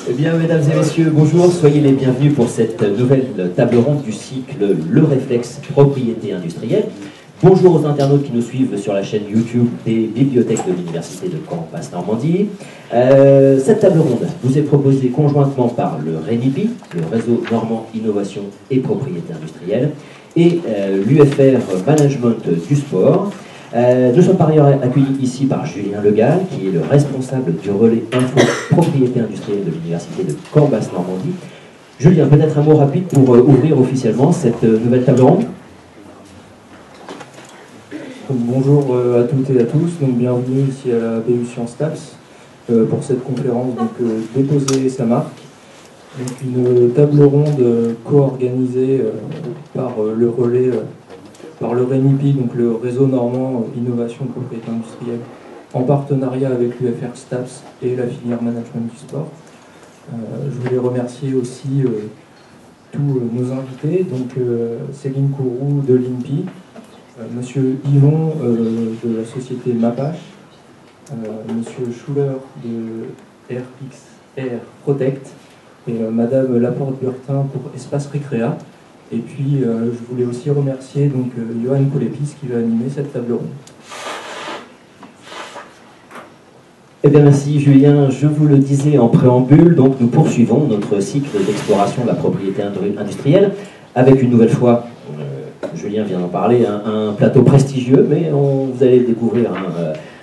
Eh bien, mesdames et messieurs, bonjour, soyez les bienvenus pour cette nouvelle table ronde du cycle Le Réflexe Propriété Industrielle. Bonjour aux internautes qui nous suivent sur la chaîne YouTube des bibliothèques de l'Université de Caen-Basse-Normandie. Cette table ronde vous est proposée conjointement par le RENIPI, le Réseau Normand Innovation et Propriété Industrielle, et l'UFR Management du Sport. Nous sommes par ailleurs accueillis ici par Julien Legal, qui est le responsable du relais info propriété industrielle de l'Université de Caen-Basse-Normandie. Julien, peut-être un mot rapide pour ouvrir officiellement cette nouvelle table ronde. Bonjour à toutes et à tous, donc bienvenue ici à la BU Sciences TAPS pour cette conférence Déposer sa marque. Donc une table ronde co-organisée par le relais, par le RENIPI, donc le Réseau Normand Innovation Propriété Industrielle, en partenariat avec l'UFR STAPS et la filière Management du Sport. Je voulais remercier aussi tous nos invités, donc Céline Courroux de l'INPI, Monsieur Yvon de la société MAPACH, Monsieur Schuller de RXR Protect et Madame Laporte-Burtin pour Espace Récréa. Et puis je voulais aussi remercier donc Johan Colepis qui va animer cette table ronde. Eh bien merci Julien, je vous le disais en préambule, donc nous poursuivons notre cycle d'exploration de la propriété industrielle avec une nouvelle fois, Julien vient d'en parler, un plateau prestigieux, mais vous allez le découvrir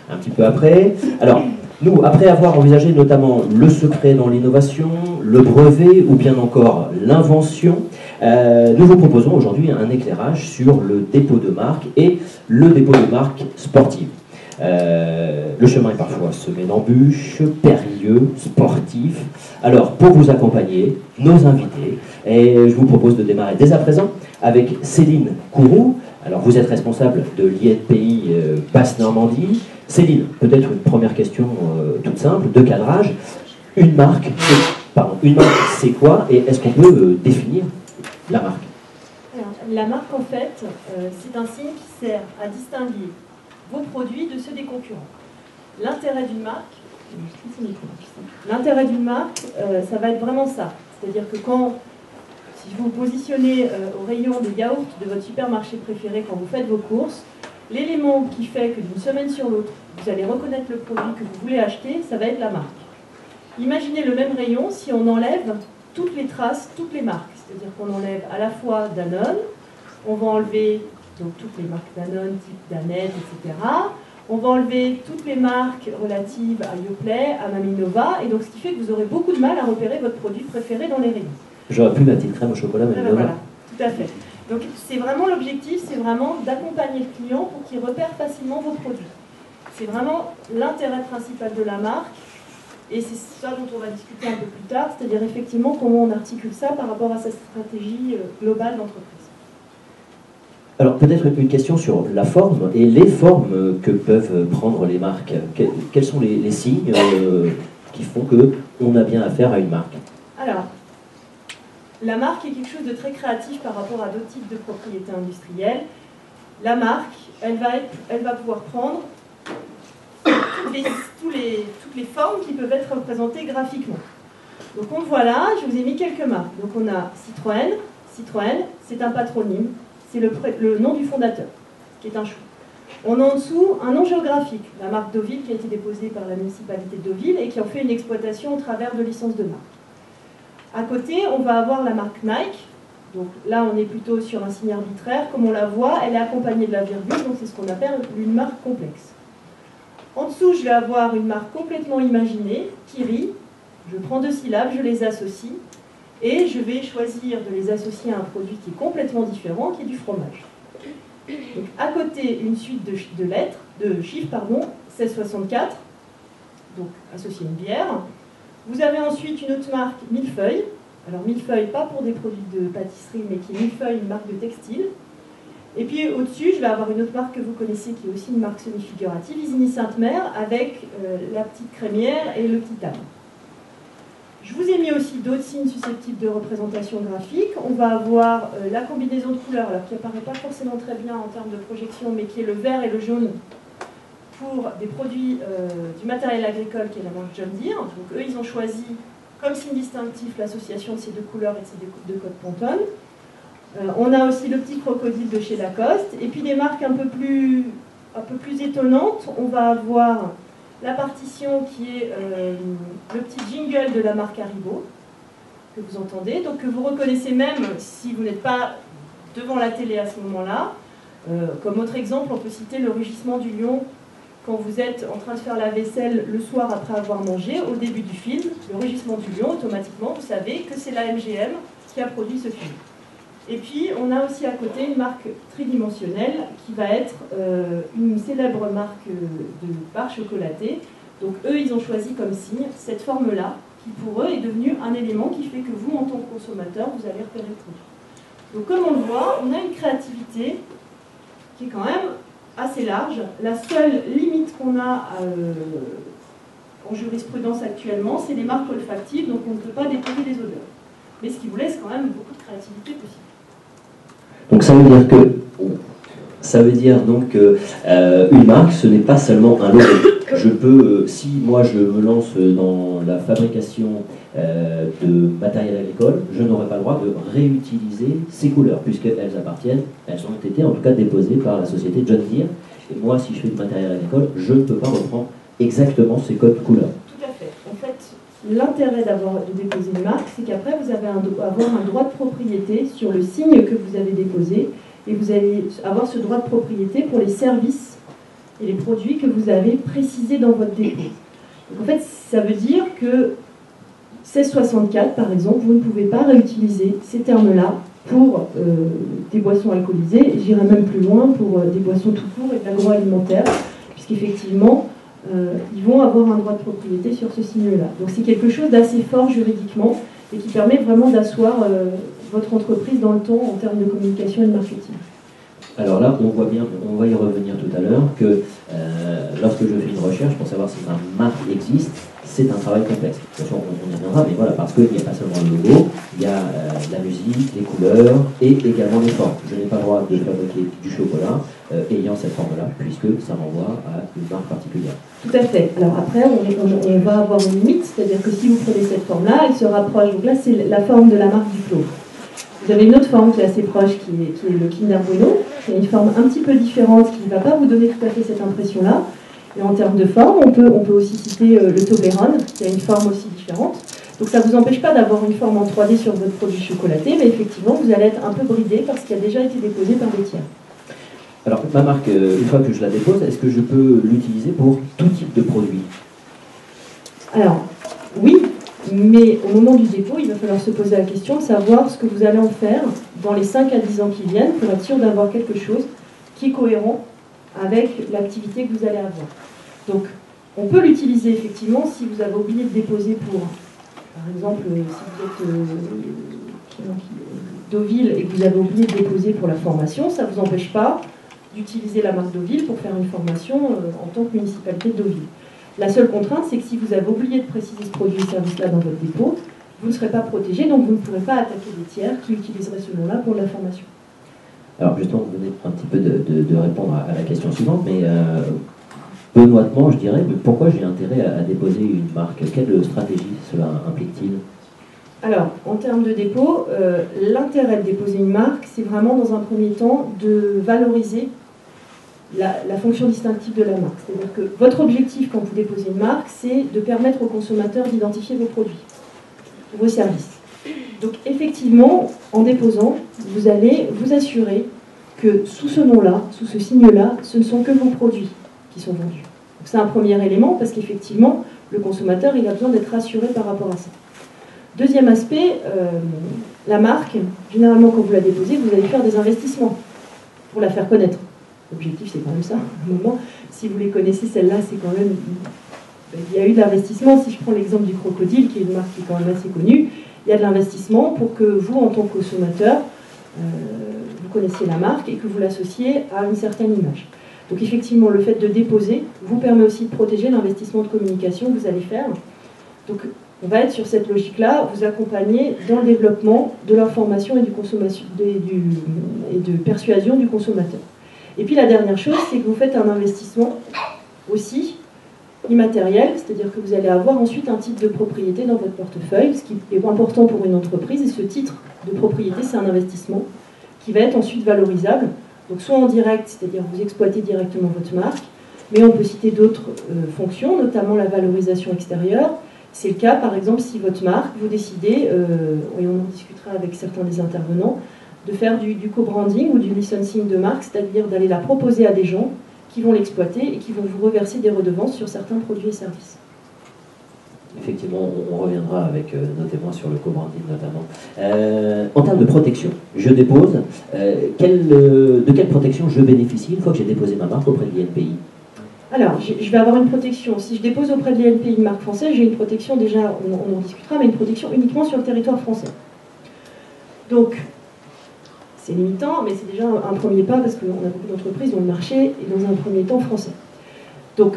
un petit peu après. Alors, nous, après avoir envisagé notamment le secret dans l'innovation, le brevet ou bien encore l'invention, nous vous proposons aujourd'hui un éclairage sur le dépôt de marque et le dépôt de marque sportive. Le chemin est parfois semé d'embûches, périlleux, sportif. Alors, pour vous accompagner, nos invités, et je vous propose de démarrer dès à présent avec Céline Courroux. Alors, vous êtes responsable de l'INPI Basse-Normandie. Céline, peut-être une première question toute simple, de cadrage. Une marque, c'est quoi et est-ce qu'on peut définir la marque? Alors, la marque, en fait, c'est un signe qui sert à distinguer vos produits de ceux des concurrents. L'intérêt d'une marque, ça va être vraiment ça. C'est-à-dire que si vous vous positionnez au rayon des yaourts de votre supermarché préféré quand vous faites vos courses, l'élément qui fait que d'une semaine sur l'autre, vous allez reconnaître le produit que vous voulez acheter, ça va être la marque. Imaginez le même rayon si on enlève toutes les traces, toutes les marques. C'est-à-dire qu'on enlève à la fois Danone, on va enlever donc toutes les marques Danone, type Danette, etc. On va enlever toutes les marques relatives à Yoplait, à Maminova, et donc ce qui fait que vous aurez beaucoup de mal à repérer votre produit préféré dans les rayons. J'aurais pu ma petite crème au chocolat Maminova. Voilà, tout à fait. Donc c'est vraiment l'objectif, c'est vraiment d'accompagner le client pour qu'il repère facilement vos produits. C'est vraiment l'intérêt principal de la marque, et c'est ça dont on va discuter un peu plus tard, c'est-à-dire effectivement comment on articule ça par rapport à sa stratégie globale d'entreprise. Alors peut-être une question sur la forme et les formes que peuvent prendre les marques. Quels sont les signes qui font qu'on a bien affaire à une marque? Alors, la marque est quelque chose de très créatif par rapport à d'autres types de propriétés industrielles. La marque, elle va pouvoir prendre toutes les formes qui peuvent être représentées graphiquement. Donc on voit là, je vous ai mis quelques marques. Donc on a Citroën. Citroën, c'est un patronyme. C'est le nom du fondateur, qui est un chou. On a en dessous un nom géographique, la marque Deauville, qui a été déposée par la municipalité de Deauville et qui en fait une exploitation au travers de licences de marque. À côté, on va avoir la marque Nike. Donc là, on est plutôt sur un signe arbitraire. Comme on la voit, elle est accompagnée de la virgule, donc c'est ce qu'on appelle une marque complexe. En dessous, je vais avoir une marque complètement imaginée, Kiri. Je prends deux syllabes, je les associe. Et je vais choisir de les associer à un produit qui est complètement différent, qui est du fromage. Donc, à côté, une suite de chiffres, 1664, donc associé à une bière. Vous avez ensuite une autre marque, Millefeuille. Alors Millefeuille, pas pour des produits de pâtisserie, mais qui est Millefeuille, une marque de textile. Et puis au-dessus, je vais avoir une autre marque que vous connaissez, qui est aussi une marque semi-figurative, Isigny Sainte-Mère, avec la petite crémière et le petit âne. Je vous ai mis aussi d'autres signes susceptibles de représentation graphique. On va avoir la combinaison de couleurs, alors qui n'apparaît pas forcément très bien en termes de projection, mais qui est le vert et le jaune pour des produits du matériel agricole qui est la marque John Deere. Donc eux, ils ont choisi comme signe distinctif l'association de ces deux couleurs et de ces deux codes Pantone. On a aussi le petit crocodile de chez Lacoste. Et puis des marques un peu plus étonnantes. On va avoir la partition qui est le petit jingle de la marque Haribo, que vous entendez, donc que vous reconnaissez même si vous n'êtes pas devant la télé à ce moment-là. Comme autre exemple, on peut citer le rugissement du lion quand vous êtes en train de faire la vaisselle le soir après avoir mangé. Au début du film, le rugissement du lion, automatiquement, vous savez que c'est la MGM qui a produit ce film. Et puis, on a aussi à côté une marque tridimensionnelle qui va être une célèbre marque de barres chocolatées. Donc, eux, ils ont choisi comme signe cette forme-là, qui pour eux est devenue un élément qui fait que vous, en tant que consommateur, vous allez repérer le produit. Donc, comme on le voit, on a une créativité qui est quand même assez large. La seule limite qu'on a en jurisprudence actuellement, c'est les marques olfactives, donc on ne peut pas déposer des odeurs. Mais ce qui vous laisse quand même beaucoup de créativité possible. Donc ça veut dire donc que une marque, ce n'est pas seulement un logo. Je peux, si moi je me lance dans la fabrication de matériel agricole, je n'aurai pas le droit de réutiliser ces couleurs, puisqu'elles appartiennent, elles ont été en tout cas déposées par la société John Deere. Et moi, si je fais du matériel agricole, je ne peux pas reprendre exactement ces codes couleurs. Tout à fait. En fait, l'intérêt de déposer une marque, c'est qu'après, vous allez avoir un droit de propriété sur le signe que vous avez déposé, et vous allez avoir ce droit de propriété pour les services et les produits que vous avez précisés dans votre dépôt. Donc, en fait, ça veut dire que 1664, par exemple, vous ne pouvez pas réutiliser ces termes-là pour des boissons alcoolisées, j'irai même plus loin, pour des boissons tout court et de l'agroalimentaire, puisqu'effectivement, ils vont avoir un droit de propriété sur ce signe-là. Donc c'est quelque chose d'assez fort juridiquement et qui permet vraiment d'asseoir votre entreprise dans le temps en termes de communication et de marketing. Alors là, on voit bien, on va y revenir tout à l'heure, que lorsque je fais une recherche pour savoir si ma marque existe, c'est un travail complexe. De toute façon, on y reviendra, mais voilà, parce qu'il n'y a pas seulement le logo, il y a la musique, les couleurs et également les formes. Je n'ai pas le droit de fabriquer du chocolat ayant cette forme-là, puisque ça renvoie à une marque particulière. Tout à fait. Alors après, on va avoir une limite, c'est-à-dire que si vous prenez cette forme-là, elle se rapproche. Donc là, c'est la forme de la marque du Clos. Vous avez une autre forme qui est assez proche, qui est le Kinder Bueno, qui est une forme un petit peu différente, qui ne va pas vous donner tout à fait cette impression-là. Et en termes de forme, on peut aussi citer le Toblerone, qui a une forme aussi différente. Donc ça ne vous empêche pas d'avoir une forme en 3D sur votre produit chocolaté, mais effectivement, vous allez être un peu bridé parce qu'il a déjà été déposé par des tiers. Alors, ma marque, une fois que je la dépose, est-ce que je peux l'utiliser pour tout type de produit? Alors, oui, mais au moment du dépôt, il va falloir se poser la question de savoir ce que vous allez en faire dans les 5 à 10 ans qui viennent pour être sûr d'avoir quelque chose qui est cohérent avec l'activité que vous allez avoir. Donc, on peut l'utiliser effectivement si vous avez oublié de déposer pour, par exemple, si vous êtes Deauville et que vous avez oublié de déposer pour la formation, ça ne vous empêche pas d'utiliser la marque Deauville pour faire une formation en tant que municipalité de Deauville. La seule contrainte, c'est que si vous avez oublié de préciser ce produit et service-là dans votre dépôt, vous ne serez pas protégé, donc vous ne pourrez pas attaquer des tiers qui utiliseraient ce nom-là pour la formation. Alors justement, vous venez un petit peu de répondre à la question suivante, mais benoîtement, je dirais, mais pourquoi j'ai intérêt à déposer une marque? Quelle stratégie cela implique-t-il? Alors, en termes de dépôt, l'intérêt de déposer une marque, c'est vraiment dans un premier temps de valoriser la fonction distinctive de la marque. C'est-à-dire que votre objectif quand vous déposez une marque, c'est de permettre aux consommateurs d'identifier vos produits, vos services. Donc effectivement, en déposant, vous allez vous assurer que sous ce nom-là, sous ce signe-là, ce ne sont que vos produits qui sont vendus. C'est un premier élément parce qu'effectivement, le consommateur il a besoin d'être rassuré par rapport à ça. Deuxième aspect, la marque, généralement quand vous la déposez, vous allez faire des investissements pour la faire connaître. L'objectif c'est quand même ça, à un moment. Si vous les connaissez, celle-là, c'est quand même... Il y a eu de l'investissement, si je prends l'exemple du crocodile, qui est une marque qui est quand même assez connue, il y a de l'investissement pour que vous, en tant que consommateur, vous connaissiez la marque et que vous l'associez à une certaine image. Donc effectivement, le fait de déposer vous permet aussi de protéger l'investissement de communication que vous allez faire. Donc on va être sur cette logique-là, vous accompagner dans le développement de l'information et de persuasion du consommateur. Et puis la dernière chose, c'est que vous faites un investissement aussi immatériel, c'est-à-dire que vous allez avoir ensuite un titre de propriété dans votre portefeuille, ce qui est important pour une entreprise, et ce titre de propriété, c'est un investissement qui va être ensuite valorisable, donc soit en direct, c'est-à-dire vous exploitez directement votre marque, mais on peut citer d'autres fonctions, notamment la valorisation extérieure. C'est le cas, par exemple, si votre marque, vous décidez, et on en discutera avec certains des intervenants, de faire du co-branding ou du licensing de marque, c'est-à-dire d'aller la proposer à des gens qui vont l'exploiter et qui vont vous reverser des redevances sur certains produits et services. Effectivement, on reviendra avec nos témoins sur le co-branding notamment. En termes de protection, je dépose. De quelle protection je bénéficie une fois que j'ai déposé ma marque auprès de l'INPI? Alors, je vais avoir une protection. Si je dépose auprès de l'INPI une marque française, j'ai une protection déjà, on en discutera, mais une protection uniquement sur le territoire français. Donc, c'est limitant, mais c'est déjà un premier pas parce qu'on a beaucoup d'entreprises dont le marché est dans un premier temps français. Donc,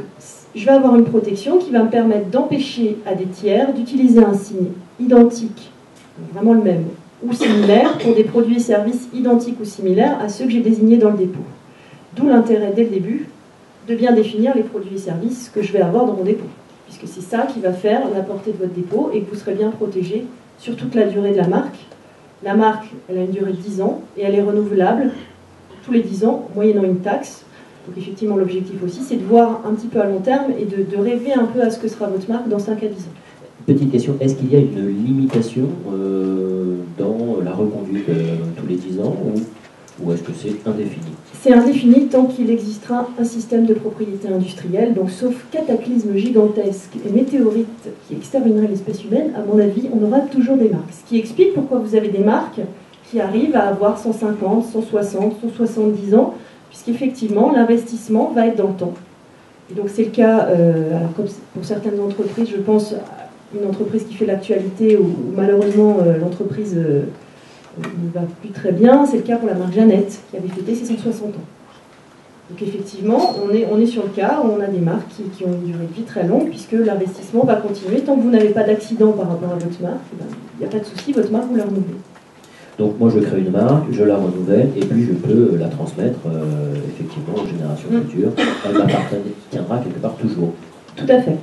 je vais avoir une protection qui va me permettre d'empêcher à des tiers d'utiliser un signe identique, vraiment le même, ou similaire, pour des produits et services identiques ou similaires à ceux que j'ai désignés dans le dépôt. D'où l'intérêt, dès le début, de bien définir les produits et services que je vais avoir dans mon dépôt, puisque c'est ça qui va faire la portée de votre dépôt et que vous serez bien protégé sur toute la durée de la marque. La marque, elle a une durée de 10 ans et elle est renouvelable tous les 10 ans, moyennant une taxe. Donc effectivement, l'objectif aussi, c'est de voir un petit peu à long terme et de rêver un peu à ce que sera votre marque dans 5 à 10 ans. Petite question, est-ce qu'il y a une limitation dans la reconduite tous les 10 ans ou est-ce que c'est indéfini? C'est indéfini tant qu'il existera un système de propriété industrielle, donc sauf cataclysme gigantesque et météorite qui exterminerait l'espèce humaine, à mon avis, on aura toujours des marques. Ce qui explique pourquoi vous avez des marques qui arrivent à avoir 150, 160, 170 ans, puisqu'effectivement, l'investissement va être dans le temps. Et donc c'est le cas, alors comme pour certaines entreprises, je pense à une entreprise qui fait l'actualité où malheureusement l'entreprise ne va plus très bien, c'est le cas pour la marque Jeannette, qui avait fêté ses 160 ans. Donc effectivement, on est sur le cas où on a des marques qui ont une durée de vie très longue, puisque l'investissement va continuer. Tant que vous n'avez pas d'accident par rapport à votre marque, il n'y a pas de souci, votre marque, vous la renouvelez. Donc moi je crée une marque, je la renouvelle, et puis je peux la transmettre effectivement aux générations futures. Elle m'appartiendra quelque part toujours. Tout à fait.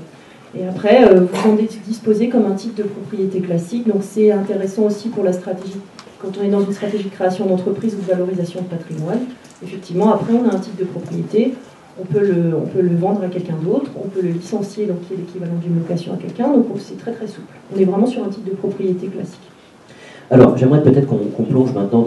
Et après, vous en disposez comme un titre de propriété classique, donc c'est intéressant aussi pour la stratégie. Quand on est dans une stratégie de création d'entreprise ou de valorisation de patrimoine, effectivement, après on a un titre de propriété, on peut le vendre à quelqu'un d'autre, on peut le licencier, donc qui est l'équivalent d'une location à quelqu'un, donc c'est très très souple. On est vraiment sur un titre de propriété classique. Alors, j'aimerais peut-être qu'on plonge maintenant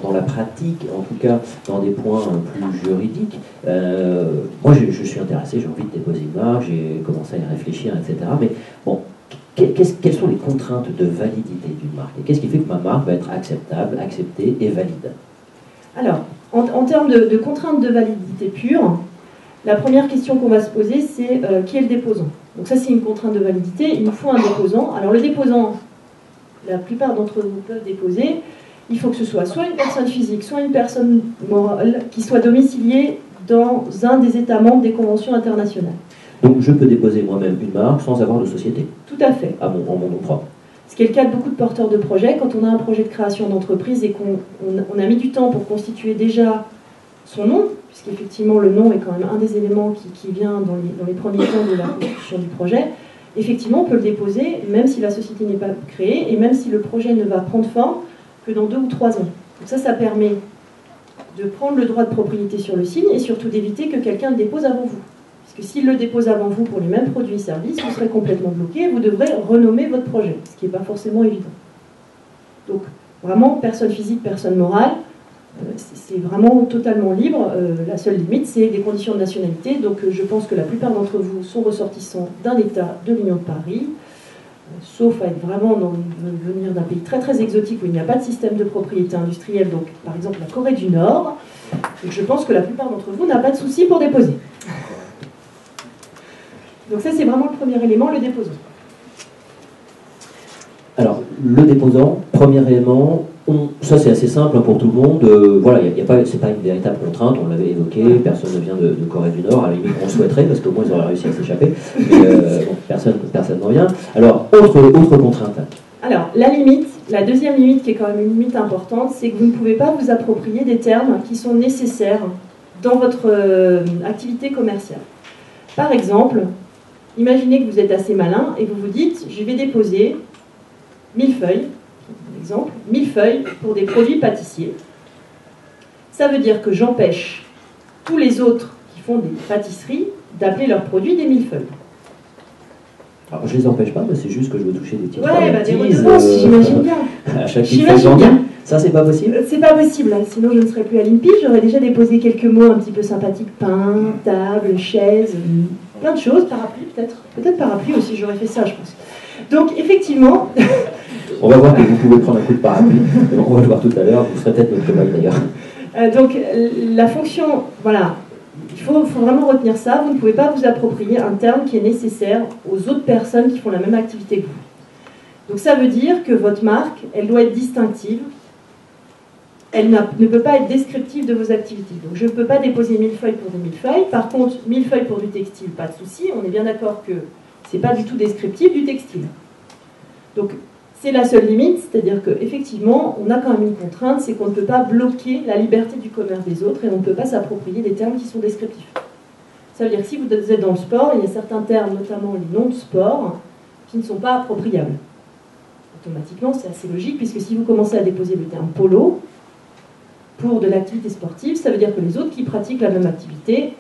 dans la pratique, en tout cas dans des points plus juridiques. Moi, je suis intéressé, j'ai envie de déposer une marque, j'ai commencé à y réfléchir, etc. Mais bon, quelles sont les contraintes de validité d'une marque? Et qu'est-ce qui fait que ma marque va être acceptable, acceptée et valide? Alors, en termes de contraintes de validité pure, la première question qu'on va se poser, c'est qui est le déposant? Donc ça, c'est une contrainte de validité, il nous faut un déposant. Alors le déposant, la plupart d'entre vous peuvent déposer, il faut que ce soit une personne physique, soit une personne morale, qui soit domiciliée dans un des États membres des conventions internationales. Donc je peux déposer moi-même une marque sans avoir de société? Tout à fait. En mon nom propre. Ce qui est le cas de beaucoup de porteurs de projets. Quand on a un projet de création d'entreprise et qu'on a mis du temps pour constituer déjà son nom, puisqu'effectivement le nom est quand même un des éléments qui vient dans les premiers temps de la constitution du projet, effectivement on peut le déposer même si la société n'est pas créée et même si le projet ne va prendre forme que dans 2 ou 3 ans. Donc ça permet de prendre le droit de propriété sur le signe et surtout d'éviter que quelqu'un le dépose avant vous. Parce que s'il le dépose avant vous pour les mêmes produits et services, vous serez complètement bloqué et vous devrez renommer votre projet, ce qui n'est pas forcément évident. Donc vraiment, personne physique, personne morale, c'est vraiment totalement libre. La seule limite, c'est des conditions de nationalité. Donc je pense que la plupart d'entre vous sont ressortissants d'un État de l'Union de Paris, sauf à être vraiment venir d'un pays très très exotique où il n'y a pas de système de propriété industrielle, donc par exemple la Corée du Nord. Et je pense que la plupart d'entre vous n'a pas de souci pour déposer. Donc ça, c'est vraiment le premier élément, le déposant. Alors, le déposant, premier élément, ça c'est assez simple pour tout le monde. Voilà, c'est pas une véritable contrainte, on l'avait évoqué, personne ne vient de Corée du Nord, à la limite on souhaiterait, parce qu'au moins ils auraient réussi à s'échapper, mais bon, personne n'en vient. Alors, autre contrainte. Alors, la deuxième limite, qui est quand même une limite importante, c'est que vous ne pouvez pas vous approprier des termes qui sont nécessaires dans votre activité commerciale. Par exemple, imaginez que vous êtes assez malin et vous vous dites, je vais déposer 1000 feuilles, par exemple, 1000 feuilles pour des produits pâtissiers. Ça veut dire que j'empêche tous les autres qui font des pâtisseries d'appeler leurs produits des millefeuilles. Alors, je les empêche pas, mais c'est juste que je veux toucher des petites des royalties, redevances, j'imagine bien. À chaque petite feuille J'imagine vendue. bien. Ça, c'est pas possible? C'est pas possible, hein. Sinon je ne serais plus à l'INPI. J'aurais déjà déposé quelques mots un petit peu sympathiques, pain, table, chaise, plein de choses, parapluie peut-être. Peut-être parapluie aussi, j'aurais fait ça, je pense. Donc effectivement... On va voir que vous pouvez prendre un coup de parapluie. On va le voir tout à l'heure, vous serez peut-être notre cobaye d'ailleurs. Donc la fonction, voilà, il faut vraiment retenir ça. Vous ne pouvez pas vous approprier un terme qui est nécessaire aux autres personnes qui font la même activité que vous. Donc ça veut dire que votre marque, elle doit être distinctive. Elle ne peut pas être descriptive de vos activités. Donc je ne peux pas déposer 1000 feuilles pour des millefeuilles. Par contre, 1000 feuilles pour du textile, pas de souci. On est bien d'accord que ce n'est pas du tout descriptif du textile. Donc c'est la seule limite, c'est-à-dire qu'effectivement, on a quand même une contrainte, c'est qu'on ne peut pas bloquer la liberté du commerce des autres et on ne peut pas s'approprier des termes qui sont descriptifs. Ça veut dire que si vous êtes dans le sport, il y a certains termes, notamment les noms de sport, qui ne sont pas appropriables. Automatiquement, c'est assez logique, puisque si vous commencez à déposer le terme polo pour de l'activité sportive, ça veut dire que les autres qui pratiquent la même activité,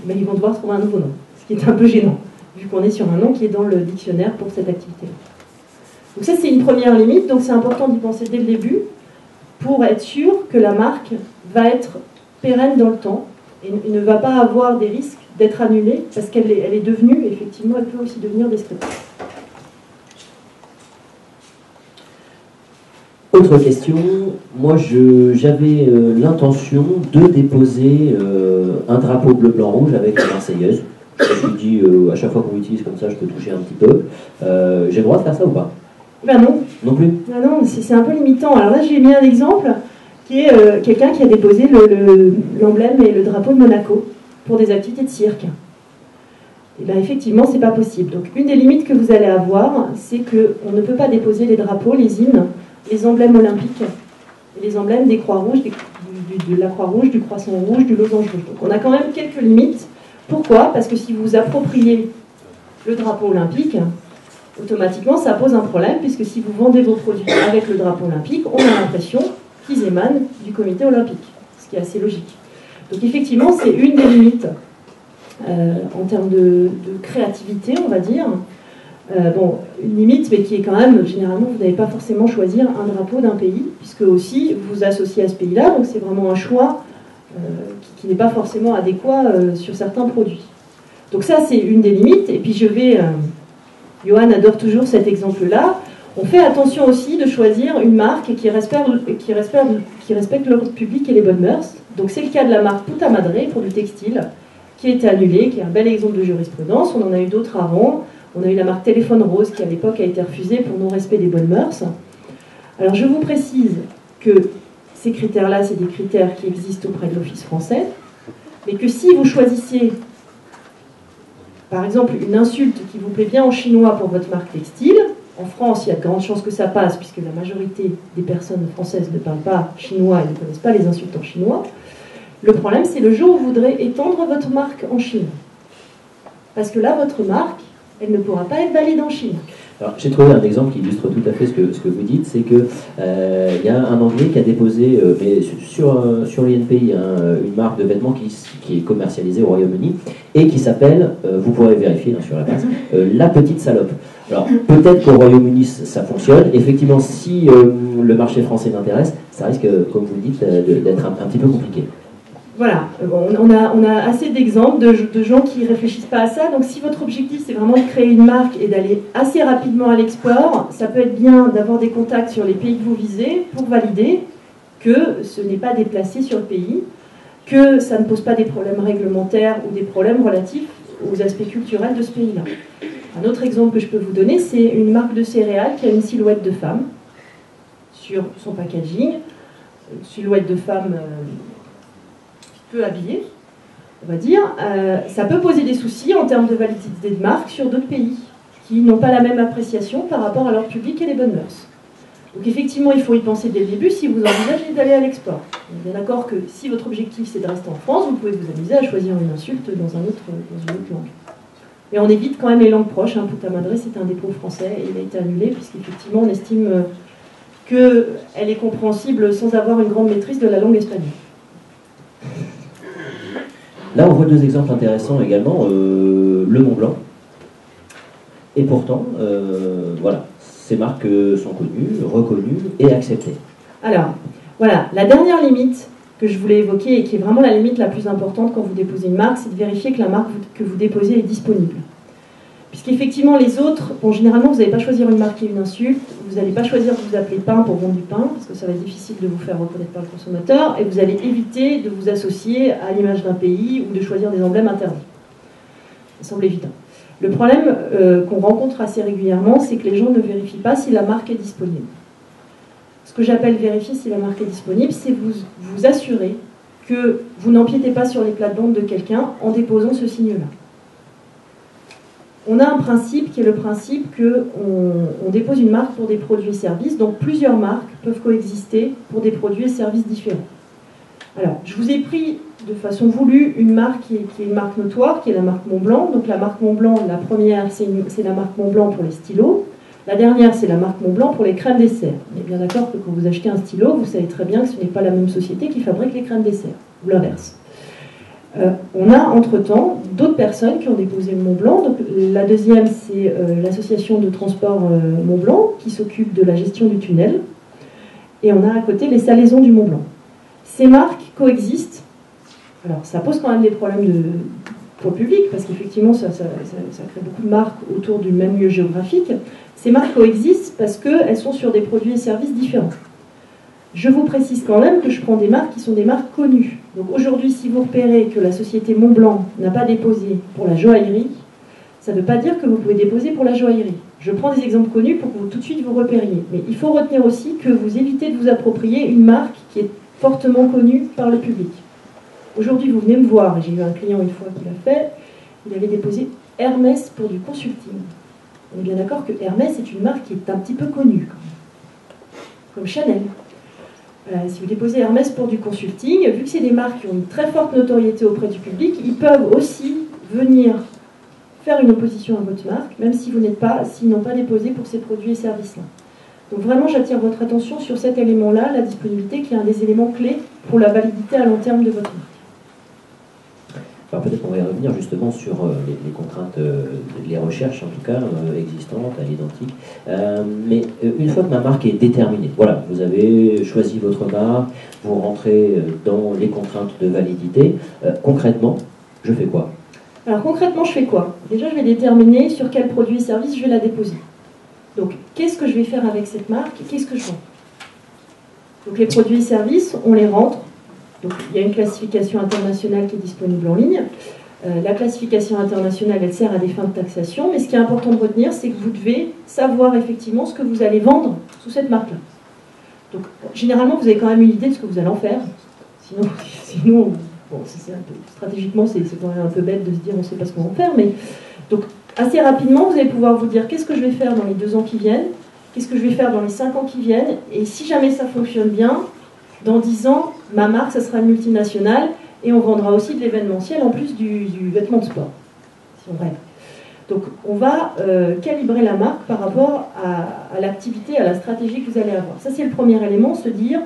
ben, ils vont devoir trouver un nouveau nom, ce qui est un peu gênant, vu qu'on est sur un nom qui est dans le dictionnaire pour cette activité-là. Donc ça, c'est une première limite, donc c'est important d'y penser dès le début pour être sûr que la marque va être pérenne dans le temps et ne va pas avoir des risques d'être annulée parce qu'elle est devenue, effectivement, elle peut aussi devenir descriptive. Autre question, moi j'avais l'intention de déposer un drapeau bleu-blanc-rouge avec la Marseillaise. Je me suis dit, à chaque fois qu'on l'utilise comme ça, je peux toucher un petit peu. J'ai le droit de faire ça ou pas? Ben non. Non plus? Ben non, c'est un peu limitant. Alors là, j'ai mis un exemple qui est quelqu'un qui a déposé l'emblème et le drapeau de Monaco pour des activités de cirque. Et bien effectivement, c'est pas possible. Donc une des limites que vous allez avoir, c'est qu'on ne peut pas déposer les drapeaux, les hymnes, les emblèmes olympiques et les emblèmes des Croix-Rouges, de la Croix-Rouge, du Croissant Rouge, du Losange Rouge. Donc on a quand même quelques limites. Pourquoi? Parce que si vous appropriez le drapeau olympique, automatiquement ça pose un problème, puisque si vous vendez vos produits avec le drapeau olympique, on a l'impression qu'ils émanent du comité olympique, ce qui est assez logique. Donc effectivement, c'est une des limites en termes de créativité, on va dire. Bon, une limite, mais qui est quand même, généralement, vous n'allez pas forcément choisir un drapeau d'un pays, puisque aussi vous vous associez à ce pays-là, donc c'est vraiment un choix qui n'est pas forcément adéquat sur certains produits. Donc ça, c'est une des limites, et puis Johan adore toujours cet exemple-là. On fait attention aussi de choisir une marque qui respecte l'ordre public et les bonnes mœurs. Donc c'est le cas de la marque Puta Madre pour du textile, qui a été annulée, qui est un bel exemple de jurisprudence. On en a eu d'autres avant. On a eu la marque Téléphone Rose qui à l'époque a été refusée pour non-respect des bonnes mœurs. Alors je vous précise que ces critères-là, c'est des critères qui existent auprès de l'Office français, mais que si vous choisissiez, par exemple, une insulte qui vous plaît bien en chinois pour votre marque textile, en France, il y a de grandes chances que ça passe, puisque la majorité des personnes françaises ne parlent pas chinois et ne connaissent pas les insultes en chinois. Le problème, c'est le jour où vous voudrez étendre votre marque en Chine. Parce que là, votre marque, elle ne pourra pas être valide en Chine. Alors, j'ai trouvé un exemple qui illustre tout à fait ce que vous dites, c'est que y a un Anglais qui a déposé mais sur l'INPI une marque de vêtements qui est commercialisée au Royaume-Uni et qui s'appelle, vous pourrez vérifier sur la base, La Petite Salope. Alors peut-être qu'au Royaume-Uni ça fonctionne. Effectivement, si le marché français m'intéresse, ça risque, comme vous le dites, d'être un petit peu compliqué. Voilà, on a assez d'exemples de gens qui ne réfléchissent pas à ça. Donc si votre objectif c'est vraiment de créer une marque et d'aller assez rapidement à l'export, ça peut être bien d'avoir des contacts sur les pays que vous visez pour valider que ce n'est pas déplacé sur le pays, que ça ne pose pas des problèmes réglementaires ou des problèmes relatifs aux aspects culturels de ce pays-là. Un autre exemple que je peux vous donner, c'est une marque de céréales qui a une silhouette de femme sur son packaging, une silhouette de femme peu habillée, on va dire. Ça peut poser des soucis en termes de validité de marque sur d'autres pays qui n'ont pas la même appréciation par rapport à leur public et les bonnes mœurs. Donc effectivement, il faut y penser dès le début si vous envisagez d'aller à l'export. On est bien d'accord que si votre objectif c'est de rester en France, vous pouvez vous amuser à choisir une insulte dans une autre langue. Et on évite quand même les langues proches. Puta Madre, c'est un dépôt français et il a été annulé puisqu'effectivement on estime qu'elle est compréhensible sans avoir une grande maîtrise de la langue espagnole. Là, on voit deux exemples intéressants également. Le Mont Blanc. Et pourtant, voilà, ces marques sont connues, reconnues et acceptées. Alors, voilà, la dernière limite que je voulais évoquer et qui est vraiment la limite la plus importante quand vous déposez une marque, c'est de vérifier que la marque que vous déposez est disponible. Puisqu'effectivement, les autres, bon, généralement, vous n'allez pas choisir une marque qui est une insulte, vous n'allez pas choisir de vous appeler pain pour vendre du pain, parce que ça va être difficile de vous faire reconnaître par le consommateur, et vous allez éviter de vous associer à l'image d'un pays ou de choisir des emblèmes interdits. Ça semble évident. Le problème qu'on rencontre assez régulièrement, c'est que les gens ne vérifient pas si la marque est disponible. Ce que j'appelle vérifier si la marque est disponible, c'est vous assurer que vous n'empiétez pas sur les plates-bandes de quelqu'un en déposant ce signe-là. On a un principe qui est le principe qu'on dépose une marque pour des produits et services, donc plusieurs marques peuvent coexister pour des produits et services différents. Alors, je vous ai pris de façon voulue une marque qui est une marque notoire, qui est la marque Montblanc. Donc la marque Montblanc, la première, c'est la marque Montblanc pour les stylos. La dernière, c'est la marque Montblanc pour les crèmes dessert. On est bien d'accord que quand vous achetez un stylo, vous savez très bien que ce n'est pas la même société qui fabrique les crèmes dessert, ou l'inverse. On a entre-temps d'autres personnes qui ont déposé le Montblanc. Donc, la deuxième, c'est l'association de transport Montblanc qui s'occupe de la gestion du tunnel. Et on a à côté les salaisons du Montblanc. Ces marques coexistent. Alors, ça pose quand même des problèmes pour le public, parce qu'effectivement, ça crée beaucoup de marques autour du même lieu géographique. Ces marques coexistent parce qu'elles sont sur des produits et services différents. Je vous précise quand même que je prends des marques qui sont des marques connues. Donc aujourd'hui, si vous repérez que la société Montblanc n'a pas déposé pour la joaillerie, ça ne veut pas dire que vous pouvez déposer pour la joaillerie. Je prends des exemples connus pour que vous tout de suite vous repériez. Mais il faut retenir aussi que vous évitez de vous approprier une marque qui est fortement connue par le public. Aujourd'hui, vous venez me voir, et j'ai eu un client une fois qui l'a fait, il avait déposé Hermès pour du consulting. On est bien d'accord que Hermès est une marque qui est un petit peu connue, comme Chanel. Si vous déposez Hermès pour du consulting, vu que c'est des marques qui ont une très forte notoriété auprès du public, ils peuvent aussi venir faire une opposition à votre marque, même si s'ils n'ont pas déposé pour ces produits et services-là. Donc vraiment, j'attire votre attention sur cet élément-là, la disponibilité, qui est un des éléments clés pour la validité à long terme de votre marque. Alors peut-être qu'on va y revenir justement sur les contraintes, les recherches en tout cas existantes, à l'identique. Mais une fois que ma marque est déterminée, voilà, vous avez choisi votre marque, vous rentrez dans les contraintes de validité, concrètement, je fais quoi? Alors concrètement, je fais quoi? Déjà, je vais déterminer sur quel produit et service je vais la déposer. Donc, qu'est-ce que je vais faire avec cette marque? Qu'est-ce que je vends? Donc les produits et services, on les rentre. Donc, il y a une classification internationale qui est disponible en ligne. La classification internationale, elle sert à des fins de taxation, mais ce qui est important de retenir, c'est que vous devez savoir effectivement ce que vous allez vendre sous cette marque-là. Donc, généralement, vous avez quand même une idée de ce que vous allez en faire. Sinon bon, stratégiquement, c'est quand même un peu bête de se dire on ne sait pas ce qu'on va en faire. Mais, donc, assez rapidement, vous allez pouvoir vous dire qu'est-ce que je vais faire dans les 2 ans qui viennent, qu'est-ce que je vais faire dans les 5 ans qui viennent, et si jamais ça fonctionne bien, dans 10 ans, ma marque, ça sera une multinationale et on vendra aussi de l'événementiel en plus du vêtement de sport, si on rêve. Donc, on va calibrer la marque par rapport à l'activité, à la stratégie que vous allez avoir. Ça, c'est le premier élément, se dire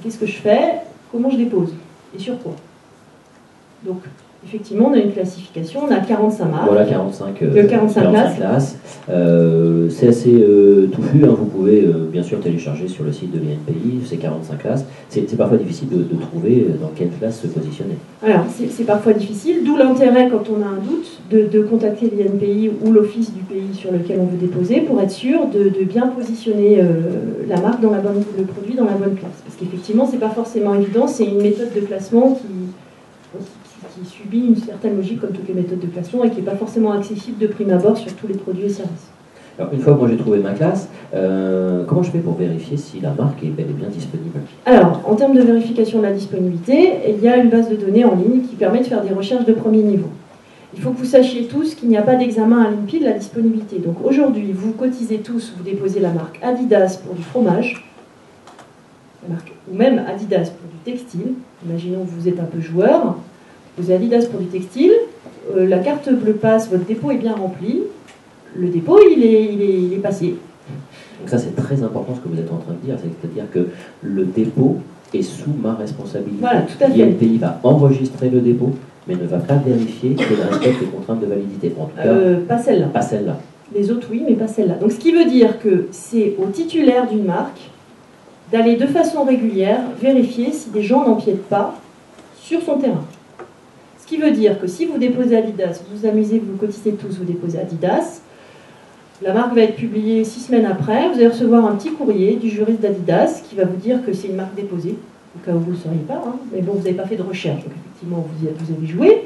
qu'est-ce que je fais, comment je dépose et sur quoi. Donc, effectivement, on a une classification, on a 45 marques. Voilà, 45 classes. C'est assez touffu, hein. Vous pouvez bien sûr télécharger sur le site de l'INPI ces 45 classes. C'est parfois difficile de trouver dans quelle classe se positionner. Alors, c'est parfois difficile, d'où l'intérêt, quand on a un doute, de contacter l'INPI ou l'office du pays sur lequel on veut déposer pour être sûr de bien positionner la marque dans le produit dans la bonne classe. Parce qu'effectivement, c'est pas forcément évident, c'est une méthode de classement qui subit une certaine logique comme toutes les méthodes de classement et qui n'est pas forcément accessible de prime abord sur tous les produits et services. Alors une fois que moi j'ai trouvé ma classe, comment je fais pour vérifier si la marque est bel et bien disponible? Alors, en termes de vérification de la disponibilité, il y a une base de données en ligne qui permet de faire des recherches de premier niveau. Il faut que vous sachiez tous qu'il n'y a pas d'examen à l'INPI de la disponibilité. Donc aujourd'hui, vous cotisez tous, vous déposez la marque Adidas pour du fromage, ou même Adidas pour du textile. Imaginons que vous êtes un peu joueur. Vous avez Adidas pour du textile, la carte bleue passe, votre dépôt est bien rempli, le dépôt il est passé. Donc ça c'est très important ce que vous êtes en train de dire, c'est-à-dire que le dépôt est sous ma responsabilité. Voilà, tout à fait. L'INPI va enregistrer le dépôt, mais ne va pas vérifier qu'elle respecte les contraintes de validité. En tout cas, Pas celle-là. pas celle-là. Les autres oui, mais pas celle-là. Donc ce qui veut dire que c'est au titulaire d'une marque d'aller de façon régulière vérifier si des gens n'empiètent pas sur son terrain. Ce qui veut dire que si vous déposez Adidas, vous vous amusez, vous cotisez tous, vous déposez Adidas, la marque va être publiée 6 semaines après, vous allez recevoir un petit courrier du juriste d'Adidas qui va vous dire que c'est une marque déposée, au cas où vous ne le sauriez pas, hein, mais bon, vous n'avez pas fait de recherche, donc effectivement vous avez joué,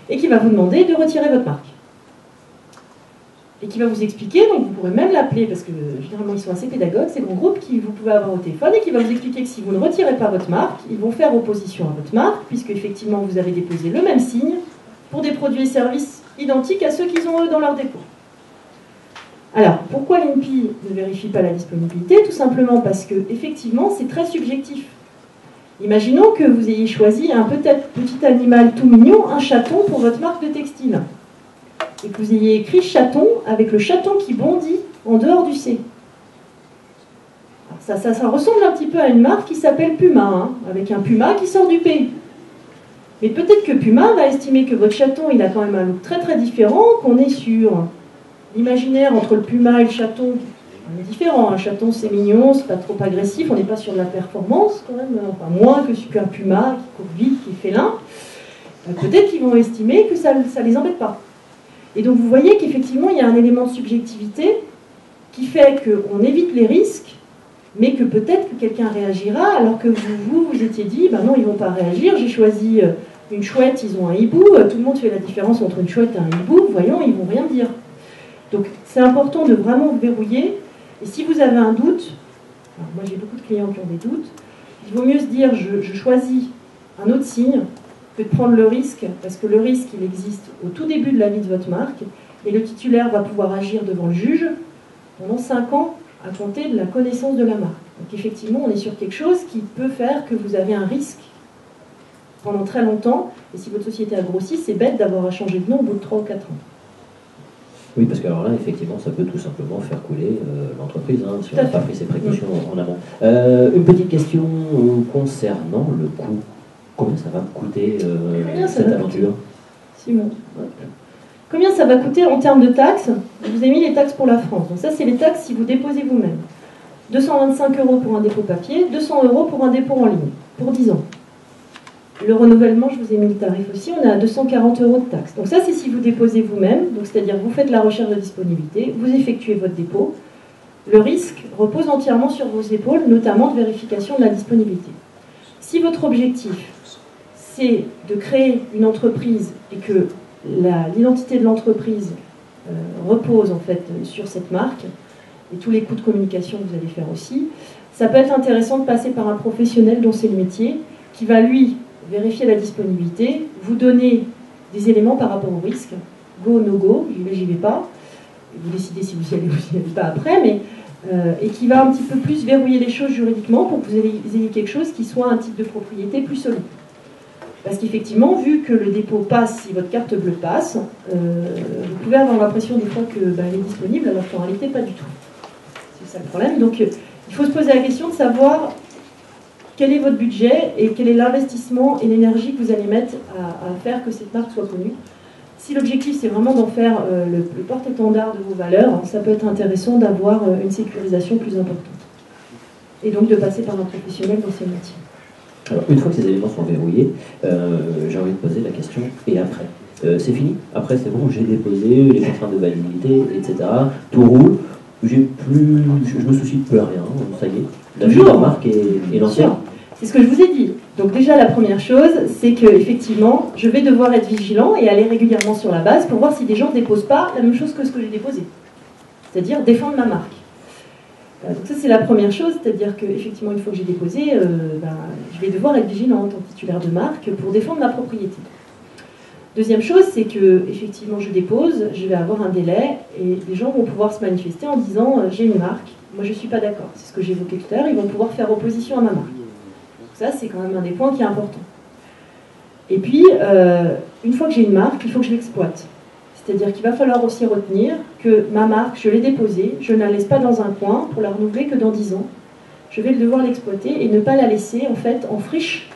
et qui va vous demander de retirer votre marque. Et qui va vous expliquer, donc vous pourrez même l'appeler, parce que généralement ils sont assez pédagogues, c'est le groupe qui vous pouvez avoir au téléphone, et qui va vous expliquer que si vous ne retirez pas votre marque, ils vont faire opposition à votre marque, puisque effectivement vous avez déposé le même signe pour des produits et services identiques à ceux qu'ils ont eux dans leur dépôt. Alors, pourquoi l'INPI ne vérifie pas la disponibilité? Tout simplement parce que, effectivement, c'est très subjectif. Imaginons que vous ayez choisi un peut-être petit animal tout mignon, un chaton pour votre marque de textile. Et que vous ayez écrit chaton avec le chaton qui bondit en dehors du C. Alors ça ressemble un petit peu à une marque qui s'appelle Puma, hein, avec un puma qui sort du P. Mais peut-être que Puma va estimer que votre chaton, il a quand même un look très très différent, qu'on est sur l'imaginaire entre le puma et le chaton. On est différent, un chaton c'est mignon, c'est pas trop agressif, on n'est pas sur de la performance quand même, enfin moins qu'un puma qui court vite, qui est félin. Peut-être qu'ils vont estimer que ça les embête pas. Et donc vous voyez qu'effectivement il y a un élément de subjectivité qui fait qu'on évite les risques, mais que peut-être que quelqu'un réagira alors que vous étiez dit, ben non ils vont pas réagir, j'ai choisi une chouette, ils ont un hibou, tout le monde fait la différence entre une chouette et un hibou, voyons, ils vont rien dire. Donc c'est important de vraiment verrouiller, et si vous avez un doute, alors moi j'ai beaucoup de clients qui ont des doutes, il vaut mieux se dire je choisis un autre signe que de prendre le risque, parce que le risque il existe au tout début de la vie de votre marque, et le titulaire va pouvoir agir devant le juge pendant 5 ans à compter de la connaissance de la marque. Donc effectivement on est sur quelque chose qui peut faire que vous avez un risque pendant très longtemps, et si votre société a grossi, c'est bête d'avoir à changer de nom au bout de 3 ou 4 ans. Oui, parce que alors là, effectivement, ça peut tout simplement faire couler l'entreprise, hein, si on n'a pas pris ses précautions en amont. Une petite question concernant le coût. Combien ça va me coûter cette aventure? Simon. Combien ça va coûter en termes de taxes? Je vous ai mis les taxes pour la France. Donc ça, c'est les taxes si vous déposez vous-même. 225 € pour un dépôt papier, 200 € pour un dépôt en ligne, pour 10 ans. Le renouvellement, je vous ai mis le tarif aussi, on est à 240 € de taxes. Donc ça, c'est si vous déposez vous-même, donc c'est-à-dire vous faites la recherche de disponibilité, vous effectuez votre dépôt. Le risque repose entièrement sur vos épaules, notamment de vérification de la disponibilité. Si votre objectif, c'est de créer une entreprise et que l'identité de l'entreprise repose en fait sur cette marque, et tous les coûts de communication que vous allez faire aussi, ça peut être intéressant de passer par un professionnel dont c'est le métier, qui va lui vérifier la disponibilité, vous donner des éléments par rapport au risque, go, no go, j'y vais pas, vous décidez si vous y allez ou si vous n'y allez pas après, mais, et qui va un petit peu plus verrouiller les choses juridiquement pour que vous ayez quelque chose qui soit un titre de propriété plus solide. Parce qu'effectivement, vu que le dépôt passe, si votre carte bleue passe, vous pouvez avoir l'impression des fois qu'elle est disponible, alors qu'en réalité pas du tout. C'est ça le problème. Donc il faut se poser la question de savoir quel est votre budget et quel est l'investissement et l'énergie que vous allez mettre à faire que cette marque soit connue. Si l'objectif c'est vraiment d'en faire le porte-étendard de vos valeurs, ça peut être intéressant d'avoir une sécurisation plus importante. Et donc de passer par un professionnel dans ces métiers. Alors, une fois que ces éléments sont verrouillés, j'ai envie de poser la question, et après c'est fini? Après c'est bon, j'ai déposé les contraintes de validité, etc. Tout roule, je me soucie de plus rien, ça y est, la vie de la marque est lancée. C'est ce que je vous ai dit. Donc déjà la première chose, c'est que effectivement, je vais devoir être vigilant et aller régulièrement sur la base pour voir si des gens ne déposent pas la même chose que ce que j'ai déposé. C'est-à-dire défendre ma marque. Donc ça c'est la première chose, c'est-à-dire qu'effectivement une fois que j'ai déposé, je vais devoir être vigilant en tant que titulaire de marque pour défendre ma propriété. Deuxième chose, c'est que effectivement je dépose, je vais avoir un délai et les gens vont pouvoir se manifester en disant j'ai une marque, moi je ne suis pas d'accord. C'est ce que j'évoquais tout à l'heure, ils vont pouvoir faire opposition à ma marque. Donc ça c'est quand même un des points qui est important. Et puis, une fois que j'ai une marque, il faut que je l'exploite. C'est-à-dire qu'il va falloir aussi retenir que ma marque, je l'ai déposée, je ne la laisse pas dans un coin pour la renouveler que dans 10 ans. Je vais devoir l'exploiter et ne pas la laisser en fait en friche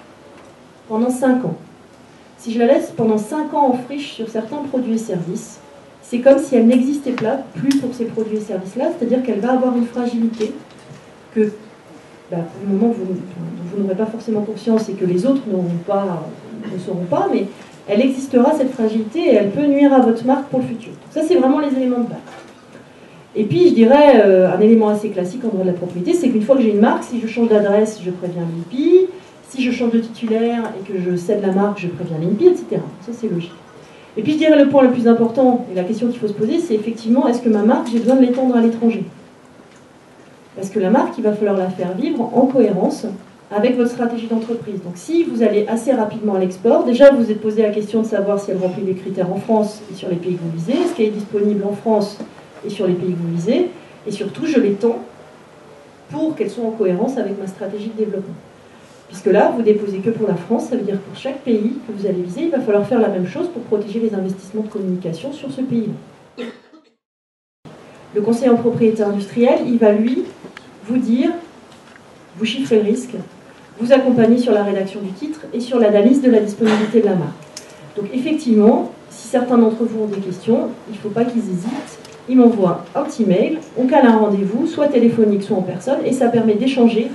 pendant 5 ans. Si je la laisse pendant 5 ans en friche sur certains produits et services, c'est comme si elle n'existait plus pour ces produits et services-là, c'est-à-dire qu'elle va avoir une fragilité que, pour le moment, vous n'aurez pas forcément conscience et que les autres ne sauront pas, mais elle existera, cette fragilité, et elle peut nuire à votre marque pour le futur. Donc ça, c'est vraiment les éléments de base. Et puis, je dirais, un élément assez classique en droit de la propriété, c'est qu'une fois que j'ai une marque, si je change d'adresse, je préviens l'INPI. Si je change de titulaire et que je cède la marque, je préviens l'INPI, etc. Ça, c'est logique. Et puis, je dirais le point le plus important, et la question qu'il faut se poser, c'est effectivement, est-ce que ma marque, j'ai besoin de l'étendre à l'étranger? Parce que la marque, il va falloir la faire vivre en cohérence avec votre stratégie d'entreprise. Donc, si vous allez assez rapidement à l'export, déjà, vous vous êtes posé la question de savoir si elle remplit les critères en France et sur les pays que vous visez, est-ce qu'elle est disponible en France et sur les pays que vous visez, et surtout, je l'étends pour qu'elle soit en cohérence avec ma stratégie de développement. Puisque là, vous déposez que pour la France, ça veut dire que pour chaque pays que vous allez viser, il va falloir faire la même chose pour protéger les investissements de communication sur ce pays-là. Le conseiller en propriété industrielle, il va lui vous dire, vous chiffrez le risque, vous accompagner sur la rédaction du titre et sur l'analyse de la disponibilité de la marque. Donc effectivement, si certains d'entre vous ont des questions, il ne faut pas qu'ils hésitent, ils m'envoient un petit mail, on cale un rendez-vous, soit téléphonique, soit en personne, et ça permet d'échanger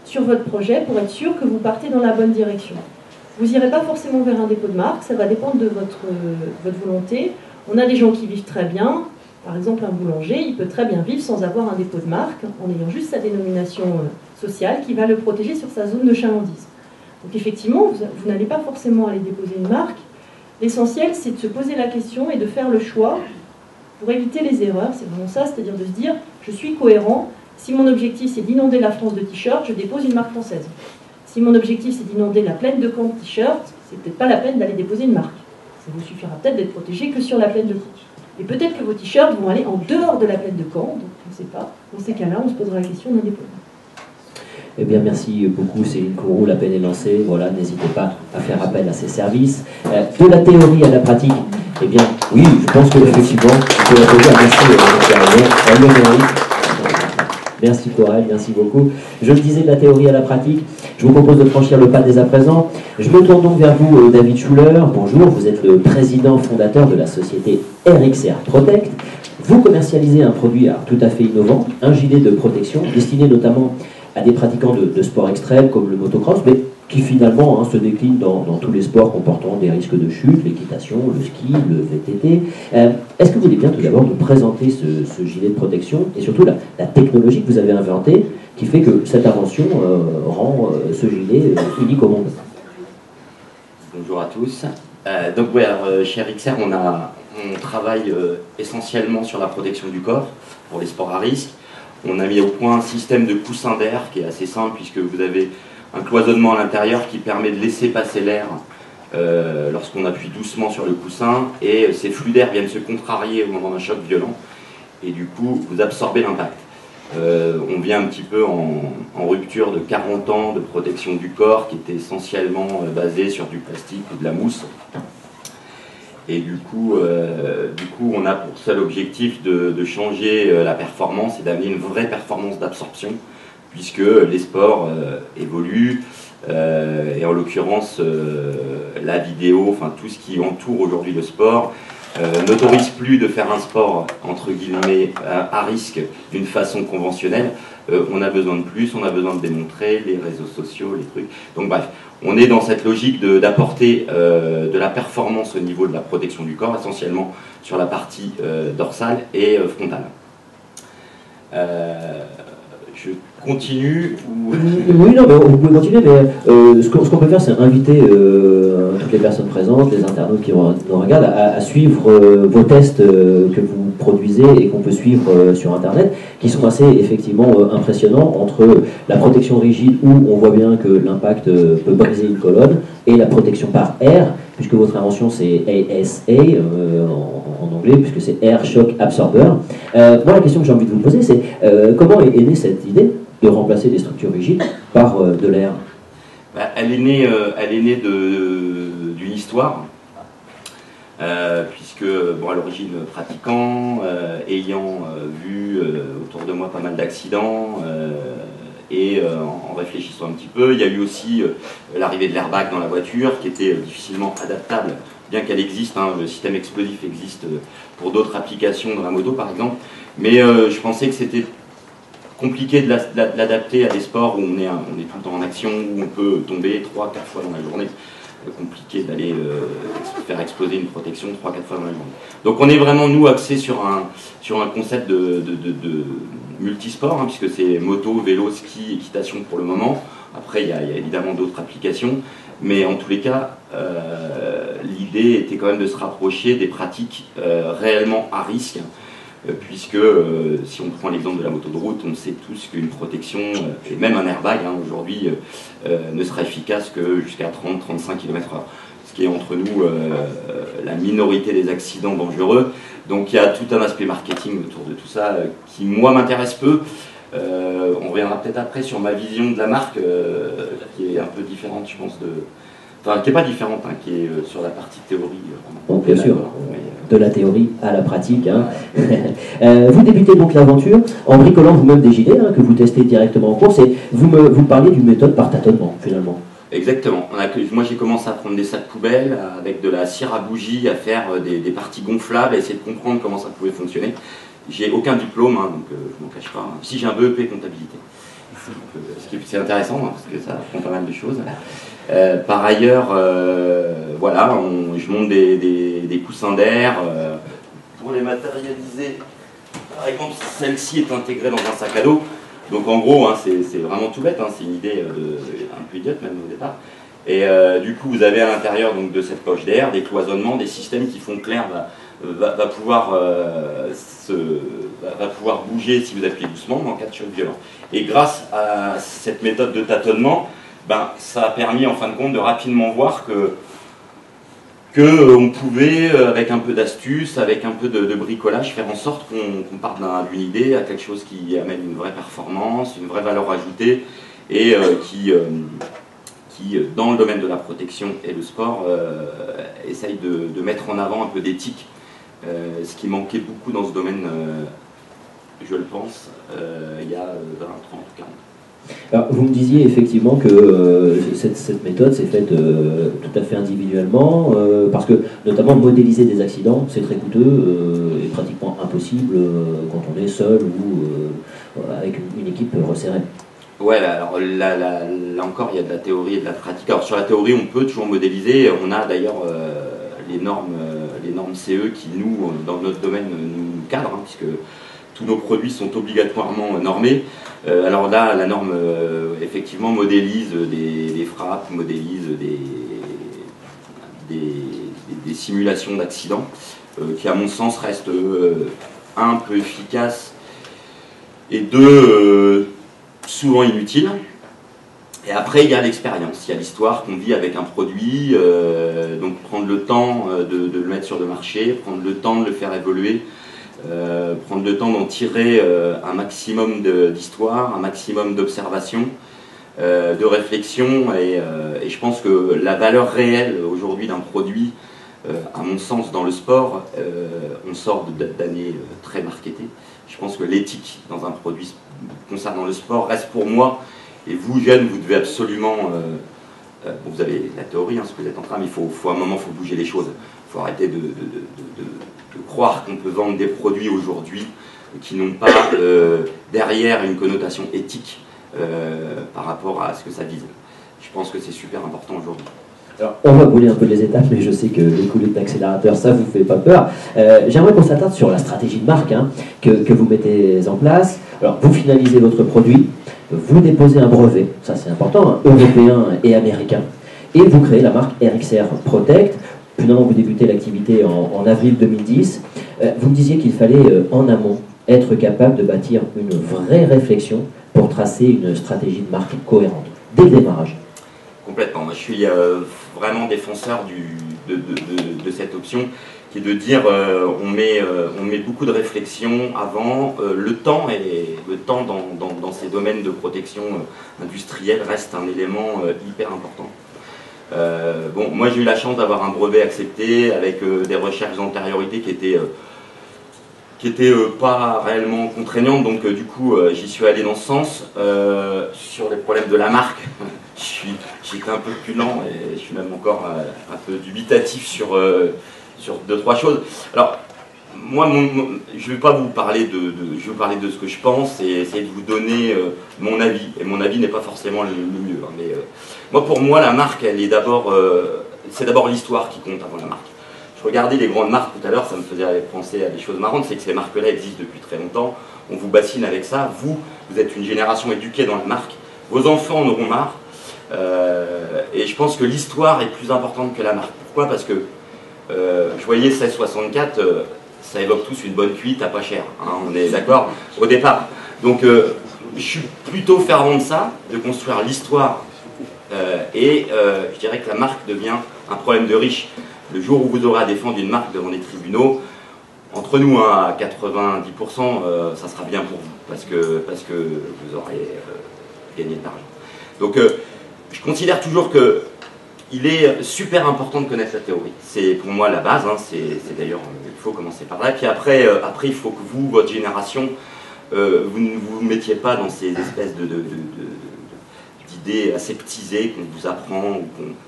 sur votre projet pour être sûr que vous partez dans la bonne direction. Vous n'irez pas forcément vers un dépôt de marque, ça va dépendre de votre volonté. On a des gens qui vivent très bien, par exemple un boulanger, il peut très bien vivre sans avoir un dépôt de marque, en ayant juste sa dénomination sociale qui va le protéger sur sa zone de chalandise. Donc effectivement, vous n'allez pas forcément aller déposer une marque. L'essentiel, c'est de se poser la question et de faire le choix pour éviter les erreurs. C'est vraiment ça, c'est-à-dire de se dire, je suis cohérent. Si mon objectif c'est d'inonder la France de t-shirts, je dépose une marque française. Si mon objectif c'est d'inonder la plaine de Caen de t-shirts, c'est peut-être pas la peine d'aller déposer une marque. Ça vous suffira peut-être d'être protégé que sur la plaine de Caen. Et peut-être que vos t-shirts vont aller en dehors de la plaine de Caen, donc on ne sait pas. Dans ces cas-là, on se posera la question d'un dépôt. Eh bien, merci beaucoup, Céline Corot. L'appel est lancé. Voilà, n'hésitez pas à faire appel à ces services. De la théorie à la pratique, eh bien, oui, je pense que effectivement, vous pouvez applaudir. Merci, Merci Corel, merci beaucoup. Je le disais, de la théorie à la pratique, je vous propose de franchir le pas dès à présent. Je me tourne donc vers vous, David Schuller. Bonjour, vous êtes le président fondateur de la société RXR Protect. Vous commercialisez un produit tout à fait innovant, un gilet de protection, destiné notamment à des pratiquants de sport extrême comme le motocross, mais qui finalement se décline dans tous les sports comportant des risques de chute, l'équitation, le ski, le VTT. Est-ce que vous voulez bien tout d'abord nous présenter ce gilet de protection et surtout la technologie que vous avez inventée qui fait que cette invention rend ce gilet unique au monde? Bonjour à tous. Donc oui, alors, chez RXR, on travaille essentiellement sur la protection du corps pour les sports à risque. On a mis au point un système de coussin d'air qui est assez simple puisque vous avez un cloisonnement à l'intérieur qui permet de laisser passer l'air lorsqu'on appuie doucement sur le coussin et ces flux d'air viennent se contrarier au moment d'un choc violent et du coup vous absorbez l'impact. On vient un petit peu en rupture de 40 ans de protection du corps qui était essentiellement basée sur du plastique ou de la mousse. Et du coup, on a pour seul objectif de changer la performance et d'amener une vraie performance d'absorption, puisque les sports évoluent, et en l'occurrence, la vidéo, enfin tout ce qui entoure aujourd'hui le sport, n'autorise plus de faire un sport, entre guillemets, à risque d'une façon conventionnelle. On a besoin de plus, on a besoin de démontrer, les réseaux sociaux, les trucs. Donc bref, on est dans cette logique d'apporter de la performance au niveau de la protection du corps, essentiellement sur la partie dorsale et frontale. Je continue ou... Oui, non, mais vous pouvez continuer, mais ce qu'on peut faire, c'est inviter toutes les personnes présentes, les internautes qui nous regardent, à suivre vos tests que vous produisez et qu'on peut suivre sur Internet, qui sont assez effectivement impressionnants entre la protection rigide où on voit bien que l'impact peut briser une colonne et la protection par air, puisque votre invention c'est ASA en anglais, puisque c'est Air Shock Absorber. Moi, la question que j'ai envie de vous poser, c'est comment est née cette idée de remplacer des structures rigides par de l'air? Elle est née d'une histoire, puisque bon, à l'origine pratiquant, ayant vu autour de moi pas mal d'accidents, et en réfléchissant un petit peu, il y a eu aussi l'arrivée de l'airbag dans la voiture, qui était difficilement adaptable, bien qu'elle existe, hein, le système explosif existe pour d'autres applications dans la moto par exemple, mais je pensais que c'était compliqué de l'adapter à des sports où on est tout le temps en action, où on peut tomber 3-4 fois dans la journée. Compliqué d'aller faire exploser une protection 3-4 fois dans la journée. Donc on est vraiment, nous, axés sur un concept de multisport, hein, puisque c'est moto, vélo, ski, équitation pour le moment. Après, il y a évidemment d'autres applications, mais en tous les cas, l'idée était quand même de se rapprocher des pratiques réellement à risque, puisque si on prend l'exemple de la moto de route, on sait tous qu'une protection, et même un airbag hein, aujourd'hui, ne sera efficace que jusqu'à 30-35 km/h, ce qui est entre nous la minorité des accidents dangereux. Donc il y a tout un aspect marketing autour de tout ça qui, moi, m'intéresse peu. On reviendra peut-être après sur ma vision de la marque, qui est un peu différente, je pense, enfin, qui n'est pas différente, hein, qui est sur la partie théorie. Bon, bien sûr, de la théorie à la pratique. Hein. Vous débutez donc l'aventure en bricolant vous-même des gilets hein, que vous testez directement en course, et vous parliez d'une méthode par tâtonnement, finalement. Exactement. Moi, j'ai commencé à prendre des sacs poubelles avec de la cire à bougie, à faire des parties gonflables, à essayer de comprendre comment ça pouvait fonctionner. J'ai aucun diplôme, hein, donc je m'en cache pas. Si, j'ai un BEP comptabilité. C'est intéressant, hein, parce que ça apprend pas mal de choses. Par ailleurs, voilà, je monte des coussins d'air pour les matérialiser. Par exemple, celle-ci est intégrée dans un sac à dos. Donc en gros, hein, c'est vraiment tout bête, hein, c'est une idée un peu idiote même au départ. Et du coup, vous avez à l'intérieur de cette poche d'air des cloisonnements, des systèmes qui font que l'air va pouvoir bouger si vous appuyez doucement en cas de choc violent. Et grâce à cette méthode de tâtonnement, ça a permis en fin de compte de rapidement voir qu'on pouvait, avec un peu d'astuce, avec un peu de bricolage, faire en sorte qu'on parte d'une idée à quelque chose qui amène une vraie performance, une vraie valeur ajoutée, et qui, dans le domaine de la protection et le sport, essaye de mettre en avant un peu d'éthique, ce qui manquait beaucoup dans ce domaine, je le pense, il y a 20, 30, 40. Alors, vous me disiez effectivement que cette méthode s'est faite tout à fait individuellement, parce que notamment modéliser des accidents, c'est très coûteux et pratiquement impossible quand on est seul ou avec une équipe resserrée. Ouais, alors là encore, il y a de la théorie et de la pratique. Alors sur la théorie, on peut toujours modéliser. On a d'ailleurs les normes CE qui, nous, dans notre domaine, nous cadrent, hein, puisque tous nos produits sont obligatoirement normés. Alors là, la norme, effectivement, modélise des frappes, modélise des simulations d'accidents, qui, à mon sens, restent, un, peu efficaces, et deux, souvent inutiles. Et après, il y a l'expérience, il y a l'histoire qu'on vit avec un produit, donc prendre le temps de le mettre sur le marché, prendre le temps de le faire évoluer, prendre le temps d'en tirer un maximum d'histoire, un maximum d'observation, de réflexion, et je pense que la valeur réelle aujourd'hui d'un produit, à mon sens dans le sport, on sort d'années très marketées. Je pense que l'éthique dans un produit concernant le sport reste pour moi, et vous jeunes, vous devez absolument, vous avez la théorie, hein, ce que vous êtes en train, mais à un moment, il faut bouger les choses. Il faut arrêter de croire qu'on peut vendre des produits aujourd'hui qui n'ont pas derrière une connotation éthique par rapport à ce que ça vise. Je pense que c'est super important aujourd'hui. Alors, on va brûler un peu les étapes, mais je sais que les coulisses d'accélérateur, ça vous fait pas peur. J'aimerais qu'on s'attarde sur la stratégie de marque hein, que vous mettez en place. Alors, vous finalisez votre produit, vous déposez un brevet, ça c'est important, hein, européen et américain, et vous créez la marque RXR Protect. Finalement, vous débutez l'activité en avril 2010. Vous me disiez qu'il fallait, en amont, être capable de bâtir une vraie réflexion pour tracer une stratégie de marque cohérente, dès le démarrage. Complètement. Moi, je suis vraiment défenseur de cette option qui est de dire on met beaucoup de réflexion avant, le temps dans ces domaines de protection industrielle reste un élément hyper important. Bon, moi j'ai eu la chance d'avoir un brevet accepté avec des recherches d'antériorité qui étaient pas réellement contraignantes, donc du coup j'y suis allé dans ce sens. Sur les problèmes de la marque, j'étais un peu plus lent et je suis même encore un peu dubitatif sur 2-3 choses. Alors moi je ne vais pas vous parler je vais vous parler de ce que je pense et essayer de vous donner mon avis, et mon avis n'est pas forcément le mieux, hein, mais pour moi la marque elle est c'est d'abord l'histoire qui compte avant la marque. Je regardais les grandes marques tout à l'heure, ça me faisait penser à des choses marrantes, c'est que ces marques-là existent depuis très longtemps, on vous bassine avec ça, vous êtes une génération éduquée dans la marque, vos enfants en auront marre, et je pense que l'histoire est plus importante que la marque. Pourquoi? Parce que je voyais 1664, ça évoque tous une bonne cuite à pas cher, hein, on est d'accord au départ. Donc je suis plutôt fervent de ça, de construire l'histoire, et je dirais que la marque devient un problème de riche. Le jour où vous aurez à défendre une marque devant les tribunaux, entre nous, hein, à 90%, ça sera bien pour vous, parce que vous aurez gagné de l'argent. Donc je considère toujours qu'il est super important de connaître la théorie. C'est pour moi la base, hein, c'est d'ailleurs, il faut commencer par là. Puis après il faut que vous, votre génération, vous ne vous mettiez pas dans ces espèces d'idées aseptisées qu'on vous apprend.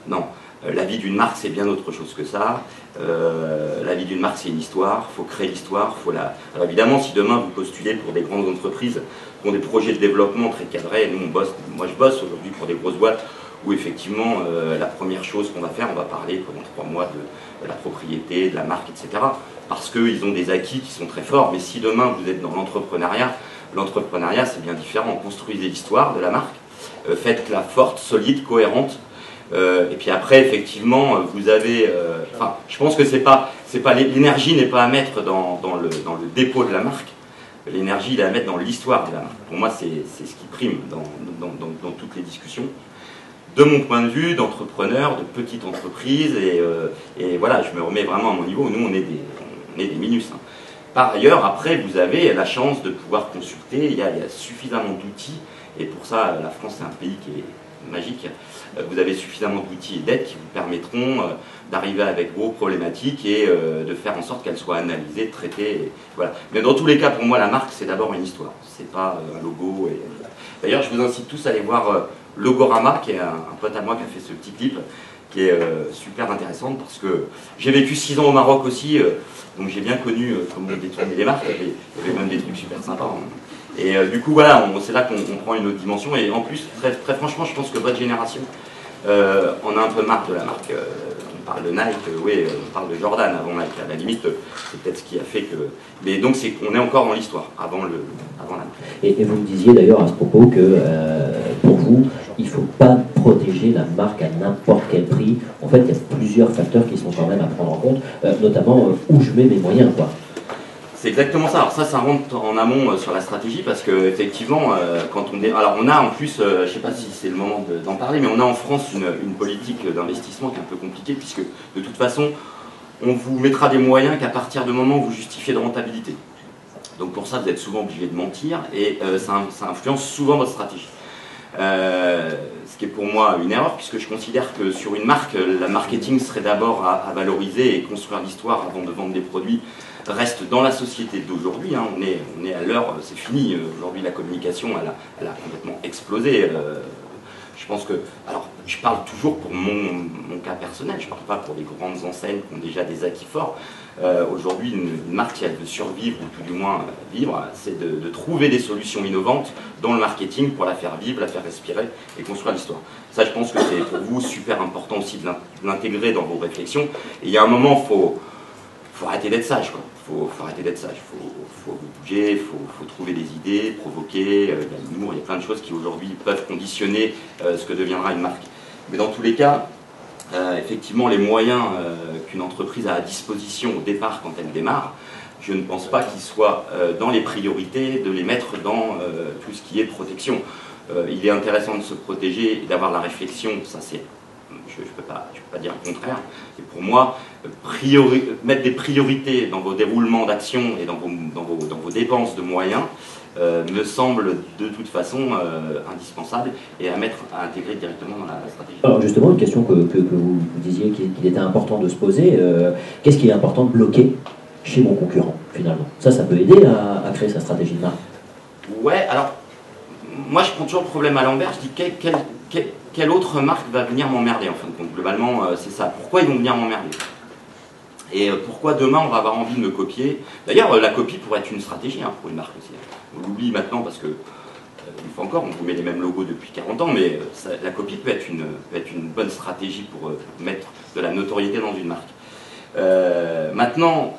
Non. La vie d'une marque, c'est bien autre chose que ça. La vie d'une marque, c'est une histoire. Il faut créer l'histoire. Alors évidemment, si demain vous postulez pour des grandes entreprises qui ont des projets de développement très cadrés, nous on bosse. Moi, je bosse aujourd'hui pour des grosses boîtes où effectivement, la première chose qu'on va faire, on va parler pendant 3 mois de la propriété, de la marque, etc. Parce qu'ils ont des acquis qui sont très forts. Mais si demain vous êtes dans l'entrepreneuriat, c'est bien différent. Construisez l'histoire de la marque, faites-la forte, solide, cohérente. Et puis après, effectivement, vous avez... je pense que l'énergie n'est pas à mettre dans le dépôt de la marque. L'énergie, il est à mettre dans l'histoire de la marque. Pour moi, c'est ce qui prime dans toutes les discussions. De mon point de vue, d'entrepreneur, de petite entreprise, et voilà, je me remets vraiment à mon niveau. Nous, on est des minus. Hein. Par ailleurs, après, vous avez la chance de pouvoir consulter. Il y a suffisamment d'outils, et pour ça, la France, c'est un pays qui est magique. Vous avez suffisamment d'outils et d'aides qui vous permettront d'arriver avec vos problématiques et de faire en sorte qu'elles soient analysées, traitées. Voilà. Mais dans tous les cas, pour moi, la marque, c'est d'abord une histoire. C'est pas un logo. D'ailleurs, je vous incite tous à aller voir Logorama, qui est un pote à moi qui a fait ce petit clip, qui est super intéressante parce que j'ai vécu 6 ans au Maroc aussi, donc j'ai bien connu comment détourner les marques. Il y avait même des trucs super sympas. Hein. Et du coup, voilà, c'est là qu'on prend une autre dimension. Et en plus, très franchement, je pense que votre génération, on a un peu marre de la marque. On parle de Nike, oui, on parle de Jordan avant Nike. À la limite, c'est peut-être ce qui a fait que... Mais donc, on est encore dans l'histoire, avant la marque. Et vous me disiez d'ailleurs à ce propos que, pour vous, il ne faut pas protéger la marque à n'importe quel prix. En fait, il y a plusieurs facteurs qui sont quand même à prendre en compte, notamment où je mets mes moyens, quoi. C'est exactement ça. Alors ça rentre en amont sur la stratégie parce que effectivement, quand on alors on a en plus, je ne sais pas si c'est le moment d'en parler, mais on a en France une politique d'investissement qui est un peu compliquée puisque de toute façon, on vous mettra des moyens qu'à partir du moment où vous justifiez de rentabilité. Donc pour ça, vous êtes souvent obligé de mentir et ça influence souvent votre stratégie. Ce qui est pour moi une erreur puisque je considère que sur une marque, la marketing serait d'abord à valoriser et construire l'histoire avant de vendre des produits. Reste dans la société d'aujourd'hui, hein, on est à l'heure, c'est fini, aujourd'hui la communication elle a complètement explosé. Je pense que, alors je parle toujours pour mon cas personnel, je ne parle pas pour les grandes enseignes qui ont déjà des acquis forts. Aujourd'hui une marque qui elle veut survivre ou tout du moins vivre, c'est de trouver des solutions innovantes dans le marketing pour la faire vivre, la faire respirer et construire l'histoire. Ça je pense que c'est pour vous super important aussi de l'intégrer dans vos réflexions. Et il y a un moment, faut arrêter d'être sage, quoi. Faut arrêter d'être sage, faut bouger, faut trouver des idées, provoquer, il y a l'humour, il y a plein de choses qui aujourd'hui peuvent conditionner ce que deviendra une marque. Mais dans tous les cas, effectivement, les moyens qu'une entreprise a à disposition au départ quand elle démarre, je ne pense pas qu'il soit dans les priorités de les mettre dans tout ce qui est protection. Il est intéressant de se protéger et d'avoir la réflexion, ça c'est je ne peux pas dire le contraire. Et pour moi, mettre des priorités dans vos déroulements d'actions et dans vos dépenses de moyens me semble de toute façon indispensable et à intégrer directement dans la stratégie. Alors justement, une question que vous disiez qu'il était important de se poser, qu'est-ce qu'il est important de bloquer chez mon concurrent, finalement? Ça peut aider à créer sa stratégie de marque. Ouais, alors, moi je prends toujours le problème à l'envers, je dis quelle autre marque va venir m'emmerder en fin de compte. Globalement, c'est ça. Pourquoi ils vont venir m'emmerder? Et pourquoi demain on va avoir envie de me copier? D'ailleurs, la copie pourrait être une stratégie pour une marque aussi. On l'oublie maintenant parce que, une fois encore, on vous met les mêmes logos depuis 40 ans, mais la copie peut être une bonne stratégie pour mettre de la notoriété dans une marque. Maintenant,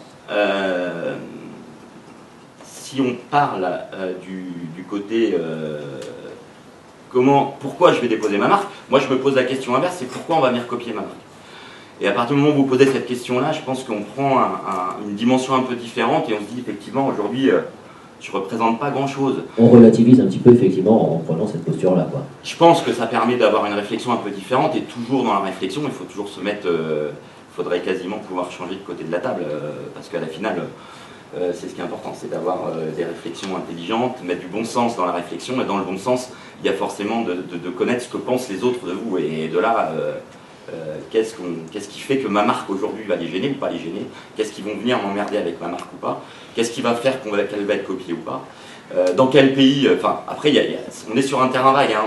si on parle du côté pourquoi je vais déposer ma marque, moi je me pose la question inverse, c'est pourquoi on va venir copier ma marque. Et à partir du moment où vous posez cette question-là, je pense qu'on prend une dimension un peu différente et on se dit effectivement aujourd'hui je ne représente pas grand-chose. On relativise un petit peu effectivement en prenant cette posture-là, quoi. Je pense que ça permet d'avoir une réflexion un peu différente et toujours dans la réflexion, il faut toujours se mettre... il faudrait quasiment pouvoir changer de côté de la table parce qu'à la finale... c'est ce qui est important, c'est d'avoir des réflexions intelligentes, mettre du bon sens dans la réflexion, et dans le bon sens, il y a forcément de connaître ce que pensent les autres de vous, et de là, qu'est-ce qui fait que ma marque aujourd'hui va les gêner ou pas les gêner, qu'est-ce qui vont venir m'emmerder avec ma marque ou pas, qu'est-ce qui va faire qu'elle va être copiée ou pas, dans quel pays, enfin, après, on est sur un terrain vague, hein,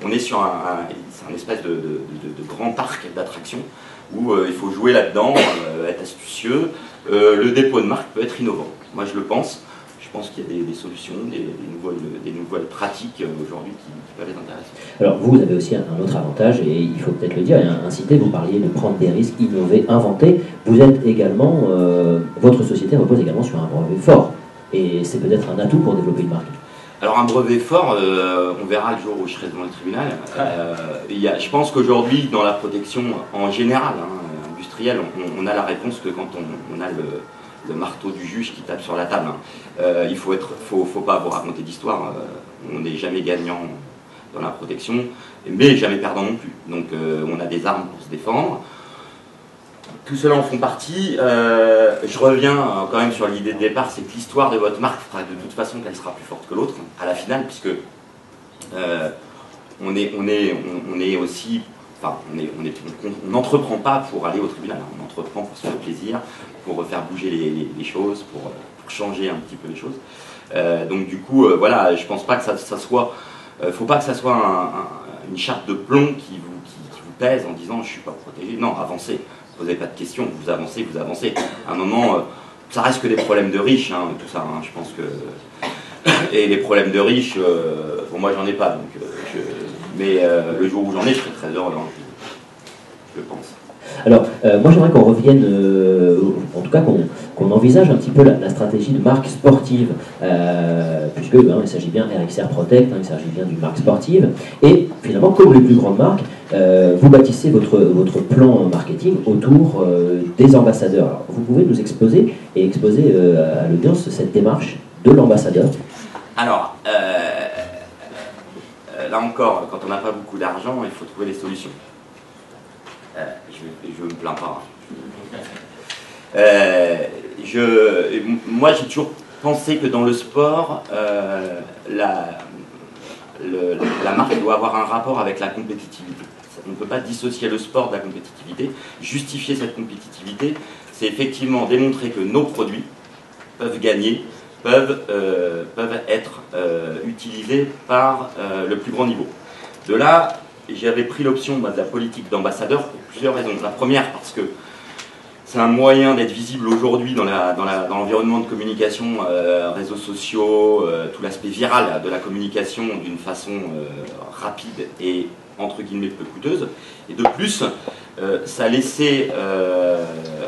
on est sur un espèce de grand parc d'attractions, où il faut jouer là-dedans, être astucieux. Le dépôt de marque peut être innovant. Moi, je le pense. Je pense qu'il y a des solutions, des nouvelles pratiques aujourd'hui qui peuvent être intéressantes. Alors, vous avez aussi un autre avantage, et il faut peut-être le dire et inciter, vous parliez de prendre des risques, innover, inventer. Vous êtes également, votre société repose également sur un brevet fort. Et c'est peut-être un atout pour développer une marque. Alors un brevet fort, on verra le jour où je serai devant le tribunal. Je pense qu'aujourd'hui, dans la protection en général, industrielle, on a la réponse que quand on a le marteau du juge qui tape sur la table. Il faut pas vous raconter d'histoire. On n'est jamais gagnant dans la protection, mais jamais perdant non plus. Donc on a des armes pour se défendre. Tout cela en font partie. Je reviens quand même sur l'idée de départ, c'est que l'histoire de votre marque fera de toute façon qu'elle sera plus forte que l'autre à la finale, puisque on est aussi, enfin, on n'entreprend pas pour aller au tribunal, on entreprend pour se faire plaisir, pour faire bouger les choses, pour changer un petit peu les choses. Donc du coup, voilà, je pense pas que ça soit, faut pas que ça soit une chape de plomb qui vous pèse en disant je suis pas protégé. Non, avancez. Posez pas de questions, vous avancez. À un moment, ça reste que des problèmes de riches, tout ça, je pense que... Et les problèmes de riches, bon, moi j'en ai pas, donc, mais le jour où j'en ai, je serai très heureux, je pense. Alors, moi j'aimerais qu'on revienne, en tout cas qu'on envisage un petit peu la stratégie de marque sportive, puisque il s'agit bien RXR Protect, il s'agit bien d'une marque sportive, et finalement, comme les plus grandes marques, vous bâtissez votre plan marketing autour des ambassadeurs. Alors, vous pouvez nous exposer à l'audience cette démarche de l'ambassadeur? Alors, là encore, quand on n'a pas beaucoup d'argent, il faut trouver les solutions. Je me plains pas. Moi, j'ai toujours pensé que dans le sport, la marque doit avoir un rapport avec la compétitivité. On ne peut pas dissocier le sport de la compétitivité. Justifier cette compétitivité, c'est effectivement démontrer que nos produits peuvent gagner, peuvent être utilisés par le plus grand niveau. De là, j'avais pris l'option de la politique d'ambassadeur pour plusieurs raisons. La première, parce que c'est un moyen d'être visible aujourd'hui dans l'environnement de communication, réseaux sociaux, tout l'aspect viral de la communication d'une façon rapide et entre guillemets peu coûteuse. Et de plus, ça laissait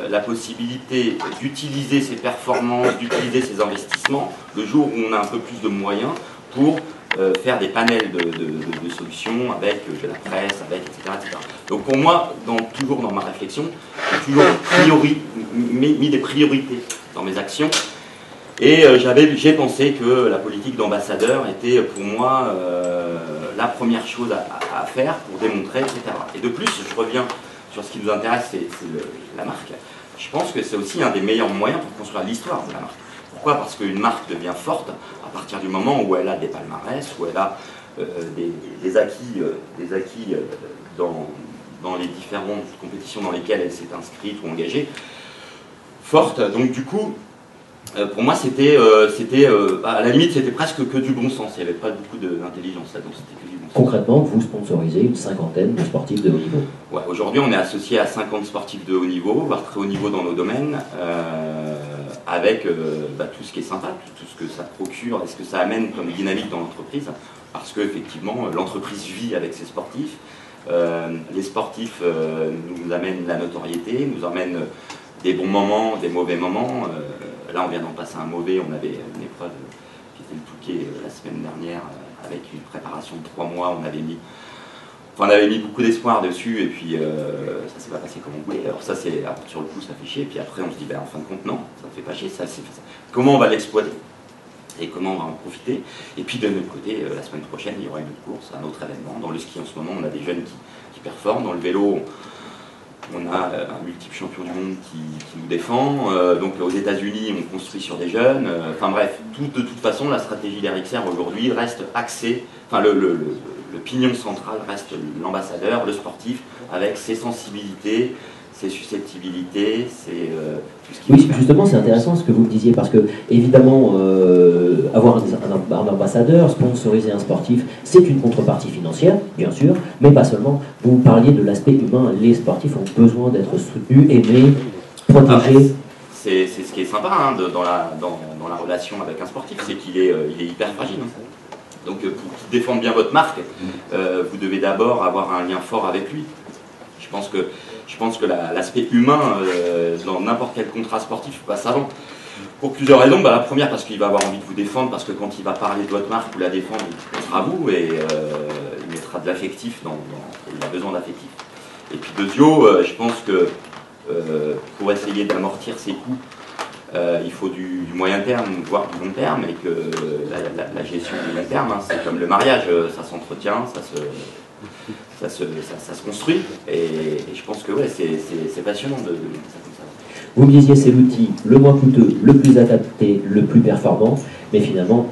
la possibilité d'utiliser ses performances, d'utiliser ses investissements le jour où on a un peu plus de moyens pour faire des panels de solutions avec de la presse, etc. Donc pour moi, toujours dans ma réflexion, j'ai toujours mis des priorités dans mes actions. Et j'ai pensé que la politique d'ambassadeur était pour moi la première chose à faire pour démontrer, etc. Et de plus, je reviens sur ce qui nous intéresse, c'est la marque. Je pense que c'est aussi un des meilleurs moyens pour construire l'histoire de la marque. Pourquoi? Parce qu'une marque devient forte à partir du moment où elle a des palmarès, où elle a des acquis dans les différentes compétitions dans lesquelles elle s'est inscrite ou engagée, forte. Donc du coup, pour moi, c'était à la limite, c'était presque que du bon sens. Il n'y avait pas beaucoup d'intelligence là, donc c'était que du bon sens. Concrètement, vous sponsorisez une cinquantaine de sportifs de haut niveau. Ouais, aujourd'hui, on est associé à 50 sportifs de haut niveau, voire très haut niveau dans nos domaines, avec tout ce qui est sympa, tout ce que ça procure et ce que ça amène comme dynamique dans l'entreprise, parce qu'effectivement, l'entreprise vit avec ses sportifs. Les sportifs nous amènent la notoriété, nous amènent des bons moments, des mauvais moments. Là, on vient d'en passer un mauvais, on avait une épreuve qui était le Touquet la semaine dernière, avec une préparation de 3 mois, on avait mis beaucoup d'espoir dessus, et puis ça s'est pas passé comme on voulait. Alors ça, sur le coup, ça fait chier, et puis après, on se dit, en fin de compte, non, ça ne fait pas chier, ça. Comment on va l'exploiter et comment on va en profiter? Et puis de notre côté, la semaine prochaine, il y aura une autre course, un autre événement. Dans le ski, en ce moment, on a des jeunes qui performent. Dans le vélo, on a un multiple champion du monde qui nous défend. Donc aux États-Unis, on construit sur des jeunes. Enfin bref, de toute façon, la stratégie d'Ericsser aujourd'hui reste axée. Enfin, le pignon central reste l'ambassadeur, le sportif, avec ses sensibilités, ses susceptibilités, tout ce qui... Oui, justement, c'est intéressant ce que vous disiez, parce que, évidemment, avoir un ambassadeur, sponsoriser un sportif, c'est une contrepartie financière, bien sûr, mais pas seulement. Vous parliez de l'aspect humain, les sportifs ont besoin d'être soutenus, aimés, protégés. C'est ce qui est sympa dans la relation avec un sportif, c'est qu'il est hyper fragile. Donc, pour défendre bien votre marque, vous devez d'abord avoir un lien fort avec lui. Je pense que l'aspect humain dans n'importe quel contrat sportif passe avant. Pour plusieurs raisons. La première, parce qu'il va avoir envie de vous défendre, parce que quand il va parler de votre marque ou la défendre, il pensera à vous et il mettra de l'affectif, il a besoin d'affectif. Et puis deuxièmement, je pense que pour essayer d'amortir ses coûts, il faut du moyen terme, voire du long terme, et que la gestion du long terme, c'est comme le mariage, ça s'entretient, ça se construit, et je pense que c'est passionnant de ça comme ça. Vous me disiez, c'est l'outil le moins coûteux, le plus adapté, le plus performant, mais finalement,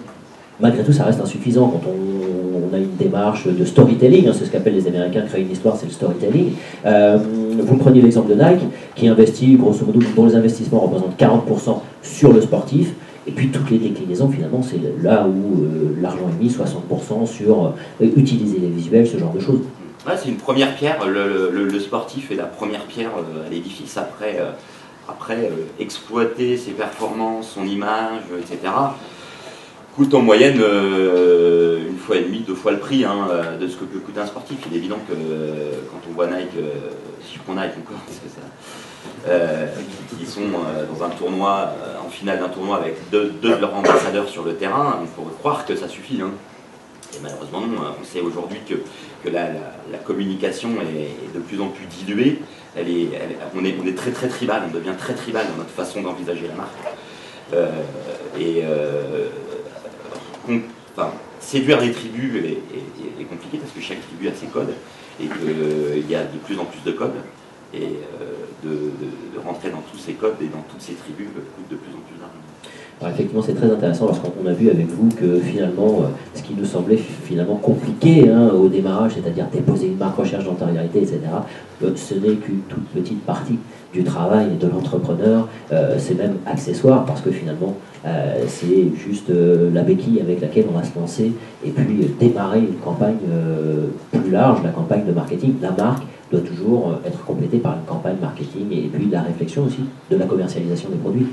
malgré tout, ça reste insuffisant quand on a une démarche de storytelling, c'est ce qu'appellent les Américains, créer une histoire, c'est le storytelling. Vous preniez l'exemple de Nike, qui investit, grosso modo, dont les investissements représentent 40% sur le sportif, et puis toutes les déclinaisons, finalement, c'est là où l'argent est mis, 60% sur utiliser les visuels, ce genre de choses. Ouais, c'est une première pierre, le sportif est la première pierre à l'édifice, après exploiter ses performances, son image, etc., coûte en moyenne 1,5 fois, 2 fois le prix de ce que peut coûter un sportif. Il est évident que quand on voit Nike, si je prends Nike encore, parce que ça, qui sont dans un tournoi, en finale d'un tournoi avec deux de leurs ambassadeurs sur le terrain, on pourrait croire que ça suffit. Et malheureusement non, on sait aujourd'hui que la communication est de plus en plus diluée. On est très très tribal, on devient très tribal dans notre façon d'envisager la marque. Séduire les tribus est compliqué parce que chaque tribu a ses codes et qu'il y a de plus en plus de codes. Et de rentrer dans tous ces codes et dans toutes ces tribus coûte de plus en plus d'argent. Alors effectivement, c'est très intéressant parce qu'on a vu avec vous que finalement, ce qui nous semblait finalement compliqué au démarrage, c'est-à-dire déposer une marque, recherche d'antériorité, etc., ce n'est qu'une toute petite partie du travail de l'entrepreneur. C'est même accessoire parce que finalement, c'est juste la béquille avec laquelle on va se lancer et puis démarrer une campagne plus large, la campagne de marketing. La marque doit toujours être complétée par une campagne marketing et puis de la réflexion aussi de la commercialisation des produits.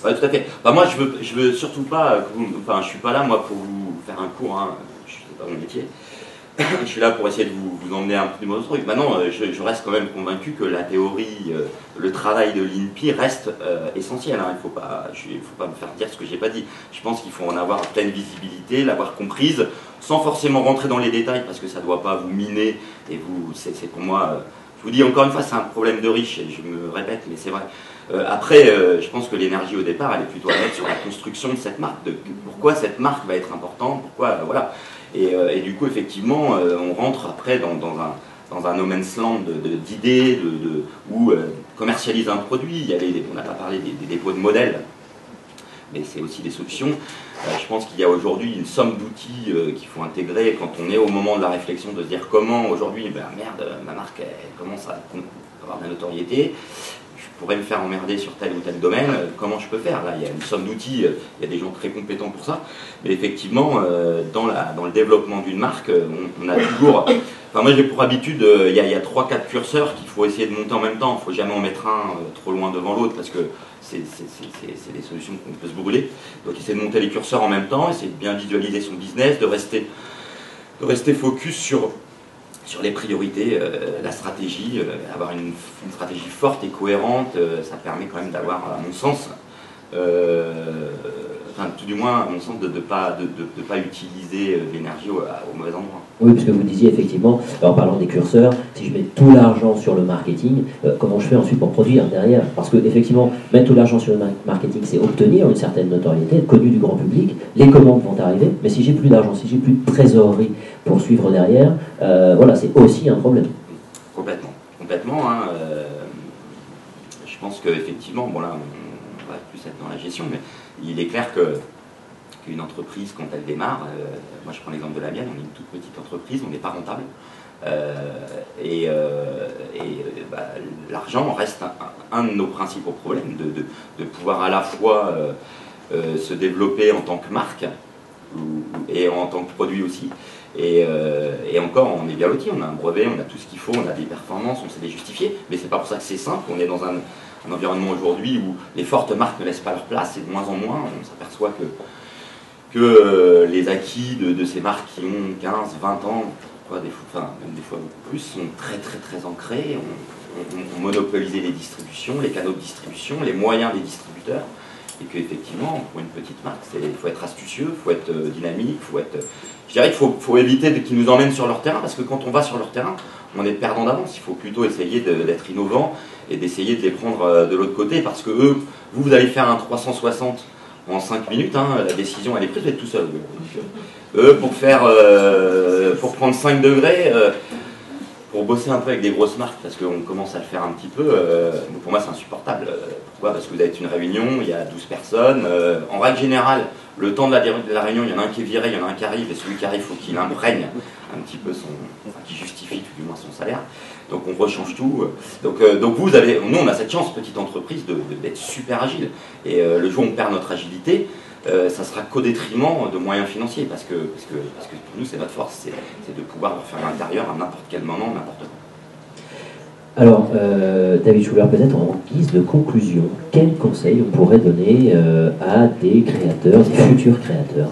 Oui, tout à fait. Moi, je veux surtout pas je suis pas là moi pour vous faire un cours, je sais pas mon métier. Je suis là pour essayer de vous emmener un peu dans votre truc. Maintenant, je reste quand même convaincu que la théorie, le travail de l'INPI reste essentiel. Il faut pas me faire dire ce que j'ai pas dit. Je pense qu'il faut en avoir pleine visibilité, l'avoir comprise, sans forcément rentrer dans les détails, parce que ça ne doit pas vous miner. Et c'est pour moi, je vous dis encore une fois, c'est un problème de riche, et je me répète, mais c'est vrai. Après, je pense que l'énergie au départ, elle est plutôt à mettre sur la construction de cette marque. Pourquoi cette marque va être importante, pourquoi, voilà. Et du coup, effectivement, on rentre après dans un no man's land d'idées, où commercialiser un produit. On n'a pas parlé des dépôts de modèles, mais c'est aussi des solutions. Je pense qu'il y a aujourd'hui une somme d'outils qu'il faut intégrer quand on est au moment de la réflexion, de se dire comment aujourd'hui, merde, ma marque elle commence à avoir de la notoriété. Je pourrais me faire emmerder sur tel ou tel domaine, comment je peux faire? Là, il y a une somme d'outils, il y a des gens très compétents pour ça, mais effectivement, dans le développement d'une marque, on a toujours... Enfin, moi j'ai pour habitude, il y a 3-4 curseurs qu'il faut essayer de monter en même temps, il ne faut jamais en mettre un trop loin devant l'autre, parce que c'est des solutions qu'on peut se brûler. Donc essayer de monter les curseurs en même temps, essayer de bien visualiser son business, de rester focus sur les priorités, la stratégie, avoir une stratégie forte et cohérente, ça permet quand même d'avoir, à mon sens, enfin tout du moins, à mon sens, de ne pas utiliser l'énergie au mauvais endroit. Oui, parce que vous disiez effectivement, en parlant des curseurs, si je mets tout l'argent sur le marketing, comment je fais ensuite pour produire derrière? Parce que effectivement, mettre tout l'argent sur le marketing, c'est obtenir une certaine notoriété, être connu du grand public, les commandes vont arriver, mais si j'ai plus d'argent, si j'ai plus de trésorerie pour suivre derrière, voilà, c'est aussi un problème. Complètement. Hein, je pense qu'effectivement, bon là, on va plus être dans la gestion, mais il est clair qu'une entreprise, quand elle démarre, moi je prends l'exemple de la mienne, on est une toute petite entreprise, on n'est pas rentable, l'argent reste un de nos principaux problèmes, de pouvoir à la fois se développer en tant que marque et en tant que produit aussi. Et encore, on est bien lotis, on a un brevet, on a tout ce qu'il faut, on a des performances, on sait les justifier, mais c'est pas pour ça que c'est simple. On est dans un environnement aujourd'hui où les fortes marques ne laissent pas leur place, et de moins en moins, on s'aperçoit que les acquis de ces marques qui ont 15, 20 ans, même des fois beaucoup plus, sont très très très ancrés. On monopolisé les distributions, les canaux de distribution, les moyens des distributeurs, et qu'effectivement, pour une petite marque, il faut être astucieux, il faut être dynamique, je dirais qu'il faut éviter qu'ils nous emmènent sur leur terrain, parce que quand on va sur leur terrain, on est perdant d'avance. Il faut plutôt essayer d'être innovant et d'essayer de les prendre de l'autre côté, parce que vous allez faire un 360 en 5 minutes, hein, la décision elle est prise, vous êtes tout seul. Pour prendre 5 degrés, pour bosser un peu avec des grosses marques, parce qu'on commence à le faire un petit peu, pour moi c'est insupportable. Pourquoi? Parce que vous avez une réunion, il y a 12 personnes, en règle générale, le temps de la réunion, il y en a un qui est viré, il y en a un qui arrive, et celui qui arrive, il faut qu'il imprègne un petit peu qui justifie tout du moins son salaire. Donc on rechange tout. Donc nous on a cette chance, petite entreprise, d'être super agile. Et le jour où on perd notre agilité, ça sera qu'au détriment de moyens financiers, parce que pour nous c'est notre force, c'est de pouvoir faire l'intérieur à n'importe quel moment, n'importe quoi. Alors, David Schuller, peut-être en guise de conclusion, quels conseils on pourrait donner à des créateurs, des futurs créateurs?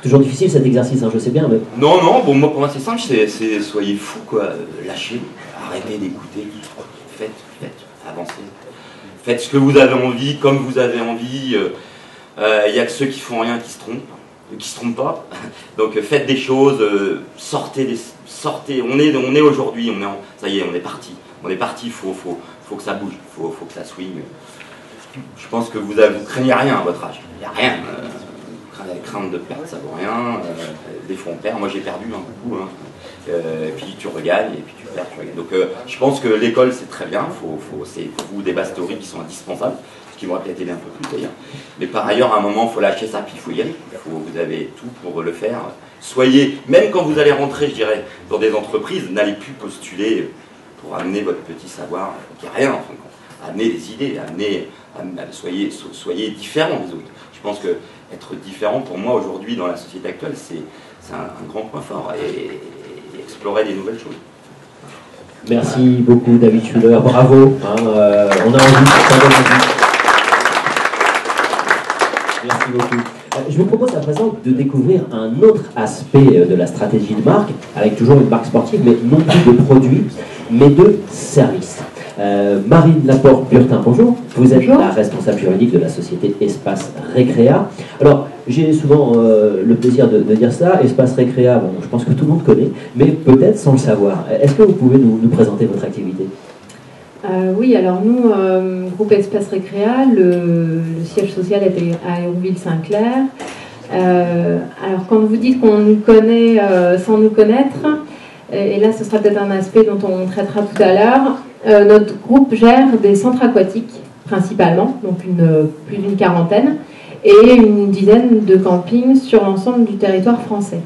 Toujours difficile cet exercice, hein, je sais bien, mais... Non, bon, pour moi c'est simple, c'est soyez fous, quoi, lâchez, arrêtez d'écouter, faites, avancez. Faites ce que vous avez envie, comme vous avez envie. Il n'y a que ceux qui font rien qui se trompent pas. Donc faites des choses, sortez. On est aujourd'hui, ça y est, on est parti. Il faut que ça bouge, il faut que ça swing. Je pense que vous craignez rien à votre âge. Il n'y a rien. Crainte de perdre, ça vaut rien. Des fois on perd. Moi j'ai perdu beaucoup. Et puis tu regagnes, et puis tu perds, tu regagnes. Donc je pense que l'école c'est très bien. C'est pour vous des bases théoriques qui sont indispensables. Qui m'aurait peut-être aidé un peu plus d'ailleurs. Mais par ailleurs, à un moment, il faut lâcher ça, puis il faut y aller. Vous avez tout pour le faire. Soyez, même quand vous allez rentrer, je dirais, dans des entreprises, n'allez plus postuler pour amener votre petit savoir, qui n'est rien en fin de compte. Amenez des idées, soyez différents des autres. Je pense que être différent, pour moi, aujourd'hui, dans la société actuelle, c'est un grand point fort. Et explorer des nouvelles choses. Merci beaucoup, David Schuller. Bravo. On a envie. Merci beaucoup. Je vous propose à présent de découvrir un autre aspect de la stratégie de marque, avec toujours une marque sportive, mais non plus de produits, mais de services. Marine Laporte-Burtin, bonjour. Vous êtes la responsable juridique de la société Espace Récréa. Alors, j'ai souvent le plaisir de dire ça. Espace Récréa, bon, je pense que tout le monde connaît, mais peut-être sans le savoir. Est-ce que vous pouvez nous présenter votre activité ? Oui, alors nous, groupe Espace Récréa, le siège social est à Hérouville-Saint-Clair. Alors quand vous dites qu'on nous connaît sans nous connaître, et là ce sera peut-être un aspect dont on traitera tout à l'heure, notre groupe gère des centres aquatiques principalement, donc plus d'une quarantaine, et une dizaine de campings sur l'ensemble du territoire français.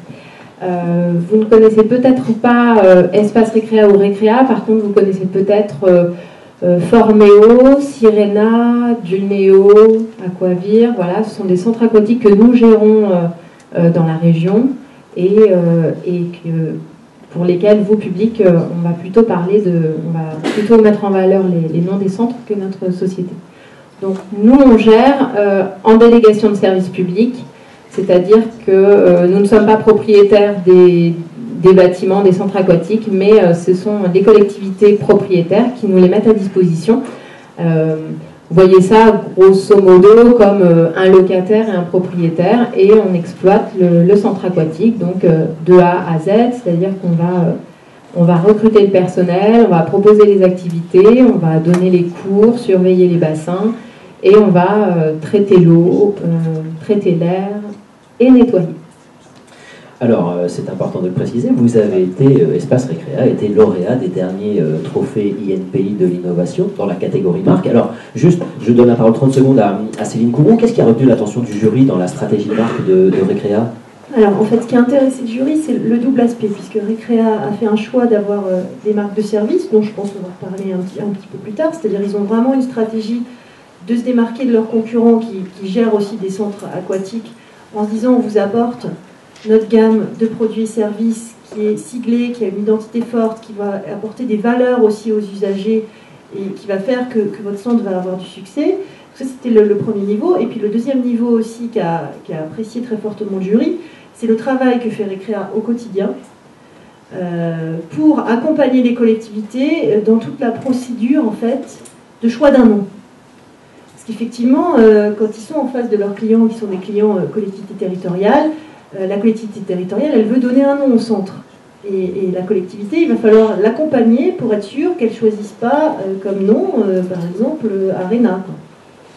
Vous ne connaissez peut-être pas Espace Récréa ou Récréa, par contre vous connaissez peut-être Forméo, Sirena, Duneo, Aquavir. Voilà, ce sont des centres aquatiques que nous gérons dans la région et pour lesquels vous, public, on va plutôt mettre en valeur les noms des centres que notre société. Donc nous on gère en délégation de service public. C'est-à-dire que nous ne sommes pas propriétaires des bâtiments, des centres aquatiques, mais ce sont les collectivités propriétaires qui nous les mettent à disposition. Vous voyez ça grosso modo comme un locataire et un propriétaire, et on exploite le centre aquatique, donc de A à Z, c'est-à-dire qu'on va recruter le personnel, on va proposer les activités, on va donner les cours, surveiller les bassins, et on va traiter l'eau, traiter l'air, et nettoyer. Alors, c'est important de le préciser, vous avez été, Espace Récréa a été lauréat des derniers trophées INPI de l'innovation dans la catégorie marque. Alors, juste, je donne la parole 30 secondes à Céline Courroux. Qu'est-ce qui a retenu l'attention du jury dans la stratégie de marque de Récréa? Alors, en fait, ce qui a intéressé le jury, c'est le double aspect, puisque Récréa a fait un choix d'avoir des marques de services, dont je pense qu'on va reparler un petit peu plus tard, c'est-à-dire ils ont vraiment une stratégie de se démarquer de leurs concurrents qui gèrent aussi des centres aquatiques, en se disant on vous apporte notre gamme de produits et services qui est ciblée, qui a une identité forte, qui va apporter des valeurs aussi aux usagers et qui va faire que votre centre va avoir du succès. Ça, c'était le premier niveau. Et puis le deuxième niveau aussi qui a apprécié très fortement le jury, c'est le travail que fait Récréa au quotidien pour accompagner les collectivités dans toute la procédure en fait, de choix d'un nom. Effectivement, quand ils sont en face de leurs clients, qui sont des clients collectivités territoriales, la collectivité territoriale, elle veut donner un nom au centre. Et la collectivité, il va falloir l'accompagner pour être sûr qu'elle ne choisisse pas comme nom, par exemple, Arena.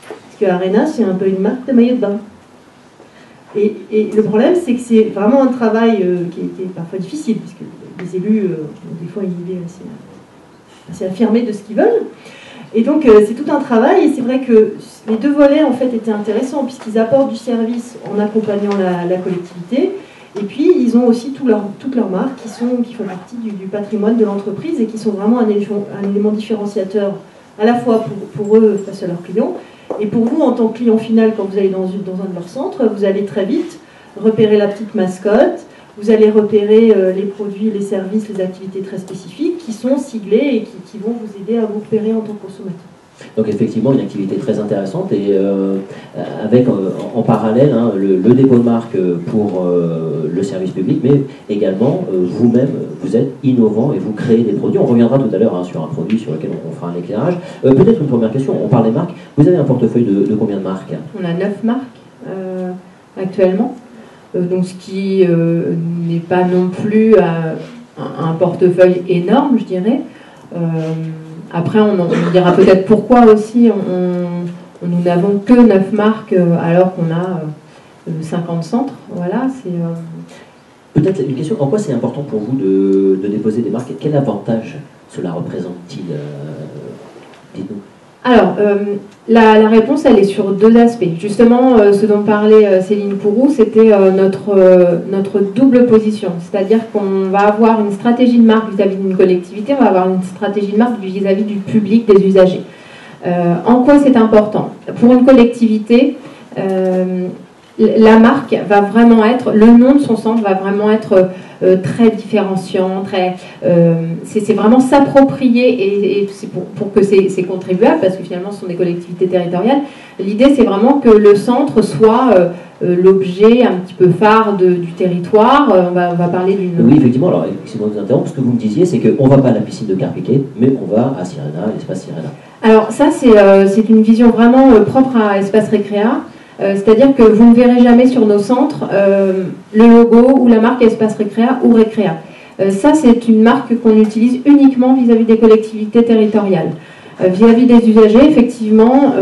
Parce que Arena, c'est un peu une marque de maillot de bain. Et le problème, c'est que c'est vraiment un travail qui est parfois difficile, puisque les élus, des fois, ils sont assez affirmés de ce qu'ils veulent. Et donc c'est tout un travail, et c'est vrai que les deux volets en fait étaient intéressants puisqu'ils apportent du service en accompagnant la collectivité, et puis ils ont aussi toutes leurs marques qui font partie du patrimoine de l'entreprise et qui sont vraiment un élément différenciateur à la fois pour eux face à leurs clients, et pour vous en tant que client final quand vous allez dans un de leurs centres, vous allez très vite repérer la petite mascotte, vous allez repérer les produits, les services, les activités très spécifiques qui sont ciblées et qui vont vous aider à vous repérer en tant que consommateur. Donc effectivement, une activité très intéressante et avec en parallèle le dépôt de marque pour le service public, mais également vous-même, vous êtes innovant et vous créez des produits. On reviendra tout à l'heure sur un produit sur lequel on fera un éclairage. Peut-être une première question, on parle des marques. Vous avez un portefeuille de combien de marques? On a 9 marques actuellement. Donc ce qui n'est pas non plus un portefeuille énorme, je dirais. Après, on dira peut-être pourquoi aussi nous n'avons que 9 marques alors qu'on a 50 centres. Voilà, Peut-être une question, en quoi c'est important pour vous de déposer des marques et quel avantage cela représente-t-il? Dites-nous. Alors, la réponse, elle est sur 2 aspects. Justement, ce dont parlait Céline Courroux, c'était notre double position. C'est-à-dire qu'on va avoir une stratégie de marque vis-à-vis d'une collectivité, on va avoir une stratégie de marque vis-à-vis du public, des usagers. En quoi c'est important? Pour une collectivité, la marque va vraiment être, le nom de son centre va vraiment être très différenciant, c'est vraiment s'approprier, et c'est pour que c'est contribuable, parce que finalement ce sont des collectivités territoriales. L'idée c'est vraiment que le centre soit l'objet un petit peu phare du territoire. On va parler d'une... Oui, effectivement, alors excusez-moi de vous interrompre, ce que vous me disiez c'est qu'on ne va pas à la piscine de Carpiquet, mais on va à Sirena, l'espace Sirena. Alors ça c'est une vision vraiment propre à Espace Récréa. C'est-à-dire que vous ne verrez jamais sur nos centres le logo ou la marque Espace Récréa ou Récréa. Ça, c'est une marque qu'on utilise uniquement vis-à-vis des collectivités territoriales. Vis-à-vis des usagers, effectivement,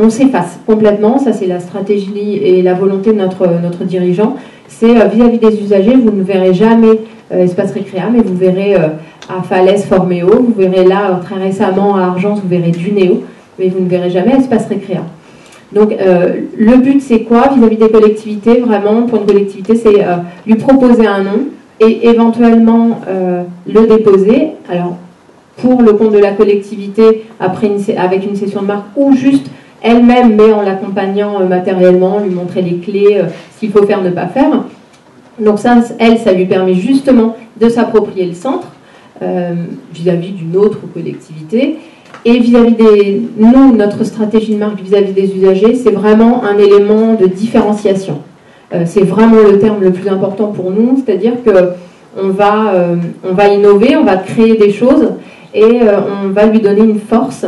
on s'efface complètement. Ça, c'est la stratégie et la volonté de notre dirigeant. C'est vis-à-vis des usagers, vous ne verrez jamais Espace Récréa, mais vous verrez à Falaise Forméo, vous verrez là, très récemment à Argence, vous verrez Dunéo, mais vous ne verrez jamais Espace Récréa. Donc, le but, c'est quoi vis-à-vis des collectivités? Vraiment, pour une collectivité, c'est lui proposer un nom et éventuellement le déposer. Alors, pour le compte de la collectivité, avec une session de marque, ou juste elle-même, mais en l'accompagnant matériellement, lui montrer les clés, ce qu'il faut faire, ne pas faire. Donc ça, ça lui permet justement de s'approprier le centre vis-à-vis d'une autre collectivité. Et vis-à-vis notre stratégie de marque vis-à-vis des usagers, c'est vraiment un élément de différenciation. C'est vraiment le terme le plus important pour nous, c'est-à-dire qu'on va innover, on va créer des choses, et on va lui donner une force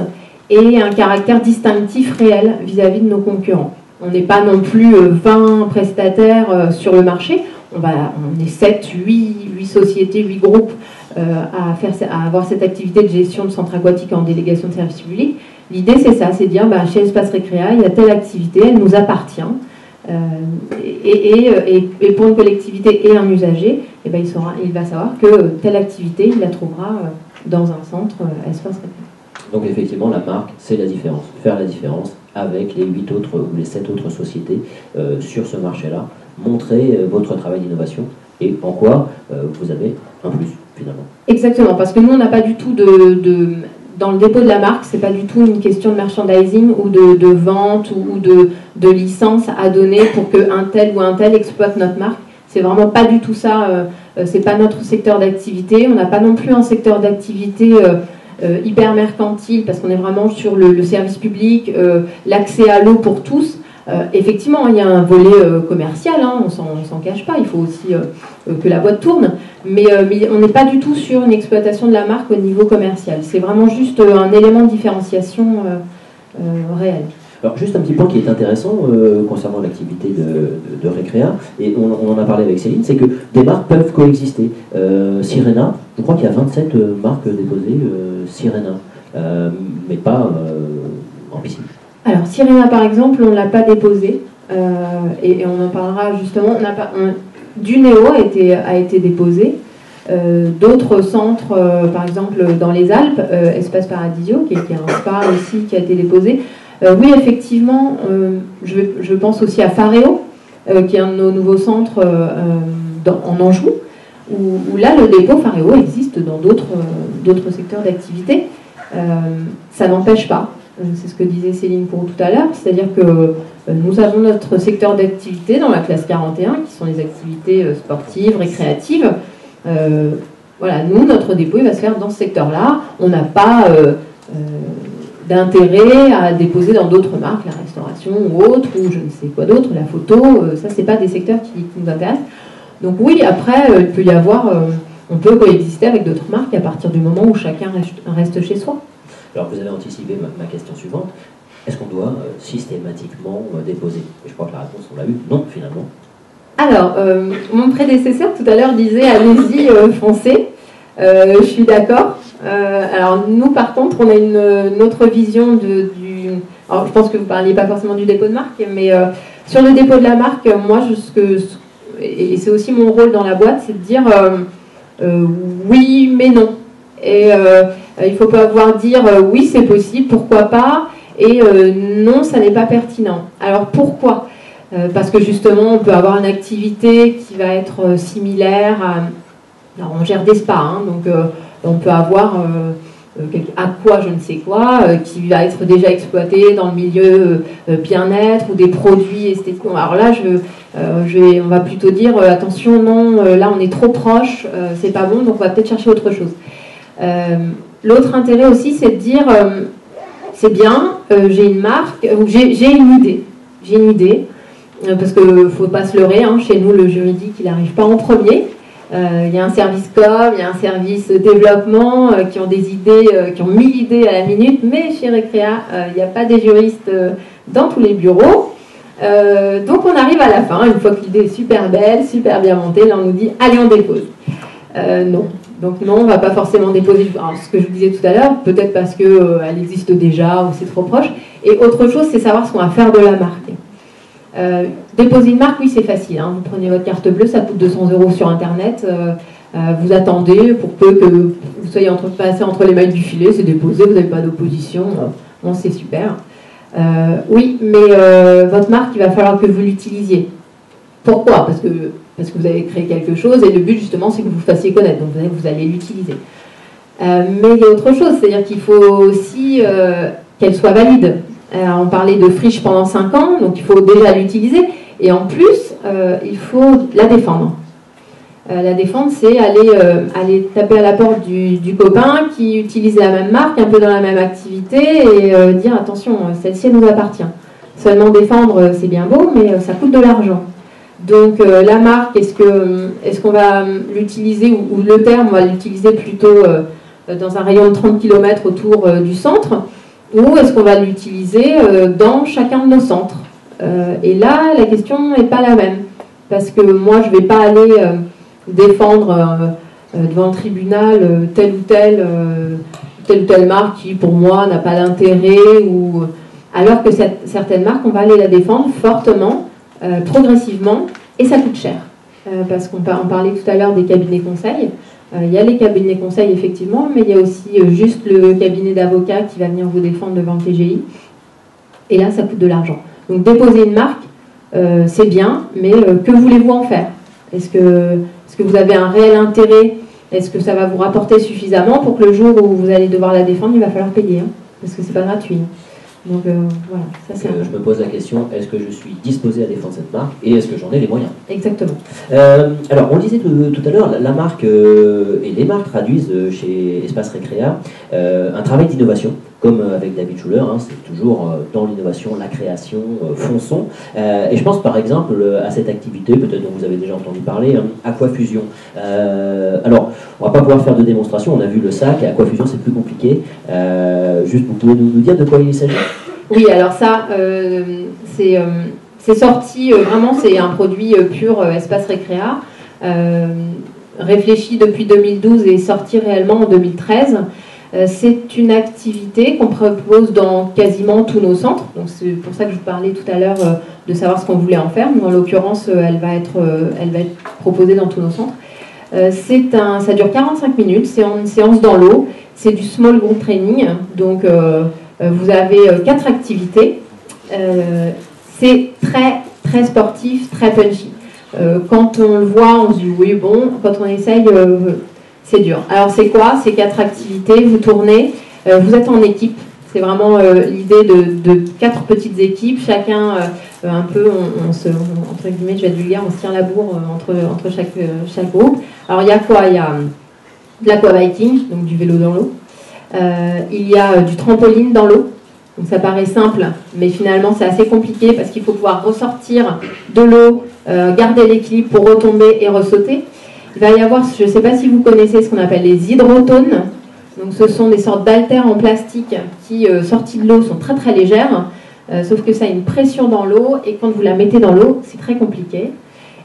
et un caractère distinctif réel vis-à-vis de nos concurrents. On n'est pas non plus 20 prestataires sur le marché, on est 7, 8 sociétés, 8 groupes à avoir cette activité de gestion de centres aquatiques en délégation de service public. L'idée, c'est ça, c'est de dire, chez Espace Récréa, il y a telle activité, elle nous appartient. Et pour une collectivité et un usager, il va savoir que telle activité, il la trouvera dans un centre Espace Récréa. Donc effectivement, la marque, c'est la différence. Faire la différence avec les 8 autres ou les 7 autres sociétés sur ce marché-là. Montrer votre travail d'innovation et en quoi vous avez un plus, finalement. Exactement, parce que nous, on n'a pas du tout dans le dépôt de la marque, c'est pas du tout une question de merchandising ou de vente ou de licence à donner pour qu'un tel ou un tel exploite notre marque. C'est vraiment pas du tout ça. C'est pas notre secteur d'activité. On n'a pas non plus un secteur d'activité hyper mercantile parce qu'on est vraiment sur le service public, l'accès à l'eau pour tous. Effectivement, il y a un volet commercial, on s'en cache pas, il faut aussi que la boîte tourne, mais on n'est pas du tout sur une exploitation de la marque au niveau commercial. C'est vraiment juste un élément de différenciation réel. Alors juste un petit point qui est intéressant concernant l'activité de Récréa, et on en a parlé avec Céline, c'est que des marques peuvent coexister. Sirena, je crois qu'il y a 27 marques déposées Sirena, mais pas en piscine. Alors, Sirena, par exemple, on ne l'a pas déposé, et on en parlera justement. Dunéo a été déposé. D'autres centres, par exemple, dans les Alpes, Espace Paradisio, qui est un spa aussi, qui a été déposé. Oui, effectivement, je pense aussi à Faréo, qui est un de nos nouveaux centres en Anjou, où là, le dépôt Faréo existe dans d'autres secteurs d'activité. Ça n'empêche pas. C'est ce que disait Céline pour tout à l'heure, c'est-à-dire que nous avons notre secteur d'activité dans la classe 41, qui sont les activités sportives, récréatives. Voilà, nous, notre dépôt, il va se faire dans ce secteur-là. On n'a pas d'intérêt à déposer dans d'autres marques, la restauration ou autre, ou je ne sais quoi d'autre, la photo. Ça, c'est pas des secteurs qui nous intéressent. Donc oui, après, il peut y avoir... on peut coexister avec d'autres marques à partir du moment où chacun reste chez soi. Alors vous avez anticipé ma question suivante. Est-ce qu'on doit systématiquement déposer? Et je crois que la réponse, on l'a eu. Non, finalement. Alors, mon prédécesseur tout à l'heure disait allez-y, foncez. Je suis d'accord. Alors nous, par contre, on a une autre vision Alors je pense que vous ne parliez pas forcément du dépôt de marque, mais sur le dépôt de la marque, moi, et c'est aussi mon rôle dans la boîte, c'est de dire oui, mais non. Et il faut pouvoir dire oui, c'est possible, pourquoi pas, et non, ça n'est pas pertinent. Alors pourquoi? Parce que justement, on peut avoir une activité qui va être similaire à... Alors on gère des spas, donc on peut avoir je ne sais quoi, qui va être déjà exploité dans le milieu bien-être ou des produits esthétiques. Alors là, on va plutôt dire attention, non, là on est trop proche, c'est pas bon, donc on va peut-être chercher autre chose. L'autre intérêt aussi, c'est de dire c'est bien, j'ai une marque, j'ai une idée, parce qu'il ne faut pas se leurrer, chez nous le juridique il n'arrive pas en premier. Il y a un service com, il y a un service développement qui ont des idées, qui ont 1000 idées à la minute, mais chez Récréa, il n'y a pas des juristes dans tous les bureaux. Donc on arrive à la fin, une fois que l'idée est super belle, super bien montée, là on nous dit allez on dépose. Non. Donc non, on ne va pas forcément déposer, alors, ce que je vous disais tout à l'heure, peut-être parce qu'elle existe déjà ou c'est trop proche. Et autre chose, c'est savoir ce qu'on va faire de la marque. Déposer une marque, oui, c'est facile. Hein. Vous prenez votre carte bleue, ça coûte 200 € sur Internet. Vous attendez pour peu que vous soyez passé entre les mailles du filet, c'est déposé, vous n'avez pas d'opposition. Bon, c'est super. Oui, mais votre marque, il va falloir que vous l'utilisiez. Pourquoi ? Parce que vous avez créé quelque chose et le but justement c'est que vous vous fassiez connaître, donc vous allez l'utiliser. Mais il y a autre chose, c'est-à-dire qu'il faut aussi qu'elle soit valide. On parlait de friche pendant 5 ans, donc il faut déjà l'utiliser et en plus il faut la défendre. La défendre, c'est aller taper à la porte du copain qui utilise la même marque, un peu dans la même activité et dire attention, celle-ci elle nous appartient. Seulement défendre c'est bien beau, mais ça coûte de l'argent. Donc la marque, est-ce qu'on va l'utiliser, ou le terme, on va l'utiliser plutôt dans un rayon de 30 km autour du centre, ou est-ce qu'on va l'utiliser dans chacun de nos centres et là, la question n'est pas la même. Parce que moi, je ne vais pas aller défendre devant le tribunal telle ou telle marque qui, pour moi, n'a pas d'intérêt, alors que certaines marques, on va aller la défendre fortement, progressivement, et ça coûte cher. Parce qu'on parlait tout à l'heure des cabinets conseils. Il y a les cabinets conseils, effectivement, mais il y a aussi juste le cabinet d'avocats qui va venir vous défendre devant le TGI. Et là, ça coûte de l'argent. Donc, déposer une marque, c'est bien, mais que voulez-vous en faire ? Est-ce que vous avez un réel intérêt ? Est-ce que ça va vous rapporter suffisamment pour que le jour où vous allez devoir la défendre, il va falloir payer, hein, parce que c'est pas gratuit. Donc voilà, ça c'est je me pose la question, est-ce que je suis disposé à défendre cette marque et est-ce que j'en ai les moyens ? Exactement. Alors, on le disait tout à l'heure, la marque et les marques traduisent chez Espace Récréa un travail d'innovation, comme avec David Schuller, hein, c'est toujours dans l'innovation, la création, fonçons. Et je pense par exemple à cette activité, peut-être dont vous avez déjà entendu parler, hein, Aquafusion. Alors, on va pas pouvoir faire de démonstration, on a vu le sac, Aquafusion c'est plus compliqué. Juste, vous pouvez nous dire de quoi il s'agit ? Oui, alors ça, c'est sorti, vraiment, c'est un produit pur Espace Récréa, réfléchi depuis 2012 et sorti réellement en 2013. C'est une activité qu'on propose dans quasiment tous nos centres. Donc c'est pour ça que je vous parlais tout à l'heure de savoir ce qu'on voulait en faire. En l'occurrence, elle va être proposée dans tous nos centres. Ça dure 45 minutes, c'est une séance dans l'eau. C'est du small group training. Donc vous avez 4 activités. C'est très, très sportif, très punchy. Quand on le voit, on se dit oui, bon. Quand on essaye, c'est dur. Alors c'est quoi ? C'est 4 activités. Vous tournez, vous êtes en équipe. C'est vraiment l'idée de 4 petites équipes. Chacun, un peu, entre guillemets, je vais être vulgaire, on se tient la bourre entre chaque groupe. Alors il y a quoi ? Il y a de l'aquabiking, donc du vélo dans l'eau. Il y a du trampoline dans l'eau. Donc ça paraît simple, mais finalement c'est assez compliqué parce qu'il faut pouvoir ressortir de l'eau, garder l'équilibre pour retomber et ressauter. Il va y avoir, je ne sais pas si vous connaissez ce qu'on appelle les hydrotones. Donc ce sont des sortes d'haltères en plastique qui, sortis de l'eau, sont très très légères, sauf que ça a une pression dans l'eau et quand vous la mettez dans l'eau, c'est très compliqué.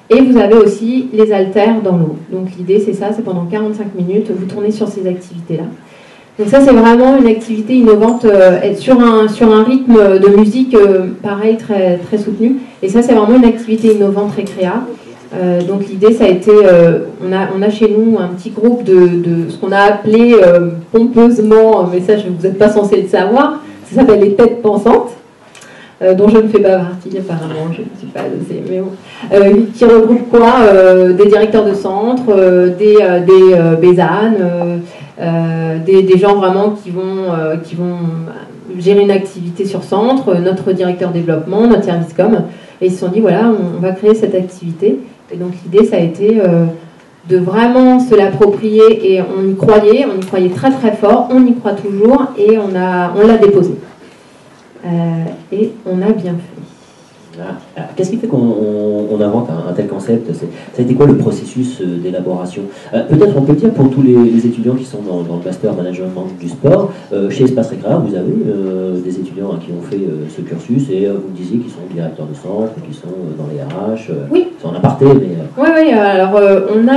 Et vous avez aussi les haltères dans l'eau. Donc l'idée c'est ça, c'est pendant 45 minutes, vous tournez sur ces activités-là. Donc ça c'est vraiment une activité innovante sur un rythme de musique pareil très, très soutenu. Et ça c'est vraiment une activité innovante récréa. Donc l'idée ça a été, on a chez nous un petit groupe de ce qu'on a appelé pompeusement, mais ça vous n'êtes pas censé le savoir, ça s'appelle les têtes pensantes, dont je ne fais pas partie apparemment, je ne suis pas mais bon, qui regroupe quoi, des directeurs de centre, des bésanes, des gens vraiment qui vont gérer une activité sur centre, notre directeur développement, notre service com, et ils se sont dit voilà, on va créer cette activité. Et donc l'idée ça a été de vraiment se l'approprier et on y croyait très très fort, on y croit toujours et on l'a déposé. Et on a bien fait. Qu'est-ce qui fait qu'on invente un tel concept? Ça a été quoi le processus d'élaboration? Peut-être on peut dire pour tous les étudiants qui sont dans le master management du sport, chez Espace Récréa, vous avez des étudiants qui ont fait ce cursus et vous me disiez qu'ils sont directeurs de centre, qu'ils sont dans les RH. Oui. C'est en aparté, mais... Oui, alors on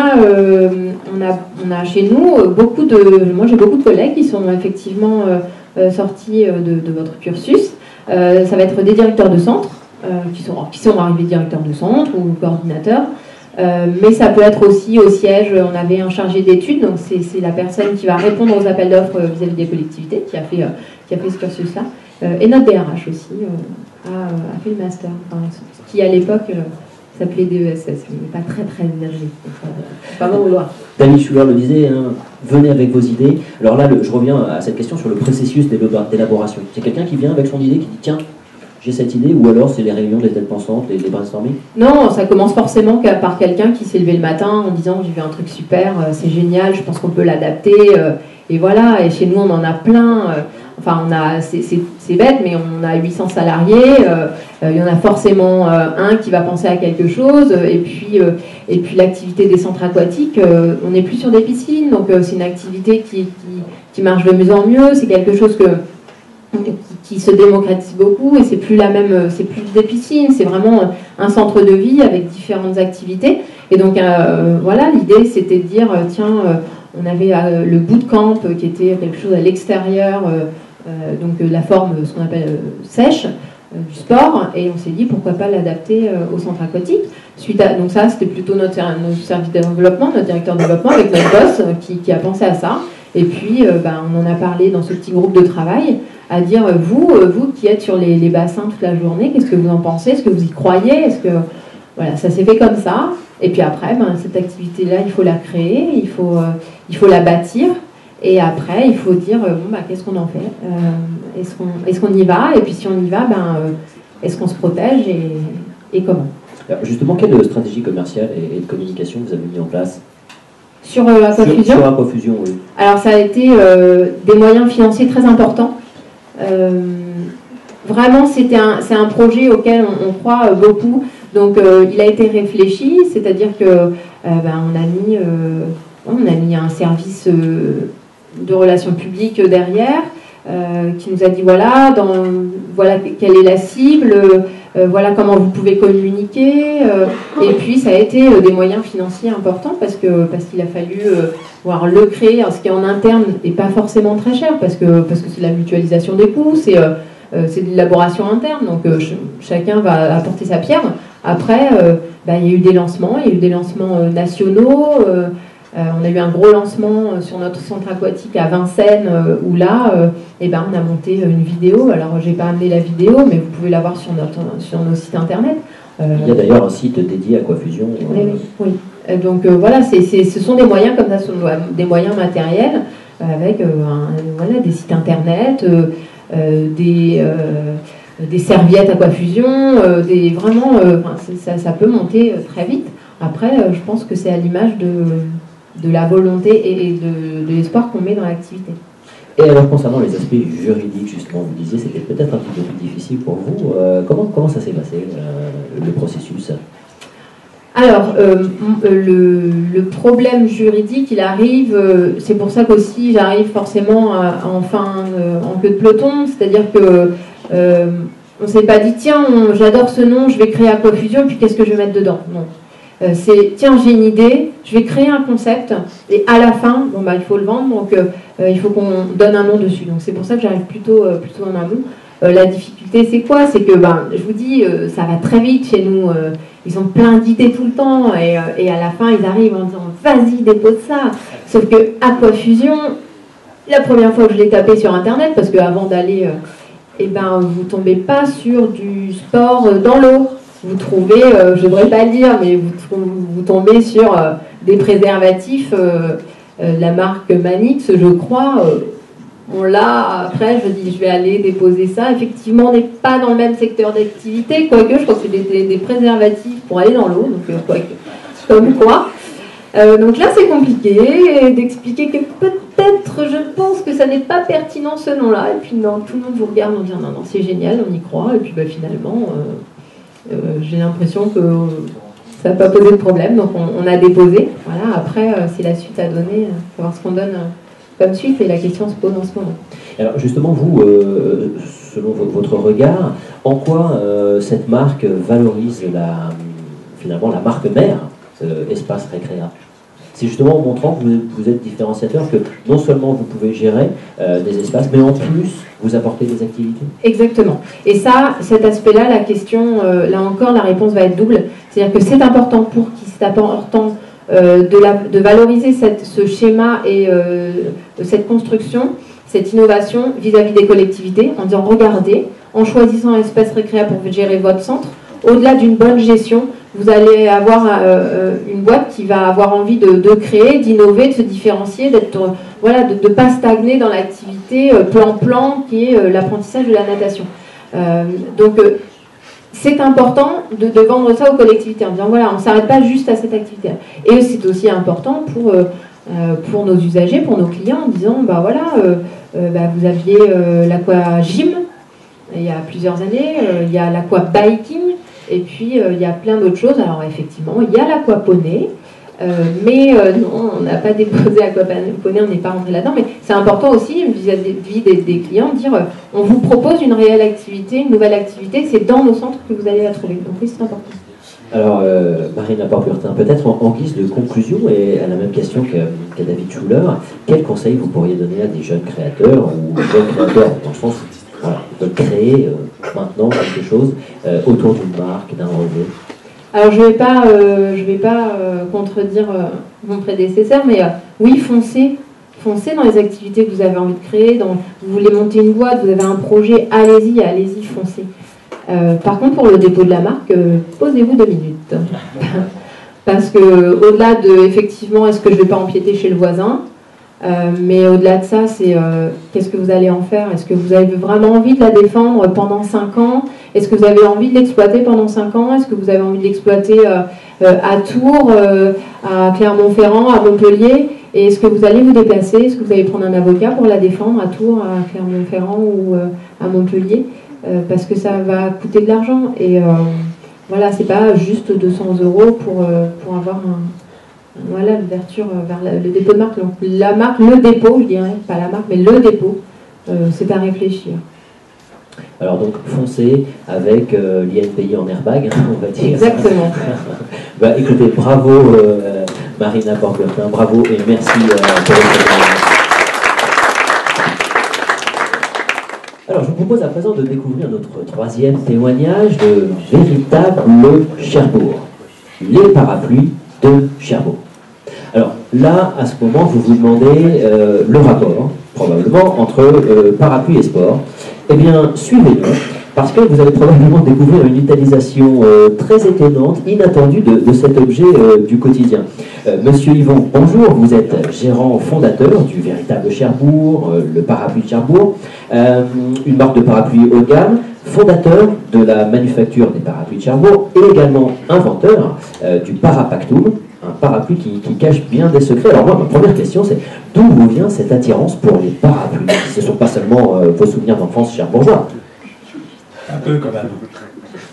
a chez nous beaucoup de... Moi j'ai beaucoup de collègues qui sont effectivement sortis de votre cursus. Ça va être des directeurs de centre, qui sont arrivés directeurs de centre ou coordinateurs, mais ça peut être aussi au siège. On avait un chargé d'études, donc c'est la personne qui va répondre aux appels d'offres vis-à-vis des collectivités, qui a fait ce cursus-là, et notre DRH aussi a fait le master, qui à l'époque s'appelait DESS, mais pas très énergique, pas m'en vouloir. David Schuller le disait, hein, venez avec vos idées. Alors là, je reviens à cette question sur le processus d'élaboration. C'est quelqu'un qui vient avec son idée, qui dit tiens, j'ai cette idée, ou alors c'est les réunions des têtes pensantes, les brainstorming? Non, ça commence forcément par quelqu'un qui s'est levé le matin en disant j'ai vu un truc super, c'est génial, je pense qu'on peut l'adapter, et voilà. Et chez nous on en a plein. Enfin, c'est bête, mais on a 800 salariés. Il y en a forcément un qui va penser à quelque chose. Et puis l'activité des centres aquatiques, on n'est plus sur des piscines, donc c'est une activité qui marche de mieux en mieux. C'est quelque chose qui se démocratise beaucoup, et c'est plus des piscines, c'est vraiment un centre de vie avec différentes activités. Et donc voilà, l'idée c'était de dire tiens, on avait le bootcamp qui était quelque chose à l'extérieur. Donc la forme, ce qu'on appelle sèche, du sport, et on s'est dit pourquoi pas l'adapter au centre aquatique. Donc ça, c'était plutôt notre service de développement, notre directeur de développement avec notre boss qui a pensé à ça. Et puis on en a parlé dans ce petit groupe de travail, à dire vous qui êtes sur les bassins toute la journée, qu'est-ce que vous en pensez? Est-ce que vous y croyez? Voilà, ça s'est fait comme ça. Et puis après, cette activité-là, il faut la créer, il faut la bâtir. Et après, il faut dire, qu'est-ce qu'on en fait? Est-ce qu'on y va? Et puis si on y va, est-ce qu'on se protège et comment? Alors justement, quelle stratégie commerciale et de communication vous avez mis en place? Sur Aquafusion? Sur Aquafusion, oui. Alors ça a été des moyens financiers très importants. Vraiment, c'est un projet auquel on croit beaucoup. Donc il a été réfléchi, c'est-à-dire que on a mis un service de relations publiques derrière, qui nous a dit voilà quelle est la cible, voilà comment vous pouvez communiquer, et puis ça a été des moyens financiers importants parce qu'il a fallu le créer, ce qui est en interne n'est pas forcément très cher parce que c'est la mutualisation des coûts, c'est de l'élaboration interne, donc chacun va apporter sa pierre. Après, il y a eu des lancements, nationaux. On a eu un gros lancement sur notre centre aquatique à Vincennes, où là, on a monté une vidéo. Alors, j'ai pas amené la vidéo, mais vous pouvez la voir sur nos sites internet. Il y a d'ailleurs un site dédié à Aquafusion. Oui. Donc voilà, ce sont des moyens comme ça, des moyens matériels, avec des sites internet, des serviettes Aquafusion, ça peut monter très vite. Après, je pense que c'est à l'image de la volonté et de l'espoir qu'on met dans l'activité. Et alors, concernant les aspects juridiques, justement, vous disiez c'était peut-être un petit peu plus difficile pour vous. Comment ça s'est passé, le processus? Alors, le problème juridique, il arrive, c'est pour ça qu'aussi j'arrive forcément en queue de peloton, c'est-à-dire que on ne s'est pas dit tiens, j'adore ce nom, je vais créer Aquafusion, puis qu'est-ce que je vais mettre dedans? Non. C'est tiens, j'ai une idée, je vais créer un concept, et à la fin, il faut le vendre, donc il faut qu'on donne un nom dessus. Donc c'est pour ça que j'arrive plutôt en amont. La difficulté, c'est quoi? C'est que, je vous dis, ça va très vite chez nous. Ils ont plein d'idées tout le temps, et à la fin, ils arrivent en disant vas-y, dépose ça. Sauf que Aquafusion, la première fois que je l'ai tapé sur Internet, parce qu'avant d'aller, vous tombez pas sur du sport dans l'eau. Vous trouvez, je ne devrais pas le dire, mais vous tombez sur des préservatifs, la marque Manix, je crois. Après, je vais aller déposer ça. Effectivement, on n'est pas dans le même secteur d'activité, quoique je crois que c'est des préservatifs pour aller dans l'eau, donc comme quoi. Donc là, c'est compliqué d'expliquer que peut-être, je pense que ça n'est pas pertinent ce nom-là. Et puis non, tout le monde vous regarde en disant non, c'est génial, on y croit. Et puis finalement... J'ai l'impression que ça n'a pas posé de problème, donc on a déposé. Voilà, après, si la suite a donné, il faut voir ce qu'on donne comme suite, et la question se pose en ce moment. Alors justement, vous, selon votre regard, en quoi cette marque valorise finalement la marque mère, Espace Récréa? C'est justement en montrant que vous êtes différenciateur, que non seulement vous pouvez gérer des espaces, mais en plus vous apportez des activités. Exactement. Et ça, cet aspect-là, la question, là encore, la réponse va être double. C'est-à-dire que c'est important c'est important de valoriser ce schéma et cette construction, cette innovation vis-à-vis des collectivités, en disant, regardez, en choisissant un espace récréa pour gérer votre centre, au-delà d'une bonne gestion, vous allez avoir une boîte qui va avoir envie de créer, d'innover, de se différencier, voilà, de ne pas stagner dans l'activité plan-plan qui est l'apprentissage de la natation. Donc c'est important de vendre ça aux collectivités en disant voilà, on ne s'arrête pas juste à cette activité. Et c'est aussi important pour nos usagers, pour nos clients, en disant bah voilà, vous aviez l'aquagym il y a plusieurs années, il y a l'aquabiking. Et puis, il y a plein d'autres choses. Alors, effectivement, il y a l'aquaponey, mais non, on n'a pas déposé aquaponey, on n'est pas rentré là-dedans. Mais c'est important aussi, vis-à-vis des clients, de dire on vous propose une réelle activité, une nouvelle activité, c'est dans nos centres que vous allez la trouver. Donc, oui, c'est important. Alors, Marina Porpurtin, peut-être en guise de conclusion, et à la même question qu'à David Schuller, quel conseil vous pourriez donner à des jeunes créateurs, ou jeunes créateurs, dans le sens voilà, de créer maintenant quelque chose autour d'une marque, d'un relevé? Alors je vais pas contredire mon prédécesseur, mais oui, foncez dans les activités que vous avez envie de créer. Vous voulez monter une boîte, vous avez un projet, allez-y, foncez. Par contre, pour le dépôt de la marque, posez-vous 2 minutes. Parce que au-delà de, effectivement, est-ce que je vais pas empiéter chez le voisin, mais au-delà de ça, c'est qu'est-ce que vous allez en faire? Est-ce que vous avez vraiment envie de la défendre pendant 5 ans? Est-ce que vous avez envie de l'exploiter pendant 5 ans? Est-ce que vous avez envie de l'exploiter à Tours, à Clermont-Ferrand, à Montpellier? Et est-ce que vous allez vous déplacer? Est-ce que vous allez prendre un avocat pour la défendre à Tours, à Clermont-Ferrand ou à Montpellier? Parce que ça va coûter de l'argent. Et voilà, c'est pas juste 200 € pour avoir voilà, l'ouverture vers le dépôt de marque. Donc la marque, le dépôt, je dirais, pas la marque, mais le dépôt, c'est à réfléchir. Alors donc foncez avec l'INPI en airbag, on va dire. Exactement. Bah, écoutez, bravo Marina Porpurtin, bravo et merci pour votre. Alors je vous propose à présent de découvrir notre 3e témoignage de Véritable Cherbourg, les parapluies de Cherbourg. Alors là, à ce moment, vous vous demandez le rapport, probablement, entre parapluie et sport. Eh bien, suivez-nous, parce que vous allez probablement découvrir une utilisation très étonnante, inattendue de cet objet du quotidien. Monsieur Yvon, bonjour, vous êtes gérant fondateur du Véritable Cherbourg, le parapluie de Cherbourg, une marque de parapluie haut de gamme, fondateur de la manufacture des parapluies de Cherbourg et également inventeur du Parapactum, un parapluie qui cache bien des secrets. Alors moi, ma première question, c'est d'où vous vient cette attirance pour les parapluies? Ce ne sont pas seulement vos souvenirs d'enfance cherbourgeois. Un peu quand même.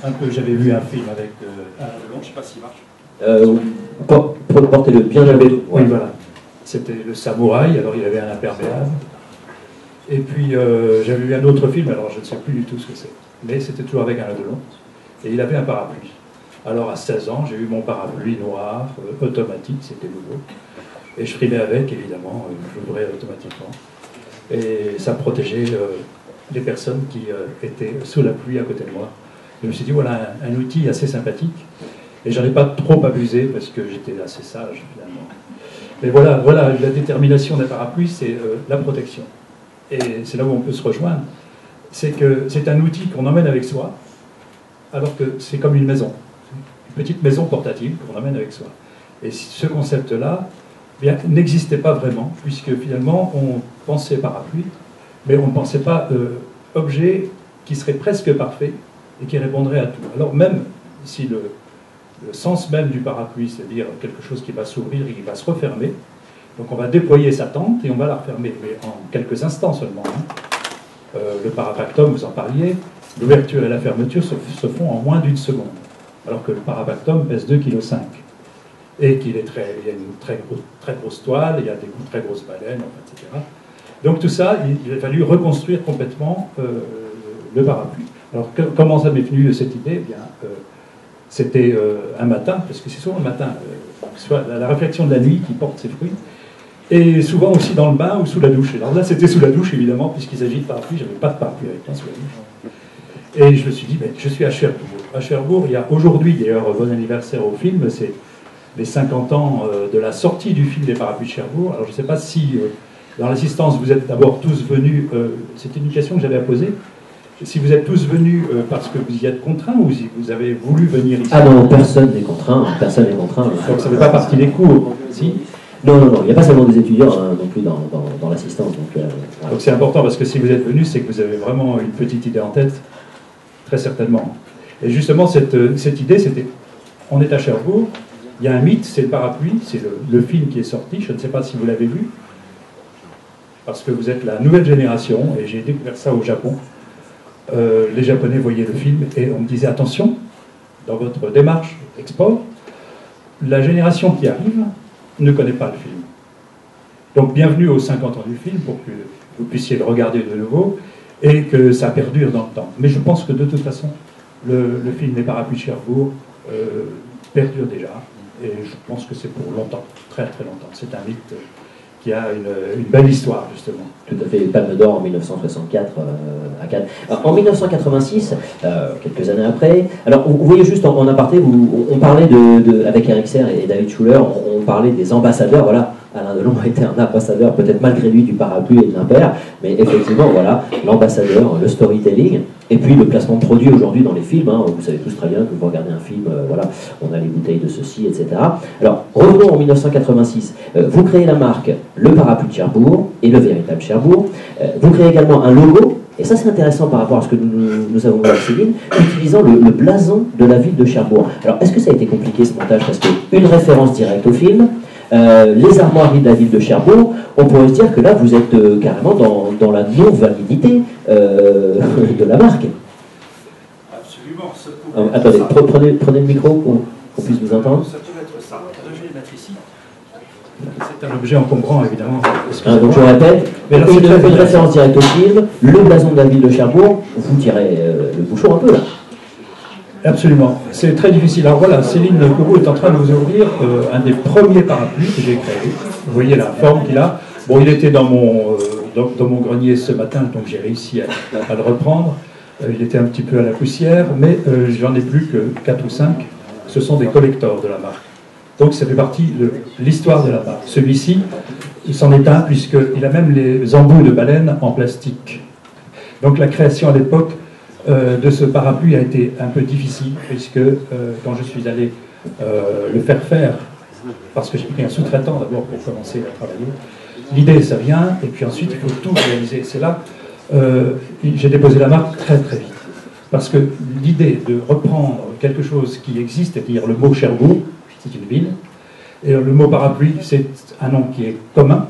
Un peu, j'avais vu un film avec Alain Delon, je ne sais pas s'il marche. Portez-le bien levé. Oui, voilà. C'était le samouraï, alors il avait un imperméable. Et puis j'avais vu un autre film, alors je ne sais plus du tout ce que c'est. Mais c'était toujours avec Alain Delon. Et il avait un parapluie. Alors à 16 ans, j'ai eu mon parapluie noir, automatique, c'était nouveau. Et je frimais avec, évidemment, j'ouvrais automatiquement. Et ça protégeait les personnes qui étaient sous la pluie à côté de moi. Je me suis dit, voilà un outil assez sympathique. Et j'en ai pas trop abusé parce que j'étais assez sage, finalement. Mais voilà, la détermination d'un parapluie, c'est la protection. Et c'est là où on peut se rejoindre. C'est que c'est un outil qu'on emmène avec soi, alors que c'est comme une maison. Une petite maison portative qu'on emmène avec soi. Et ce concept-là n'existait pas vraiment, puisque finalement, on pensait parapluie, mais on ne pensait pas objet qui serait presque parfait et qui répondrait à tout. Alors même si le sens même du parapluie, c'est-à-dire quelque chose qui va s'ouvrir et qui va se refermer, donc on va déployer sa tente et on va la refermer, mais en quelques instants seulement. Le Parapactum, vous en parliez, l'ouverture et la fermeture se font en moins d'une seconde, alors que le Parabactum pèse 2,5 kg. Et qu'il est il y a une très grosse toile, il y a des très grosses baleines, etc. Donc tout ça, il a fallu reconstruire complètement le parapluie. Alors comment ça m'est venu cette idée? Eh bien, c'était un matin, parce que c'est souvent le matin, soit la réflexion de la nuit qui porte ses fruits, et souvent aussi dans le bain ou sous la douche. Alors là, c'était sous la douche, évidemment, puisqu'il s'agit de parapluie, je n'avais pas de parapluie avec moi sous la douche. Et je me suis dit, ben, je suis à Cherbourg. À Cherbourg, il y a aujourd'hui, d'ailleurs, bon anniversaire au film, c'est les 50 ans de la sortie du film des Parapluies de Cherbourg. Alors je ne sais pas si, dans l'assistance, vous êtes d'abord tous venus, c'était une question que j'avais à poser, si vous êtes tous venus parce que vous y êtes contraints ou si vous avez voulu venir ici. Ah non, personne n'est contraint, personne n'est contraint. Donc ça ne fait pas partie des cours, si? Non, il n'y a pas seulement des étudiants non plus dans l'assistance. Donc c'est important parce que si vous êtes venus, c'est que vous avez vraiment une petite idée en tête, très certainement. Et justement, cette idée, c'était, on est à Cherbourg, il y a un mythe, c'est le parapluie, c'est le film qui est sorti, je ne sais pas si vous l'avez vu, parce que vous êtes la nouvelle génération, et j'ai découvert ça au Japon. Les Japonais voyaient le film et on me disait, attention, dans votre démarche export, la génération qui arrive ne connaît pas le film. Donc bienvenue aux 50 ans du film, pour que vous puissiez le regarder de nouveau, et que ça perdure dans le temps. Mais je pense que de toute façon, le film des Parapluies de Cherbourg perdure déjà. Et je pense que c'est pour longtemps, très très longtemps. C'est un mythe qui a une belle histoire, justement. Tout à fait, Palme d'Or en 1964 à Cannes. En 1986, quelques années après, alors vous voyez juste en aparté, on parlait avec Eric Serre et David Schuller, on parlait des ambassadeurs, voilà. Alain Delon a été un ambassadeur, peut-être malgré lui, du parapluie et de l'Impair, mais effectivement, voilà, l'ambassadeur, le storytelling, et puis le placement de produits aujourd'hui dans les films. Hein, vous savez tous très bien que vous regardez un film, voilà, on a les bouteilles de ceci, etc. Alors, revenons en 1986. Vous créez la marque Le Parapluie de Cherbourg et le véritable Cherbourg. Vous créez également un logo, et ça c'est intéressant par rapport à ce que nous avons vu avec Céline, utilisant le blason de la ville de Cherbourg. Alors, est-ce que ça a été compliqué ce montage? Parce qu'une référence directe au film, les armoiries de la ville de Cherbourg, on pourrait se dire que là vous êtes carrément dans la non-validité de la marque. Absolument. Attendez, prenez le micro pour qu'on puisse vous entendre. Ça peut être ça. Je vais le mettre ici. C'est un objet encombrant, évidemment. Donc je répète, une référence directe au film, le blason de la ville de Cherbourg, vous tirez le bouchon un peu là. Absolument, c'est très difficile. Alors voilà, Céline Kourou est en train de vous ouvrir un des premiers parapluies que j'ai créé. Vous voyez la forme qu'il a. Bon, il était dans mon grenier ce matin, donc j'ai réussi à le reprendre. Il était un petit peu à la poussière, mais j'en ai plus que 4 ou 5. Ce sont des collectors de la marque. Donc ça fait partie de l'histoire de la marque. Celui-ci, il s'en est un, puisqu'il a même les embouts de baleine en plastique. Donc la création à l'époque de ce parapluie a été un peu difficile, puisque quand je suis allé le faire, parce que j'ai pris un sous-traitant d'abord pour commencer à travailler, l'idée ça vient, et puis ensuite il faut tout réaliser. C'est là, j'ai déposé la marque très très vite, parce que l'idée de reprendre quelque chose qui existe, c'est-à-dire le mot Cherbourg, c'est une ville, et le mot parapluie, c'est un nom qui est commun,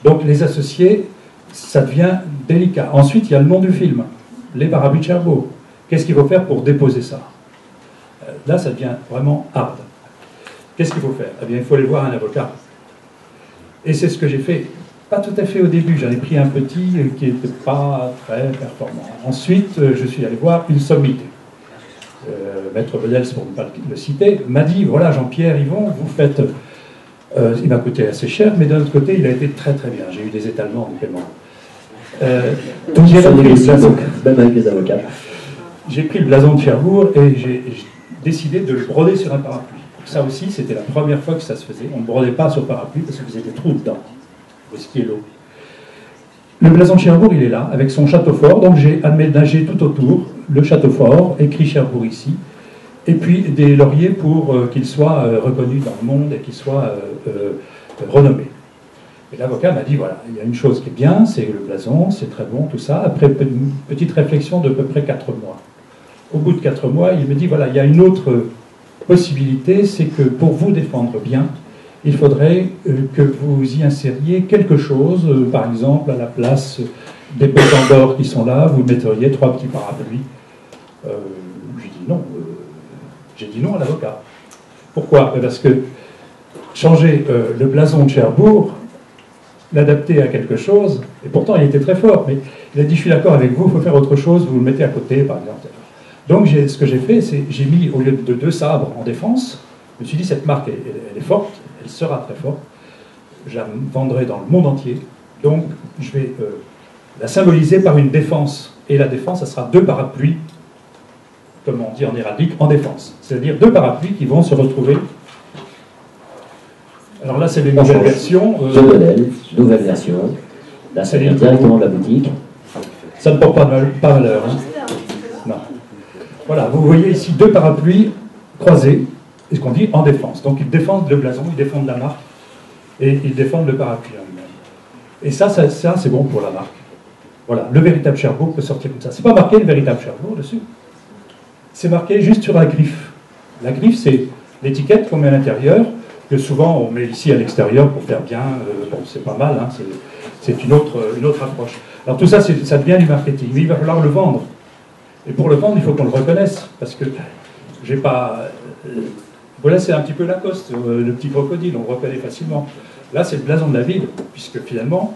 donc les associer, ça devient délicat. Ensuite, il y a le nom du film. Les Parapluies de Cherbourg. Qu'est-ce qu'il faut faire pour déposer ça? Là, ça devient vraiment hard. Qu'est-ce qu'il faut faire? Eh bien, il faut aller voir un avocat. Et c'est ce que j'ai fait, pas tout à fait au début. J'en ai pris un petit qui n'était pas très performant. Ensuite, je suis allé voir une sommité. Maître Bedels, pour ne pas le citer, m'a dit, voilà, Jean-Pierre, Yvon, vous faites... il m'a coûté assez cher, mais d'un autre côté, il a été très très bien. J'ai eu des étalements de paiement. Donc j'ai repris le blason. Même avec les avocats. J'ai pris le blason de Cherbourg et j'ai décidé de le broder sur un parapluie. Ça aussi, c'était la première fois que ça se faisait. On ne brodait pas sur parapluie parce que vous avez des trous dedans. Vous risquiez l'eau. Le blason de Cherbourg, il est là, avec son château fort. Donc j'ai aménagé tout autour le château fort, écrit Cherbourg ici, et puis des lauriers pour qu'il soit reconnu dans le monde et qu'il soit renommé. Et l'avocat m'a dit, voilà, il y a une chose qui est bien, c'est le blason, c'est très bon, tout ça. Après une petite réflexion de à peu près 4 mois. Au bout de 4 mois, il me dit, voilà, il y a une autre possibilité, c'est que pour vous défendre bien, il faudrait que vous y insériez quelque chose, par exemple, à la place des pesants d'or qui sont là, vous metteriez 3 petits parapluies J'ai dit non à l'avocat. Pourquoi? Parce que changer le blason de Cherbourg, l'adapter à quelque chose, et pourtant il était très fort, mais il a dit je suis d'accord avec vous, il faut faire autre chose, vous le mettez à côté par exemple. Donc ce que j'ai fait, c'est j'ai mis au lieu de 2 sabres en défense, je me suis dit cette marque elle est forte, elle sera très forte, je la vendrai dans le monde entier, donc je vais la symboliser par une défense, et la défense ça sera 2 parapluies, comme on dit en héraldique, en défense, c'est-à-dire 2 parapluies qui vont se retrouver. Alors là, c'est les nouvelles versions. Deux modèles, nouvelle version. Là, ça vient directement de la boutique. Ça ne porte pas valeur. Hein. Non. Voilà, vous voyez ici 2 parapluies croisés, et ce qu'on dit en défense. Donc ils défendent le blason, ils défendent la marque, et ils défendent le parapluie en lui-même. Et ça c'est bon pour la marque. Voilà, le véritable Cherbourg peut sortir comme ça. C'est pas marqué le véritable Cherbourg dessus. C'est marqué juste sur la griffe. La griffe, c'est l'étiquette qu'on met à l'intérieur, que souvent on met ici à l'extérieur pour faire bien, bon, c'est pas mal, hein, c'est une autre approche. Alors tout ça, ça devient du marketing, mais il va falloir le vendre. Et pour le vendre, il faut qu'on le reconnaisse, parce que j'ai pas... voilà, c'est un petit peu Lacoste, le petit crocodile, on le reconnaît facilement. Là, c'est le blason de la ville, puisque finalement,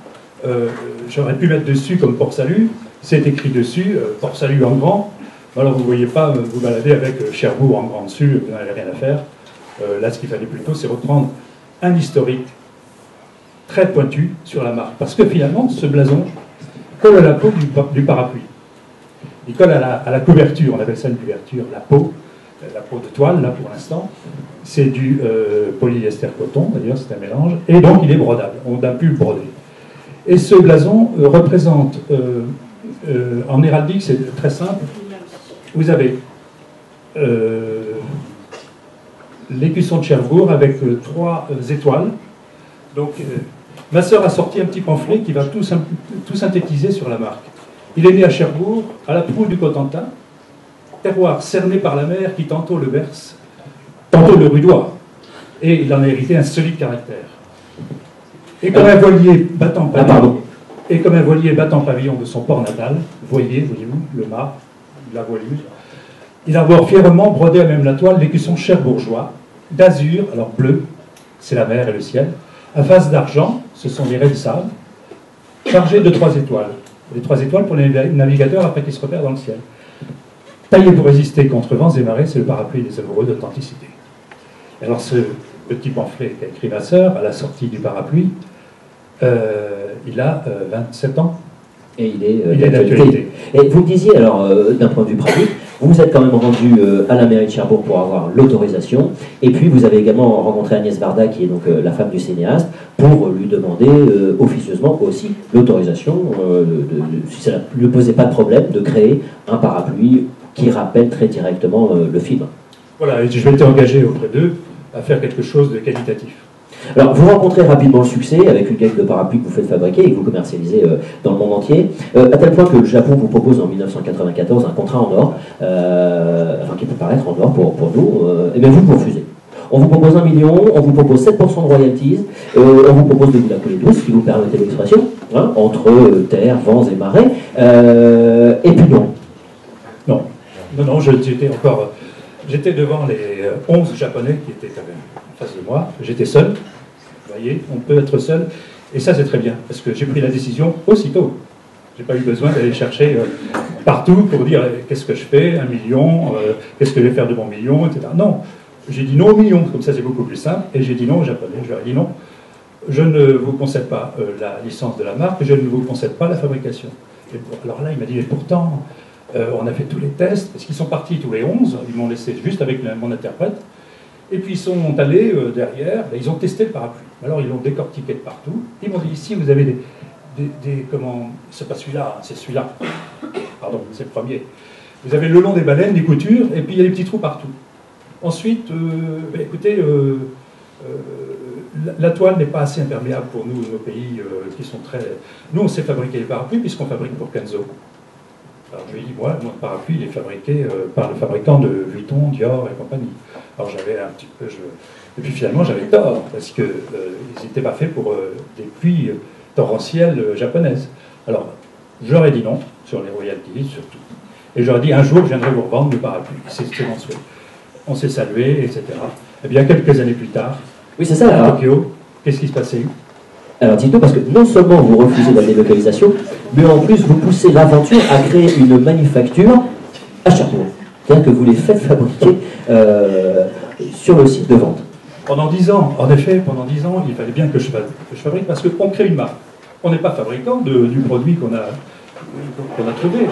j'aurais pu mettre dessus comme Port-Salut, c'est écrit dessus, Port-Salut en grand, alors vous ne voyez pas vous balader avec Cherbourg en grand dessus, vous n'avez rien à faire. Là, ce qu'il fallait plutôt, c'est reprendre un historique très pointu sur la marque. Parce que finalement, ce blason colle à la peau du parapluie. Il colle à la couverture, on appelle ça une couverture, la peau de toile, là pour l'instant. C'est du polyester coton, d'ailleurs, c'est un mélange. Et donc, il est brodable, on a pu le broder. Et ce blason représente, en héraldique, c'est très simple, vous avez... l'écusson de Cherbourg avec 3 étoiles. Donc, ma sœur a sorti un petit pamphlet qui va tout synthétiser sur la marque. Il est né à Cherbourg, à la proue du Cotentin, terroir cerné par la mer qui tantôt le berce, tantôt le rudoie. Et il en a hérité un solide caractère. Et comme un voilier battant pavillon de son port natal, voyez-vous, le mât, la voilure, il arbore fièrement, brodé à même la toile, l'écusson cherbourgeois, d'azur, alors bleu, c'est la mer et le ciel, à face d'argent, ce sont les raies de sable, chargés de 3 étoiles. Les 3 étoiles pour les navigateurs après qu'ils se repèrent dans le ciel. Taillé pour résister contre vents et marées, c'est le parapluie des amoureux d'authenticité. Alors ce petit pamphlet qu'a écrit ma sœur, à la sortie du parapluie, il a 27 ans. Et il est d'actualité. Et vous me disiez, alors, d'un point de vue pratique, vous vous êtes quand même rendu à la mairie de Cherbourg pour avoir l'autorisation, et puis vous avez également rencontré Agnès Varda, qui est donc la femme du cinéaste, pour lui demander officieusement aussi l'autorisation, si ça ne lui posait pas de problème, de créer un parapluie qui rappelle très directement le film. Voilà, et je vais être engagé auprès d'eux à faire quelque chose de qualitatif. Alors, vous rencontrez rapidement le succès avec une gamme de parapluies que vous faites fabriquer et que vous commercialisez dans le monde entier, à tel point que le Japon vous propose en 1994 un contrat en or, enfin qui peut paraître en or pour nous, et bien vous refusez. On vous propose 1 million, on vous propose 7% de royalties, on vous propose de vous la couler douce, si vous permettez l'expression, hein, entre terre, vents et marées, et puis non. Non, j'étais devant les 11 Japonais qui étaient quand même en face de moi, j'étais seul, vous voyez, on peut être seul, et ça c'est très bien, parce que j'ai pris la décision aussitôt. J'ai pas eu besoin d'aller chercher partout pour dire qu'est-ce que je fais, 1 million, qu'est-ce que je vais faire de mon million, etc. Non, j'ai dit non au million, comme ça c'est beaucoup plus simple, et j'ai dit non aux Japonais, je leur ai dit non, je ne vous concède pas la licence de la marque, je ne vous concède pas la fabrication. Alors là il m'a dit, mais pourtant, on a fait tous les tests, parce qu'ils sont partis tous les 11, ils m'ont laissé juste avec mon interprète, et puis ils sont allés derrière, ils ont testé le parapluie. Alors ils l'ont décortiqué de partout, ils m'ont dit, ici vous avez comment, c'est pas celui-là, c'est celui-là, pardon, c'est le premier. Vous avez le long des baleines, des coutures, et puis il y a des petits trous partout. Ensuite, écoutez, la toile n'est pas assez imperméable pour nous, nos pays qui sont très... Nous, on sait fabriquer les parapluies puisqu'on fabrique pour Kenzo. Alors je lui ai dit, moi, mon parapluie, il est fabriqué par le fabricant de Vuitton, Dior et compagnie. Alors j'avais un petit peu... Et puis finalement, j'avais tort, parce qu'ils n'étaient pas faits pour des pluies torrentielles japonaises. Alors, j'aurais dit non, sur les royalties surtout. Et j'aurais dit, un jour, je viendrai vous revendre le parapluie. C'est mon souhait. On s'est salué, etc. Et bien, quelques années plus tard, Oui, c'est ça. à Alors, Tokyo, qu'est-ce qui se passait? alors dites-nous, parce que non seulement vous refusez la délocalisation, mais en plus vous poussez l'aventure à créer une manufacture à Cherbourg. C'est-à-dire que vous les faites fabriquer sur le site de vente. Pendant 10 ans, en effet, pendant 10 ans, il fallait bien que je fabrique, parce qu'on crée une marque. On n'est pas fabricant du produit qu'on a trouvé.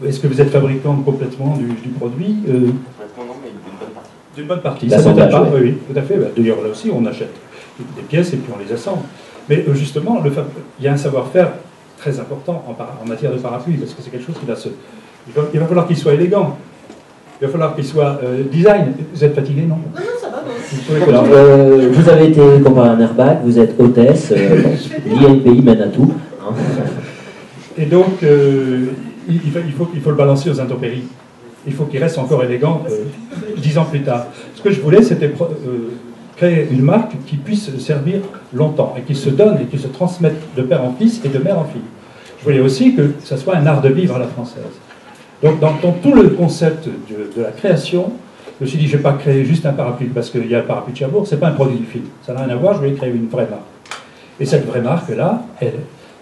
Est-ce que vous êtes fabricant complètement du produit? Complètement non, mais d'une bonne partie. D'une bonne partie. L'assemblage, Ça, ouais. oui, tout à fait. D'ailleurs, là aussi, on achète des pièces et puis on les assemble. Mais justement, il y a un savoir-faire très important en matière de parapluie, parce que c'est quelque chose qui va il va falloir qu'il soit élégant. Il va falloir qu'il soit design. Vous êtes fatigué, non? Non, non, ça va, non. Vous pouvez Alors, continuer. vous avez été comparé à un airbag, vous êtes hôtesse, l'INPI mène à tout. Hein. Et donc, il faut le balancer aux intempéries. Il faut qu'il reste encore élégant 10 ans plus tard. Ce que je voulais, c'était créer une marque qui puisse servir longtemps et qui se donne et qui se transmette de père en fils et de mère en fille. Je voulais aussi que ça soit un art de vivre à la française. Donc, dans tout le concept de la création, je me suis dit, je ne vais pas créer juste un parapluie, parce qu'il y a le parapluie de Cherbourg, ce n'est pas un produit du film. Ça n'a rien à voir, je voulais créer une vraie marque. Et cette vraie marque-là,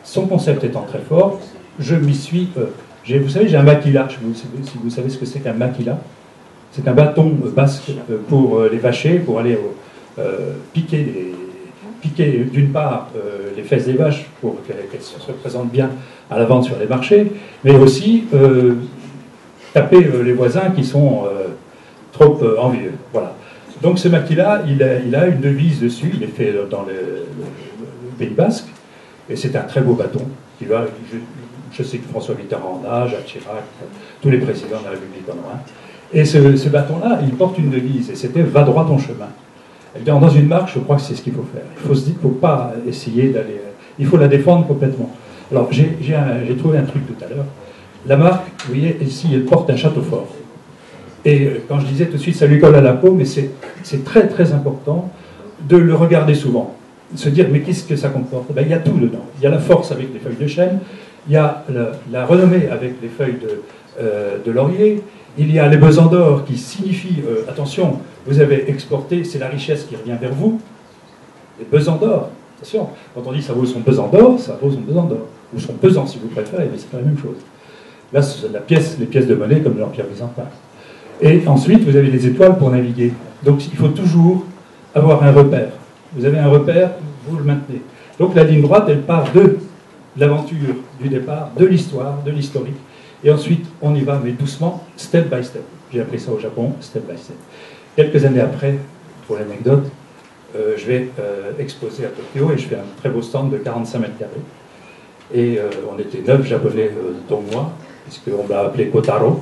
son concept étant très fort, je m'y suis... vous savez, j'ai un maquila, si vous savez ce que c'est qu'un maquila. C'est un bâton basque pour les vacher, pour aller piquer d'une part les fesses des vaches pour qu'elles se représentent bien à la vente sur les marchés, mais aussi taper les voisins qui sont trop envieux. Voilà. Donc ce maquis-là, il a une devise dessus, il est fait dans le Pays Basque, et c'est un très beau bâton. Je sais que François Mitterrand en a, Jacques Chirac, tous les présidents de la République en ont un. Et ce bâton-là, il porte une devise, et c'était « Va droit ton chemin ». Et bien, dans une marque, je crois que c'est ce qu'il faut faire. Il ne faut pas essayer d'aller... Il faut la défendre complètement. Alors, j'ai trouvé un truc tout à l'heure. La marque, vous voyez, ici, elle porte un château fort. Et quand je disais tout de suite, ça lui colle à la peau, mais c'est très, très important de le regarder souvent. De se dire, mais qu'est-ce que ça comporte? Ben, il y a tout dedans. Il y a la force avec les feuilles de chêne, il y a la renommée avec les feuilles de laurier, il y a les besants d'or qui signifient, attention, vous avez exporté, c'est la richesse qui revient vers vous, les besants d'or, attention, quand on dit ça vaut son pesant d'or, ça vaut son pesant d'or, ou son pesant si vous préférez, mais c'est pas la même chose. Là, c'est les pièces de monnaie comme l'Empire byzantin. Et ensuite, vous avez les étoiles pour naviguer. Donc, il faut toujours avoir un repère. Vous avez un repère, vous le maintenez. Donc, la ligne droite, elle part de l'aventure du départ, de l'histoire, de l'historique. Et ensuite, on y va, mais doucement, step by step. J'ai appris ça au Japon, step by step. Quelques années après, pour l'anecdote, je vais exposer à Tokyo et je fais un très beau stand de 45 mètres carrés. Et on était 9 Japonais, dont moi, puisqu'on m'a appelé Kotaro.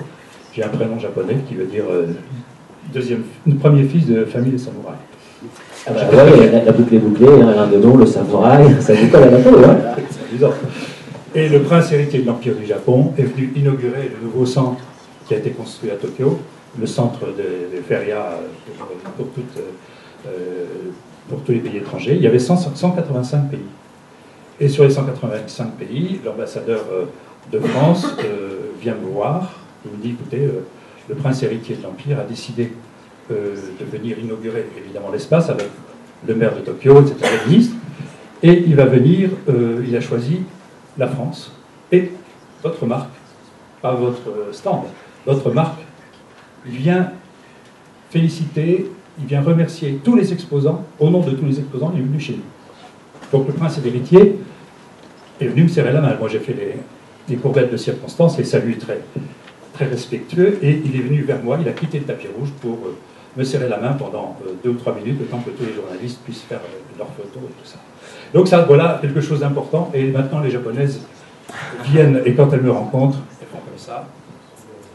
J'ai un prénom japonais qui veut dire premier fils de famille de samouraïs. Ah bah, ouais, la boucle est bouclée, hein, l'un de nous, le samouraï, ça vous colle à la peau, hein. C'est amusant. Et le prince héritier de l'Empire du Japon est venu inaugurer le nouveau centre qui a été construit à Tokyo, le centre des férias pour tous les pays étrangers. Il y avait 185 pays. Et sur les 185 pays, l'ambassadeur de France vient me voir. Il me dit, écoutez, le prince héritier de l'Empire a décidé de venir inaugurer évidemment l'espace avec le maire de Tokyo, etc., le ministre. Et il va venir, il a choisi la France et votre marque, pas votre stand, votre marque. Il vient féliciter, il vient remercier tous les exposants. Au nom de tous les exposants, il est venu chez nous. Donc le prince héritier est venu me serrer la main. Moi j'ai fait les courbettes de circonstance, les saluts très, très respectueux, et il est venu vers moi, il a quitté le tapis rouge pour me serrer la main pendant 2 ou 3 minutes, le temps que tous les journalistes puissent faire leurs photos et tout ça. Donc ça, voilà quelque chose d'important, et maintenant les Japonaises viennent, et quand elles me rencontrent, elles font comme ça,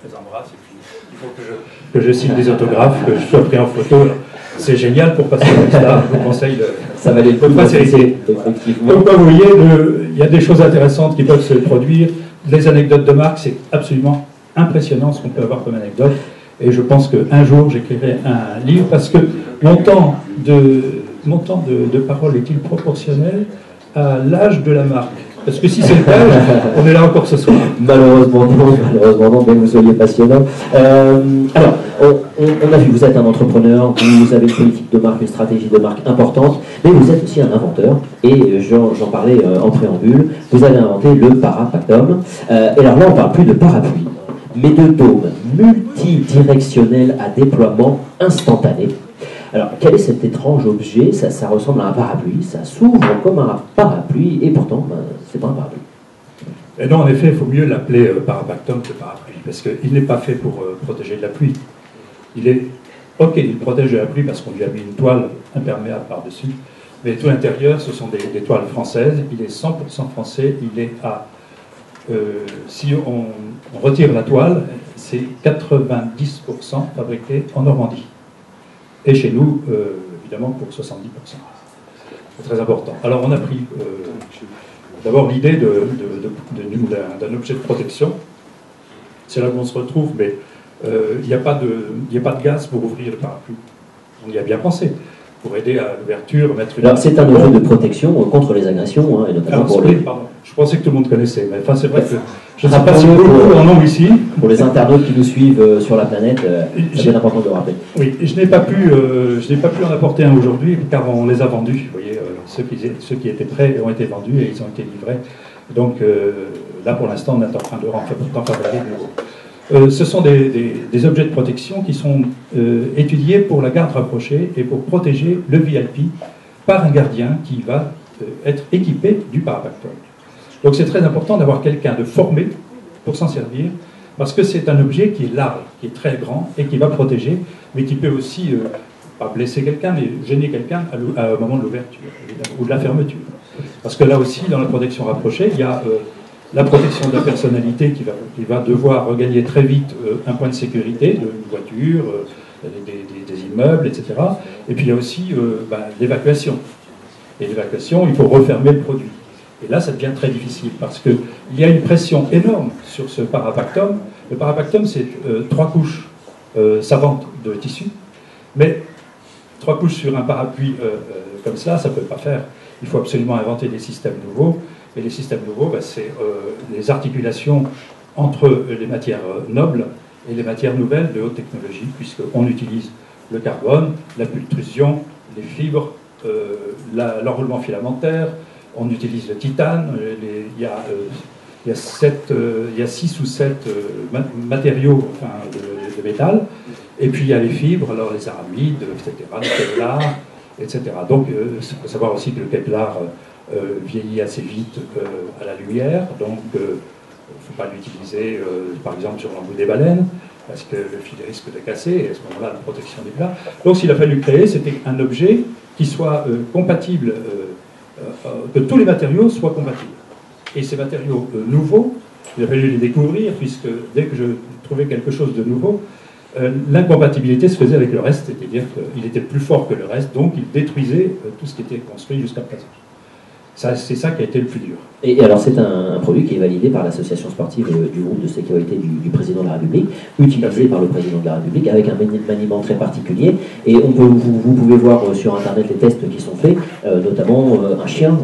elles embrassent, et puis il faut que je signe des autographes, que je sois pris en photo. C'est génial pour passer comme ça, je vous conseille ça valait le coup de passer, effectivement. Donc comme vous voyez, il y a des choses intéressantes qui peuvent se produire, les anecdotes de marque, c'est absolument impressionnant ce qu'on peut avoir comme anecdote, et je pense qu'un jour j'écrirai un livre, parce que mon temps de parole est-il proportionnel à l'âge de la marque. Parce que si c'est le cas, on est là encore ce soir. Malheureusement non, mais vous soyez passionnant. Alors, on a vu, vous êtes un entrepreneur, vous avez une politique de marque, une stratégie de marque importante, mais vous êtes aussi un inventeur, et j'en parlais en préambule, vous avez inventé le Parapactum. Et alors là, on ne parle plus de parapluie, mais de dôme multidirectionnel à déploiement instantané. Alors, quel est cet étrange objet? Ça ressemble à un parapluie, ça s'ouvre comme un parapluie, et pourtant, c'est pas un parapluie. Et non, en effet, il faut mieux l'appeler Parapactum que parapluie, parce qu'il n'est pas fait pour protéger de la pluie. Il protège de la pluie parce qu'on lui a mis une toile imperméable par-dessus, mais tout l'intérieur, ce sont des toiles françaises, il est 100% français, il est à... si on retire la toile, c'est 90% fabriqué en Normandie. Et chez nous, évidemment, pour 70%. C'est très important. Alors, on a pris d'abord l'idée d'un objet de protection. C'est là où on se retrouve, mais il n'y a pas de gaz pour ouvrir le parapluie. On y a bien pensé. Pour aider à l'ouverture, mettre une... Alors, c'est un objet de protection contre les agressions, et notamment pour les... Pardon. Je pensais que tout le monde connaissait, mais enfin, c'est vrai que je ne sais pas si beaucoup en ont ici. Pour les internautes qui nous suivent sur la planète, c'est important de le rappeler. Oui, je n'ai pas pu en apporter un aujourd'hui, car on les a vendus. Vous voyez, ceux qui étaient prêts ont été vendus et ils ont été livrés. Donc là, pour l'instant, on est en train d'en fabriquer de nouveau. Ce sont des objets de protection qui sont étudiés pour la garde rapprochée et pour protéger le VIP par un gardien qui va être équipé du Parapactum. Donc c'est très important d'avoir quelqu'un de formé pour s'en servir, parce que c'est un objet qui est large, qui est très grand et qui va protéger, mais qui peut aussi, pas blesser quelqu'un, mais gêner quelqu'un au moment de l'ouverture ou de la fermeture. Parce que là aussi, dans la protection rapprochée, il y a la protection de la personnalité qui va devoir regagner très vite un point de sécurité, d'une voiture, des immeubles, etc. Et puis il y a aussi l'évacuation. Et l'évacuation, il faut refermer le produit. Et là, ça devient très difficile parce qu'il y a une pression énorme sur ce Parapactum. Le Parapactum, c'est 3 couches savantes de tissu, mais 3 couches sur un parapluie comme ça ne peut pas faire. Il faut absolument inventer des systèmes nouveaux. Et les systèmes nouveaux, c'est les articulations entre les matières nobles et les matières nouvelles de haute technologie, puisqu'on utilise le carbone, la pultrusion, les fibres, l'enroulement filamentaire, on utilise le titane, il y a 6 ou 7 matériaux de métal, et puis il y a les fibres, alors les aramides, etc., le Kevlar, etc. Donc il faut savoir aussi que le Kevlar vieillit assez vite à la lumière, donc il ne faut pas l'utiliser par exemple sur l'embout des baleines, parce que le fil risque de casser, et à ce moment-là, la protection des plats. Donc s'il a fallu créer, c'était un objet qui soit compatible, que tous les matériaux soient compatibles. Et ces matériaux nouveaux, il a fallu les découvrir, puisque dès que je trouvais quelque chose de nouveau, l'incompatibilité se faisait avec le reste, c'est-à-dire qu'il était plus fort que le reste, donc il détruisait tout ce qui était construit jusqu'à présent. C'est ça qui a été le plus dur. Et alors c'est un produit qui est validé par l'association sportive du groupe de sécurité du président de la République, utilisé par le président de la République avec un maniement très particulier. Et vous pouvez voir sur internet les tests qui sont faits, notamment un chien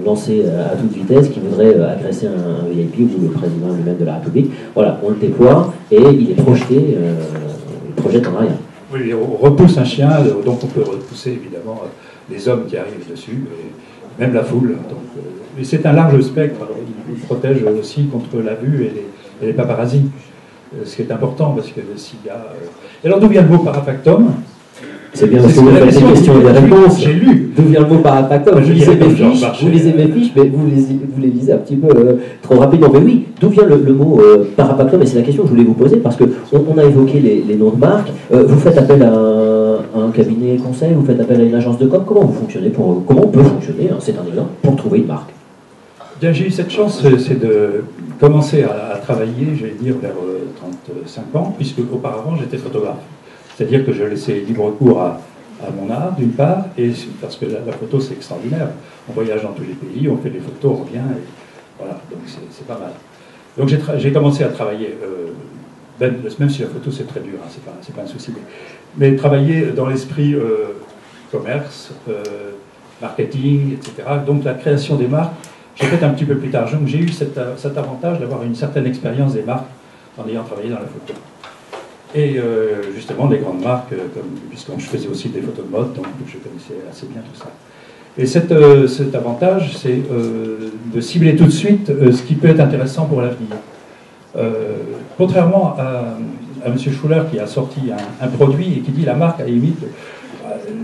lancé à toute vitesse qui voudrait agresser un VIP ou le président lui-même de la République. Voilà, on le déploie et il est projeté, il projette en arrière. Oui, on repousse un chien, donc on peut repousser évidemment les hommes qui arrivent dessus. Même la foule. Mais c'est un large spectre. Alors, il protège aussi contre la vue et les paparazzis. Ce qui est important, parce que s'il y a... Alors, d'où vient le mot Parapactum? C'est bien, parce que vous faites des questions et des réponses. J'ai lu. D'où vient le mot Parapactum? Vous lisez mes fiches, mais vous les lisez un petit peu trop rapidement. Mais oui, d'où vient le mot Parapactum? Et c'est la question que je voulais vous poser, parce qu'on a évoqué les noms de marques. Vous faites appel à un cabinet conseil, vous faites appel à une agence de com. Comment vous fonctionnez comment on peut fonctionner, c'est un exemple, pour trouver une marque? Bien, j'ai eu cette chance, c'est de commencer à travailler, j'allais dire, vers 35 ans, puisque auparavant j'étais photographe. C'est-à-dire que je laissais libre cours à mon art, d'une part, et parce que la photo c'est extraordinaire. On voyage dans tous les pays, on fait des photos, on revient, et voilà, donc c'est pas mal. Donc j'ai commencé à travailler, même si la photo c'est très dur, hein, c'est pas un souci, mais travailler dans l'esprit commerce, marketing, etc. Donc la création des marques, j'ai fait un petit peu plus tard. Donc j'ai eu cet avantage d'avoir une certaine expérience des marques en ayant travaillé dans la photo. Et justement des grandes marques, puisque je faisais aussi des photos de mode, donc je connaissais assez bien tout ça. Et cet avantage, c'est de cibler tout de suite ce qui peut être intéressant pour l'avenir. Contrairement à M. Schuller qui a sorti un produit et qui dit la marque, à la limite,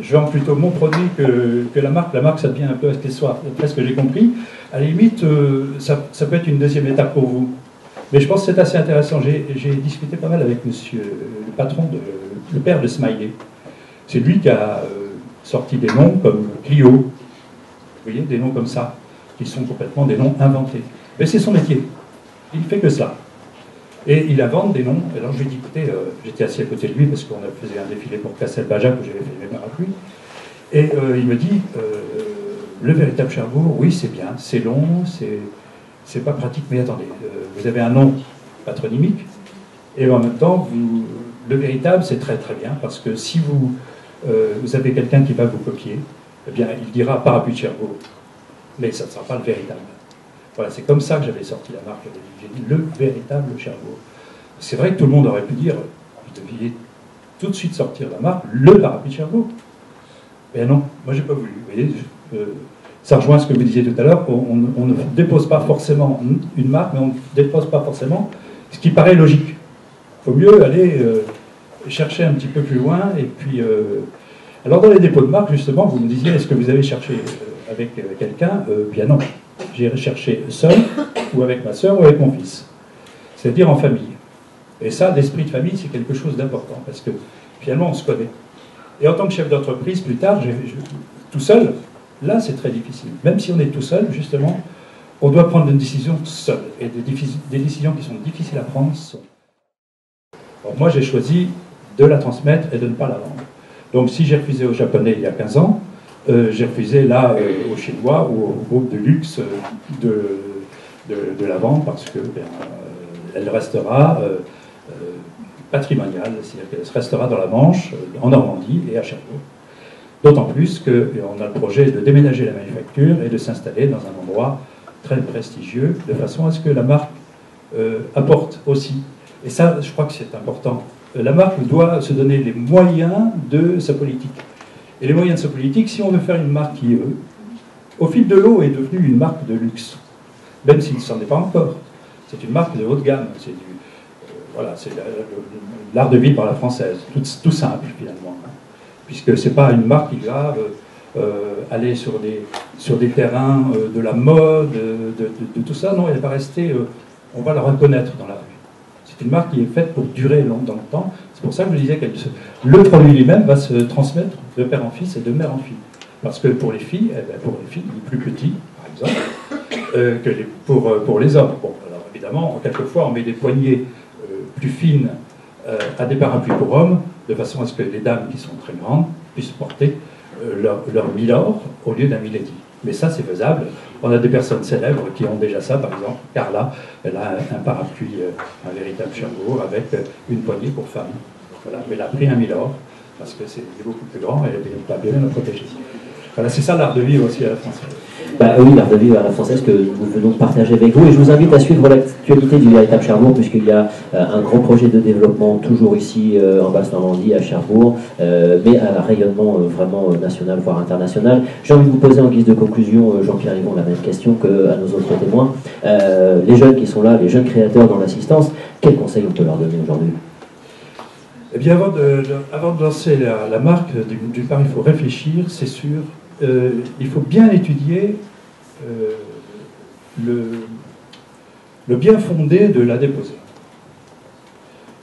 je vends plutôt mon produit que la marque. La marque, ça devient un peu accessoire. D'après ce que j'ai compris, à la limite, ça peut être une deuxième étape pour vous. Mais je pense que c'est assez intéressant. J'ai discuté pas mal avec monsieur, le patron, le père de Smiley. C'est lui qui a sorti des noms comme Clio. Vous voyez, des noms comme ça, qui sont complètement des noms inventés. Mais c'est son métier. Il ne fait que ça. Et il invente des noms. Alors je lui ai dit, écoutez, j'étais assis à côté de lui parce qu'on faisait un défilé pour Castelbajac où j'avais fait mes parapluies. Et il me dit, le véritable Cherbourg, oui, c'est bien, c'est long, c'est pas pratique, mais attendez, vous avez un nom patronymique, et en même temps, le véritable, c'est très très bien, parce que si vous avez quelqu'un qui va vous copier, eh bien, il dira parapluie de Cherbourg, mais ça ne sera pas le véritable. Voilà, c'est comme ça que j'avais sorti la marque. J'ai dit le véritable Cherbourg. C'est vrai que tout le monde aurait pu dire, vous deviez tout de suite sortir la marque, le parapluie de Cherbourg. Mais non, moi j'ai pas voulu. Vous voyez, ça rejoint ce que vous disiez tout à l'heure, on ne dépose pas forcément une marque, mais on ne dépose pas forcément ce qui paraît logique. Il faut mieux aller chercher un petit peu plus loin. Et puis, alors dans les dépôts de marque, justement, vous me disiez, est-ce que vous avez cherché avec quelqu'un? Bien non. J'ai recherché seul, ou avec ma sœur, ou avec mon fils. C'est-à-dire en famille. Et ça, l'esprit de famille, c'est quelque chose d'important, parce que finalement, on se connaît. Et en tant que chef d'entreprise, plus tard, tout seul, là, c'est très difficile. Même si on est tout seul, justement, on doit prendre une décision seul. Et des décisions qui sont difficiles à prendre sont... Bon, moi, j'ai choisi de la transmettre et de ne pas la vendre. Donc, si j'ai refusé aux Japonais il y a 15 ans, j'ai refusé là aux Chinois ou au groupe de luxe de la vendre parce que elle restera patrimoniale, c'est-à-dire qu'elle restera dans la Manche, en Normandie et à Cherbourg. D'autant plus qu'on a le projet de déménager la manufacture et de s'installer dans un endroit très prestigieux, de façon à ce que la marque apporte aussi. Et ça, je crois que c'est important. La marque doit se donner les moyens de sa politique. Et les moyens de sa politique, si on veut faire une marque qui, au fil de l'eau, est devenue une marque de luxe, même s'il ne s'en est pas encore. C'est une marque de haute gamme. C'est voilà, c'est l'art de vivre à la française. Tout simple, finalement. Hein. Puisque ce n'est pas une marque qui va aller sur des terrains de la mode, de tout ça. Non, elle va rester... on va la reconnaître dans la rue. C'est une marque qui est faite pour durer dans le temps. C'est pour ça que je disais que le produit lui-même va se transmettre de père en fils et de mère en fille. Parce que pour les filles, il est plus petit, par exemple, que pour les hommes. Bon, alors évidemment, quelquefois, on met des poignées plus fines à des parapluies pour hommes, de façon à ce que les dames qui sont très grandes puissent porter leur Milord au lieu d'un Milady. Mais ça, c'est faisable. On a des personnes célèbres qui ont déjà ça, par exemple. Carla, elle a un parapluie, un véritable Cherbourg, avec une poignée pour femme. Voilà. Elle a pris un Milord, parce que c'est beaucoup plus grand et elle n'est pas bien la protéger. Voilà, c'est ça l'art de vivre aussi à la française. Bah, oui, l'art de vivre à la française que nous venons de partager avec vous. Et je vous invite à suivre l'actualité du véritable Cherbourg, puisqu'il y a un grand projet de développement, toujours ici en Basse-Normandie, à Cherbourg, mais à un rayonnement vraiment national, voire international. J'ai envie de vous poser en guise de conclusion, Jean-Pierre Yvon, la même question qu'à nos autres témoins. Les jeunes qui sont là, les jeunes créateurs dans l'assistance, quels conseils on peut leur donner aujourd'hui? Eh bien, avant de lancer la marque, d'une part, il faut réfléchir, c'est sûr. Il faut bien étudier le bien fondé de la déposer.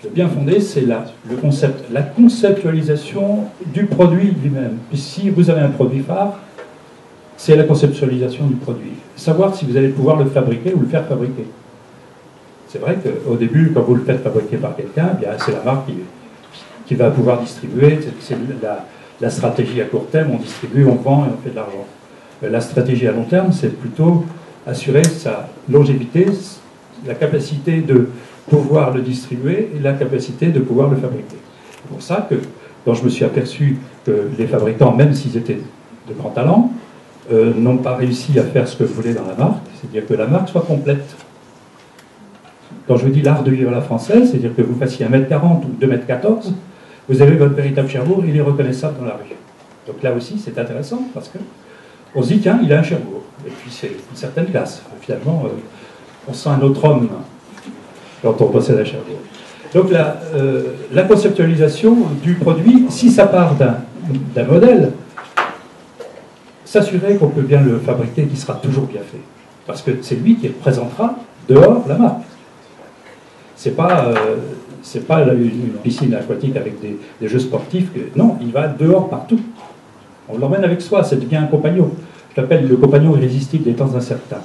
Le bien fondé, c'est le concept, la conceptualisation du produit lui-même. Puis si vous avez un produit phare, c'est la conceptualisation du produit. Savoir si vous allez pouvoir le fabriquer ou le faire fabriquer. C'est vrai qu'au début, quand vous le faites fabriquer par quelqu'un, c'est la marque qui va pouvoir distribuer. C'est la stratégie à court terme, on distribue, on vend et on fait de l'argent. La stratégie à long terme, c'est plutôt assurer sa longévité, la capacité de pouvoir le distribuer et la capacité de pouvoir le fabriquer. C'est pour ça que, quand je me suis aperçu que les fabricants, même s'ils étaient de grands talents, n'ont pas réussi à faire ce que je voulais dans la marque, c'est-à-dire que la marque soit complète. Quand je vous dis l'art de vivre à la française, c'est-à-dire que vous fassiez 1m40 ou 2m14, vous avez votre véritable Cherbourg, il est reconnaissable dans la rue. Donc là aussi, c'est intéressant, parce que on se dit, tiens, il a un Cherbourg. Et puis c'est une certaine classe. Finalement, on sent un autre homme quand on possède un Cherbourg. Donc la conceptualisation du produit, si ça part d'un modèle, s'assurer qu'on peut bien le fabriquer, qu'il sera toujours bien fait. Parce que c'est lui qui représentera dehors la marque. C'est pas une piscine aquatique avec des jeux sportifs. Non, il va dehors partout. On l'emmène avec soi, ça devient un compagnon. Je l'appelle le compagnon irrésistible des temps incertains.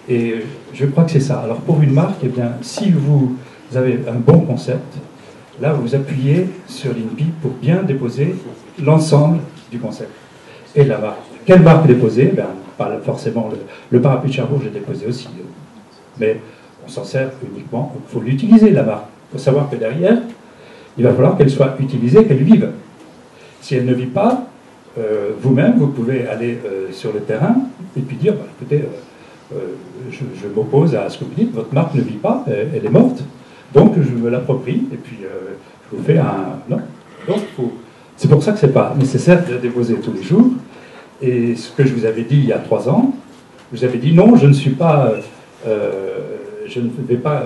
Et je crois que c'est ça. Alors pour une marque, eh bien, si vous avez un bon concept, là vous appuyez sur l'INPI pour bien déposer l'ensemble du concept. Et la marque. Quelle marque déposer? Ben, pas forcément le parapluie de Cherbourg, j'ai déposé aussi. Mais on s'en sert uniquement, il faut l'utiliser la marque. Il faut savoir que derrière, il va falloir qu'elle soit utilisée, qu'elle vive. Si elle ne vit pas, vous-même, vous pouvez aller sur le terrain et puis dire, bah, écoutez, je m'oppose à ce que vous dites, votre marque ne vit pas, elle est morte, donc je me l'approprie et puis je vous fais un... Non. Donc c'est pour ça que ce n'est pas nécessaire de la déposer tous les jours. Et ce que je vous avais dit il y a 3 ans, vous avez dit non, je ne suis pas... je ne vais pas,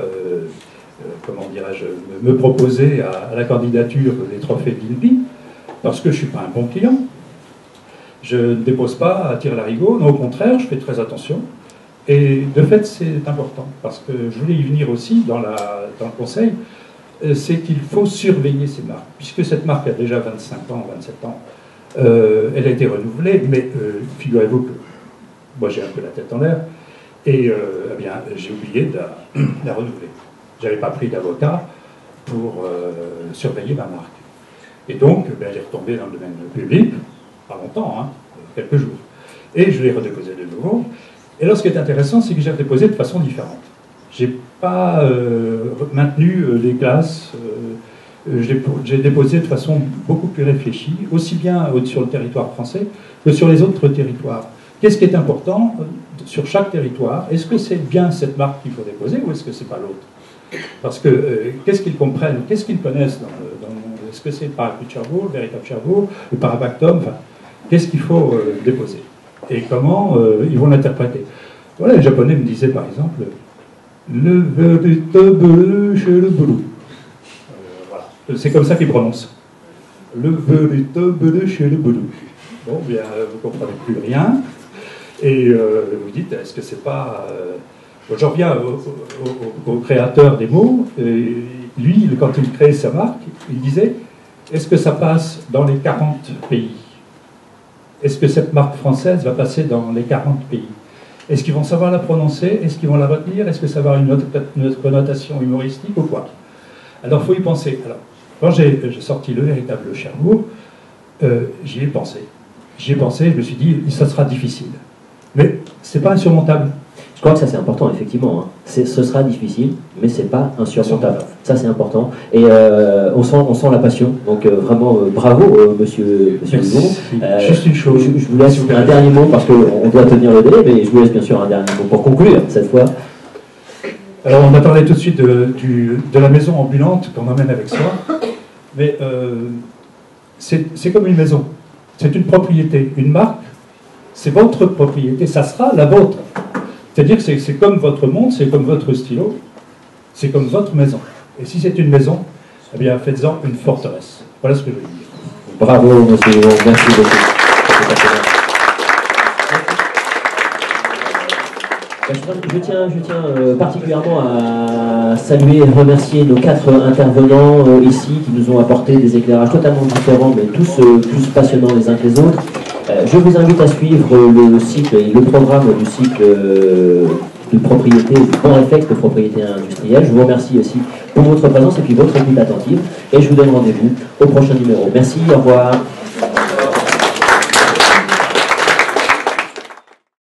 comment dirais-je, me proposer à la candidature des trophées de l'INPI, parce que je ne suis pas un bon client. Je ne dépose pas à tire-larigot, non, au contraire, je fais très attention. Et de fait, c'est important, parce que je voulais y venir aussi dans le conseil, c'est qu'il faut surveiller ces marques, puisque cette marque a déjà 25 ans, 27 ans, elle a été renouvelée, mais figurez-vous que moi j'ai un peu la tête en l'air, et eh bien, j'ai oublié de la renouveler. Je n'avais pas pris d'avocat pour surveiller ma marque. Et donc, ben, elle est retombée dans le domaine public, pas longtemps, hein, quelques jours. Et je l'ai redéposée de nouveau. Et alors, ce qui est intéressant, c'est que j'ai redéposé de façon différente. Je n'ai pas maintenu les classes, j'ai déposé de façon beaucoup plus réfléchie, aussi bien sur le territoire français que sur les autres territoires. Qu'est-ce qui est important sur chaque territoire? Est-ce que c'est bien cette marque qu'il faut déposer ou est-ce que c'est pas l'autre? Parce que qu'est-ce qu'ils comprennent, qu'est-ce qu'ils connaissent dans le monde? Est-ce que c'est le parapluie de Cherbourg, le véritable Cherbourg, le parabactum, enfin, qu'est-ce qu'il faut déposer? Et comment ils vont l'interpréter? Voilà, les Japonais me disaient par exemple le véritable Cherbourg. Voilà, c'est comme ça qu'ils prononcent. Le véritable Cherbourg. Bon, bien, vous ne comprenez plus rien. Et vous dites, est-ce que c'est pas... J'en reviens au créateur des mots. Lui, quand il créait sa marque, il disait, est-ce que ça passe dans les 40 pays? Est-ce que cette marque française va passer dans les 40 pays? Est-ce qu'ils vont savoir la prononcer? Est-ce qu'ils vont la retenir? Est-ce que ça va avoir une autre connotation humoristique ou quoi? Alors, il faut y penser. Alors, quand j'ai sorti le véritable Cherbourg, j'y ai pensé. J'y ai pensé, je me suis dit, ça sera difficile. Mais c'est pas insurmontable. Je crois que ça c'est important, effectivement. Hein. Ce sera difficile, mais c'est pas insurmontable. Ça c'est important. Et on sent la passion. Donc vraiment bravo, monsieur Hugon. Juste une chose. Je vous laisse un dernier mot parce qu'on doit tenir le délai, mais je vous laisse bien sûr un dernier mot pour conclure cette fois. Alors on a parlé tout de suite de la maison ambulante qu'on emmène avec soi, mais c'est comme une maison. C'est une propriété, une marque. C'est votre propriété, ça sera la vôtre. C'est-à-dire que c'est comme votre monde, c'est comme votre stylo, c'est comme votre maison. Et si c'est une maison, eh bien faites-en une forteresse. Voilà ce que je veux dire. Bravo, monsieur Hugon, merci beaucoup. Je tiens particulièrement à saluer et remercier nos 4 intervenants ici qui nous ont apporté des éclairages totalement différents, mais tous plus passionnants les uns que les autres. Je vous invite à suivre le cycle et le programme du cycle de propriété, du bon réflexe de propriété industrielle. Je vous remercie aussi pour votre présence et puis votre écoute attentive. Et je vous donne rendez-vous au prochain numéro. Merci, au revoir.